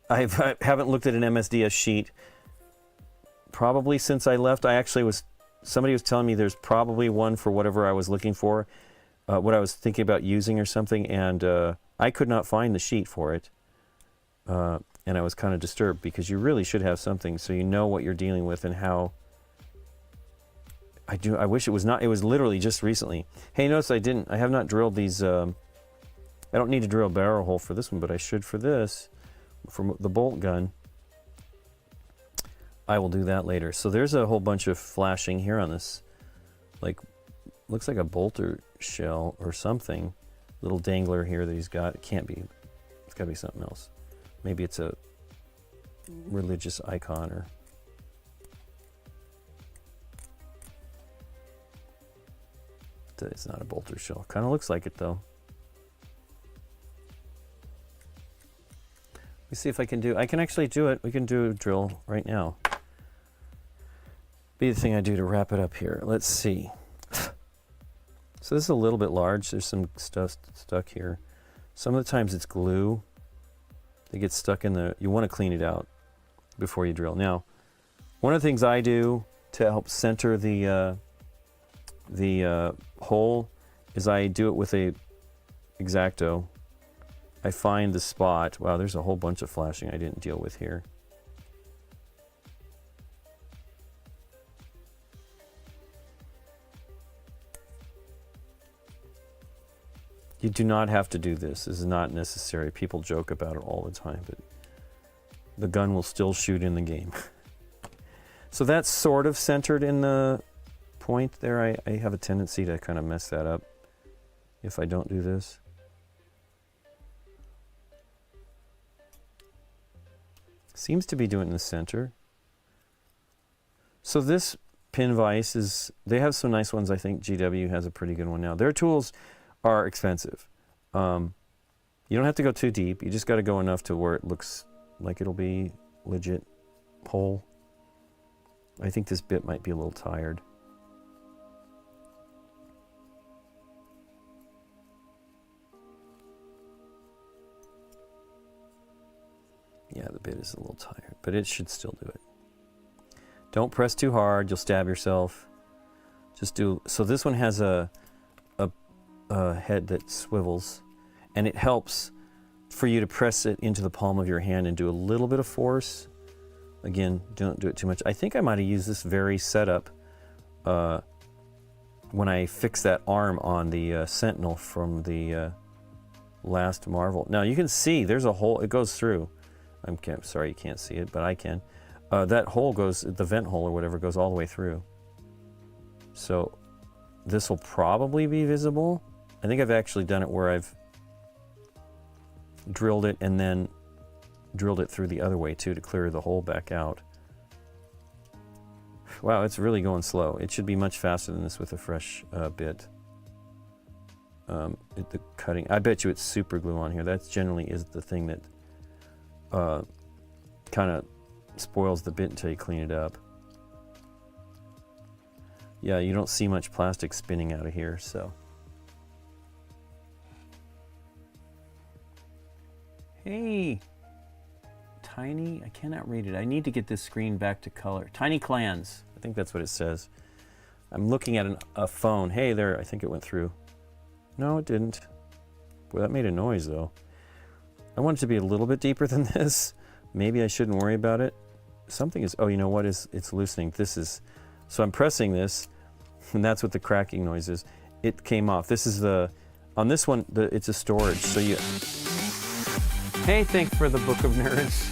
I haven't looked at an MSDS sheet probably since I left. Somebody was telling me there's probably one for whatever I was looking for, what I was thinking about using or something, and I could not find the sheet for it. And I was kind of disturbed, because you really should have something so you know what you're dealing with and how. I wish it was not. It was literally just recently. Hey, notice I have not drilled these. I don't need to drill a barrel hole for this one, but I should for this, for the bolt gun. I will do that later. So there's a whole bunch of flashing here on this, like, looks like a bolter shell or something. Little dangler here that he's got. It can't be. It's got to be something else. Maybe it's a religious icon or. It's not a bolter shell. Kind of looks like it though. Let me see if I can do. I can actually do it. We can do a drill right now. Be the thing I do to wrap it up here. Let's see. So this is a little bit large. There's some stuff stuck here. Some of the times it's glue. It gets stuck in the. You want to clean it out before you drill. Now, one of the things I do to help center the hole is I do it with a X-Acto. I find the spot. Wow, there's a whole bunch of flashing I didn't deal with here. You do not have to do this. This is not necessary. People joke about it all the time, but the gun will still shoot in the game. So that's sort of centered in the point there. I have a tendency to kind of mess that up if I don't do this. Seems to be doing it in the center. So this pin vise is, they have some nice ones. I think GW has a pretty good one now. Their tools are expensive. You don't have to go too deep. You just got to go enough to where it looks like it'll be legit hole. I think this bit might be a little tired. Yeah, the bit is a little tired, but it should still do it. Don't press too hard, you'll stab yourself. Just do, so this one has a head that swivels, and it helps for you to press it into the palm of your hand and do a little bit of force. Again, don't do it too much. I think I might have used this very setup when I fixed that arm on the Sentinel from the last Marvel. Now you can see there's a hole, it goes through. I'm sorry you can't see it, but I can. That hole goes, the vent hole or whatever, goes all the way through. So this will probably be visible. I think I've actually done it where I've drilled it and then drilled it through the other way too to clear the hole back out. Wow, it's really going slow. It should be much faster than this with a fresh bit. The cutting, I bet you it's super glue on here. That generally is the thing that kind of spoils the bit until you clean it up. Yeah, you don't see much plastic spinning out of here, so. Hey, Tiny, I cannot read it. I need to get this screen back to color. Tiny Clans, I think that's what it says. I'm looking at a phone. Hey there, I think it went through. No, it didn't. Boy, that made a noise though. I want it to be a little bit deeper than this. Maybe I shouldn't worry about it. Something is, oh, you know what, it's loosening. This is, so I'm pressing this, and that's what the cracking noise is. It came off. This is the, on this one, it's a storage, so you, hey, thanks for the Book of Nerds.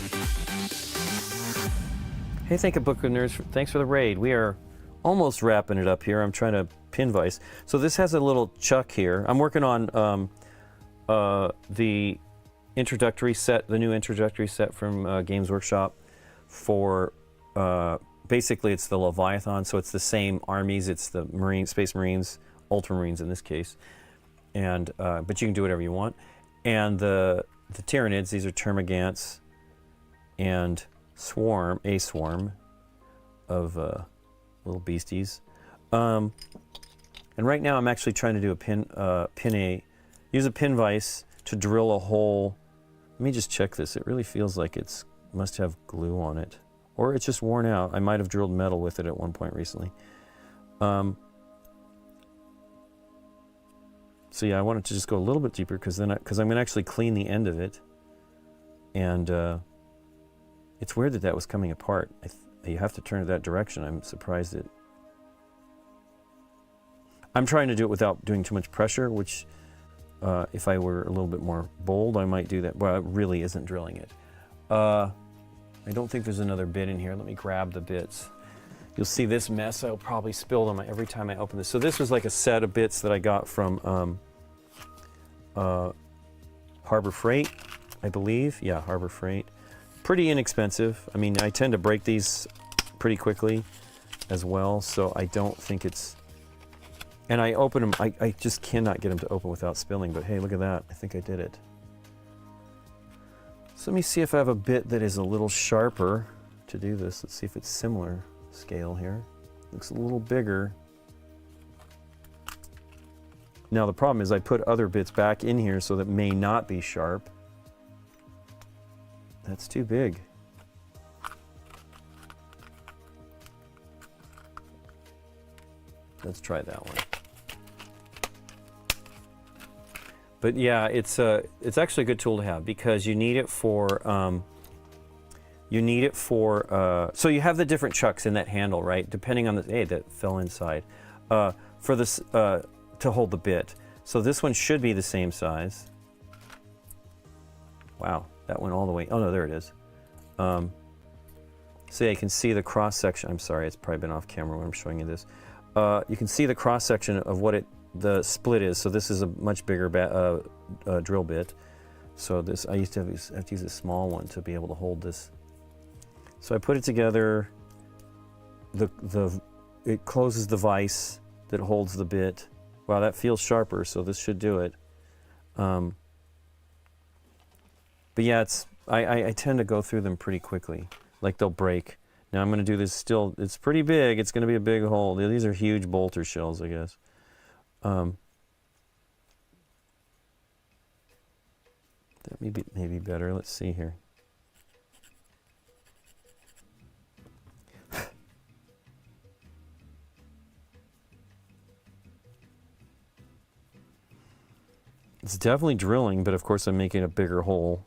Hey, thanks for the raid. We are almost wrapping it up here. I'm trying to pin vise. So this has a little chuck here. I'm working on the introductory set, the new introductory set from Games Workshop for, basically it's the Leviathan, so it's the same armies. It's the Space Marines, Ultramarines in this case, and but you can do whatever you want. And the Tyranids, these are Termagants, and a swarm of little beasties. And right now I'm actually trying to do use a pin vise to drill a hole. Let me just check this. It really feels like it's must have glue on it, or it's just worn out. I might have drilled metal with it at one point recently. So yeah, I wanted to just go a little bit deeper because I'm going to actually clean the end of it. And it's weird that was coming apart. You have to turn it that direction. I'm surprised it. I'm trying to do it without doing too much pressure, which if I were a little bit more bold, I might do that. Well, it really isn't drilling it. I don't think there's another bit in here. Let me grab the bits. You'll see this mess I'll probably spill on every time I open this. So this was like a set of bits that I got from Harbor Freight, I believe. Yeah, Harbor Freight. Pretty inexpensive. I mean, I tend to break these pretty quickly as well, so I don't think it's... And I open them, I just cannot get them to open without spilling, but hey, look at that. I think I did it. So let me see if I have a bit that is a little sharper to do this. Let's see if it's similar scale here. Looks a little bigger. Now the problem is I put other bits back in here so that may not be sharp. That's too big. Let's try that one. But yeah, it's actually a good tool to have because you need it for so you have the different chucks in that handle, right? Depending on the that fell inside for this to hold the bit. So this one should be the same size. Wow, that went all the way. Oh no, there it is. So yeah, you can see the cross section. I'm sorry, it's probably been off camera when I'm showing you this. You can see the cross section of what the split is. So this is a much bigger drill bit. So this I used to have to use a small one to be able to hold this. So I put it together. It closes the vise that holds the bit. Wow, that feels sharper. So this should do it. But yeah, I tend to go through them pretty quickly. Like they'll break. Now I'm going to do this still. It's pretty big. It's going to be a big hole. These are huge bolter shells, I guess. That may be better. Let's see here. It's definitely drilling, but of course I'm making a bigger hole.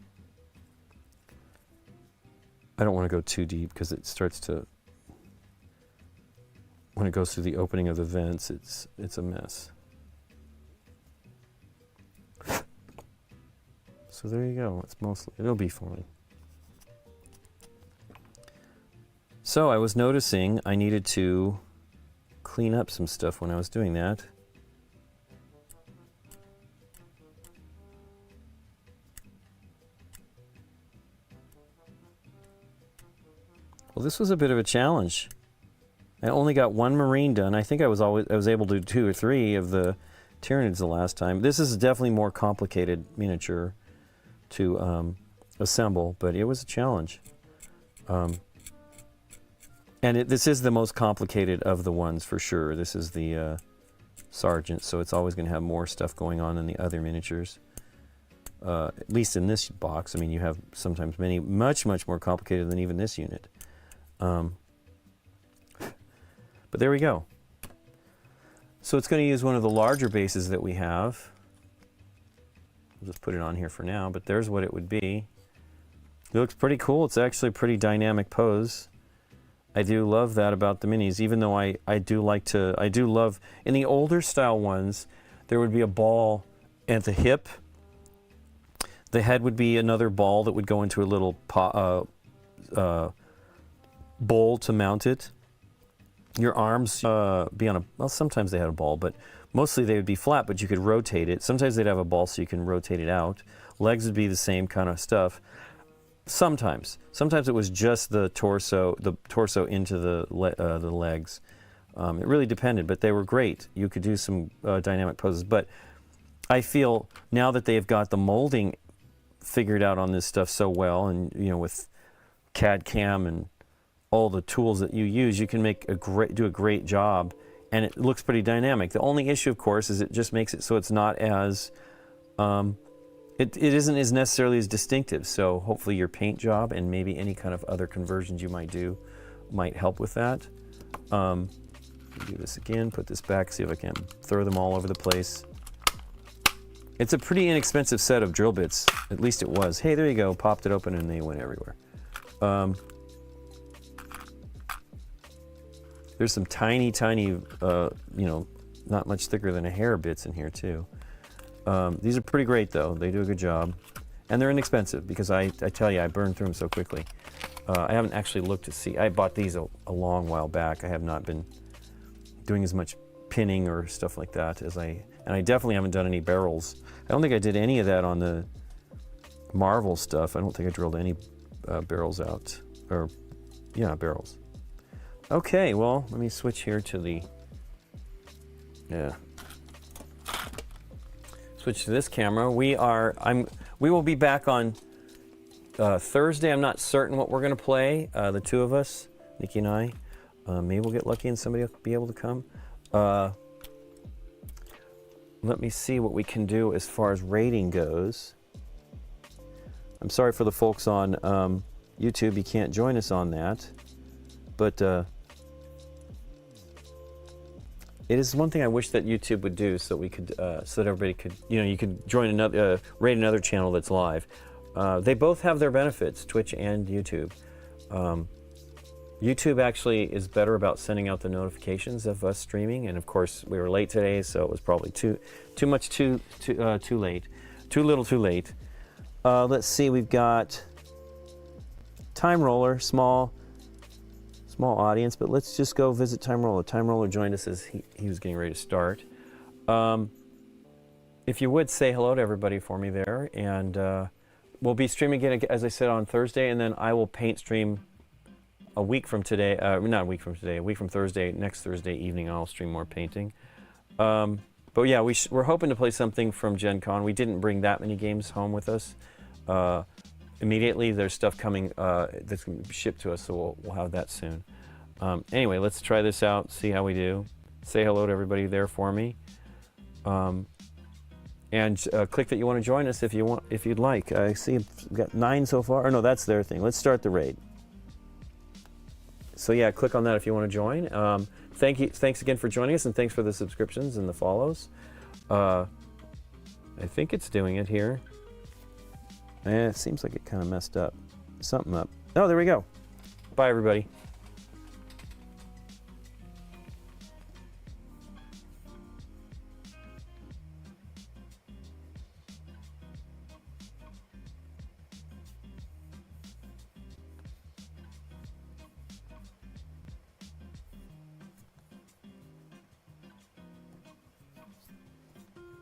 I don't want to go too deep because it starts to, when it goes through the opening of the vents, it's a mess. So there you go. It'll be fine. So I was noticing I needed to clean up some stuff when I was doing that. Well, this was a bit of a challenge. I only got one Marine done. I think I was able to do 2 or 3 of the Tyranids the last time. This is definitely more complicated miniature to assemble, but it was a challenge. And this is the most complicated of the ones for sure. This is the Sergeant, so it's always going to have more stuff going on than the other miniatures. At least in this box. I mean, you have sometimes many much more complicated than even this unit. But there we go. So it's going to use one of the larger bases that we have. We'll just put it on here for now, but there's what it would be. It looks pretty cool. It's actually a pretty dynamic pose. I do love that about the minis, even though I do love, in the older style ones, there would be a ball at the hip. The head would be another ball that would go into a little bowl to mount it. Your arms be on well, sometimes they had a ball, but mostly they would be flat, but you could rotate it. Sometimes they'd have a ball so you can rotate it out. Legs would be the same kind of stuff. Sometimes it was just the torso into the legs. It really depended, but they were great. You could do some dynamic poses, but I feel now that they've got the molding figured out on this stuff so well, and with CAD CAM and all the tools that you use, you can do a great job, and it looks pretty dynamic. The only issue, of course, is it just makes it so it's not as it isn't as necessarily as distinctive. So hopefully your paint job and maybe any kind of other conversions you might do might help with that. Do this again, put this back, see if I can throw them all over the place. It's a pretty inexpensive set of drill bits, at least it was. Hey, there you go, popped it open and they went everywhere. There's some tiny, you know, not much thicker than a hair bits in here too. These are pretty great though, they do a good job. And they're inexpensive because I tell you, I burned through them so quickly. I haven't actually looked to see, I bought these a long while back. I have not been doing as much pinning or stuff like that and I definitely haven't done any barrels. I don't think I did any of that on the Marvel stuff. I don't think I drilled any barrels out, or yeah, barrels. Okay, well, let me switch here to the, switch to this camera. We will be back on Thursday. I'm not certain what we're gonna play, the two of us, Nikki and I. Maybe we'll get lucky and somebody will be able to come. Let me see what we can do as far as rating goes. I'm sorry for the folks on YouTube, you can't join us on that. But it is one thing I wish that YouTube would do, so we could, so that everybody could, you know, you could join another, rate another channel that's live. They both have their benefits, Twitch and YouTube. YouTube actually is better about sending out the notifications of us streaming, and of course we were late today, so it was probably too late, too little, too late. Let's see, we've got Time Roller, small audience, but let's just go visit Time Roller. Time Roller joined us as he was getting ready to start. If you would say hello to everybody for me there, and we'll be streaming again, as I said, on Thursday, and then I will paint stream a week from today, not a week from today, a week from Thursday, next Thursday evening I'll stream more painting. But yeah, we're hoping to play something from Gen Con. We didn't bring that many games home with us. Immediately there's stuff coming that's going to be shipped to us, so we'll have that soon. Anyway, let's try this out, see how we do. Say hello to everybody there for me. And click that you want to join us if you'd like. I see we've got 9 so far. Or no, that's their thing. Let's start the raid. So yeah, click on that if you want to join. Thanks again for joining us, and thanks for the subscriptions and the follows. I think it's doing it here. It seems like it kind of messed up. Something up. Oh, there we go. Bye, everybody.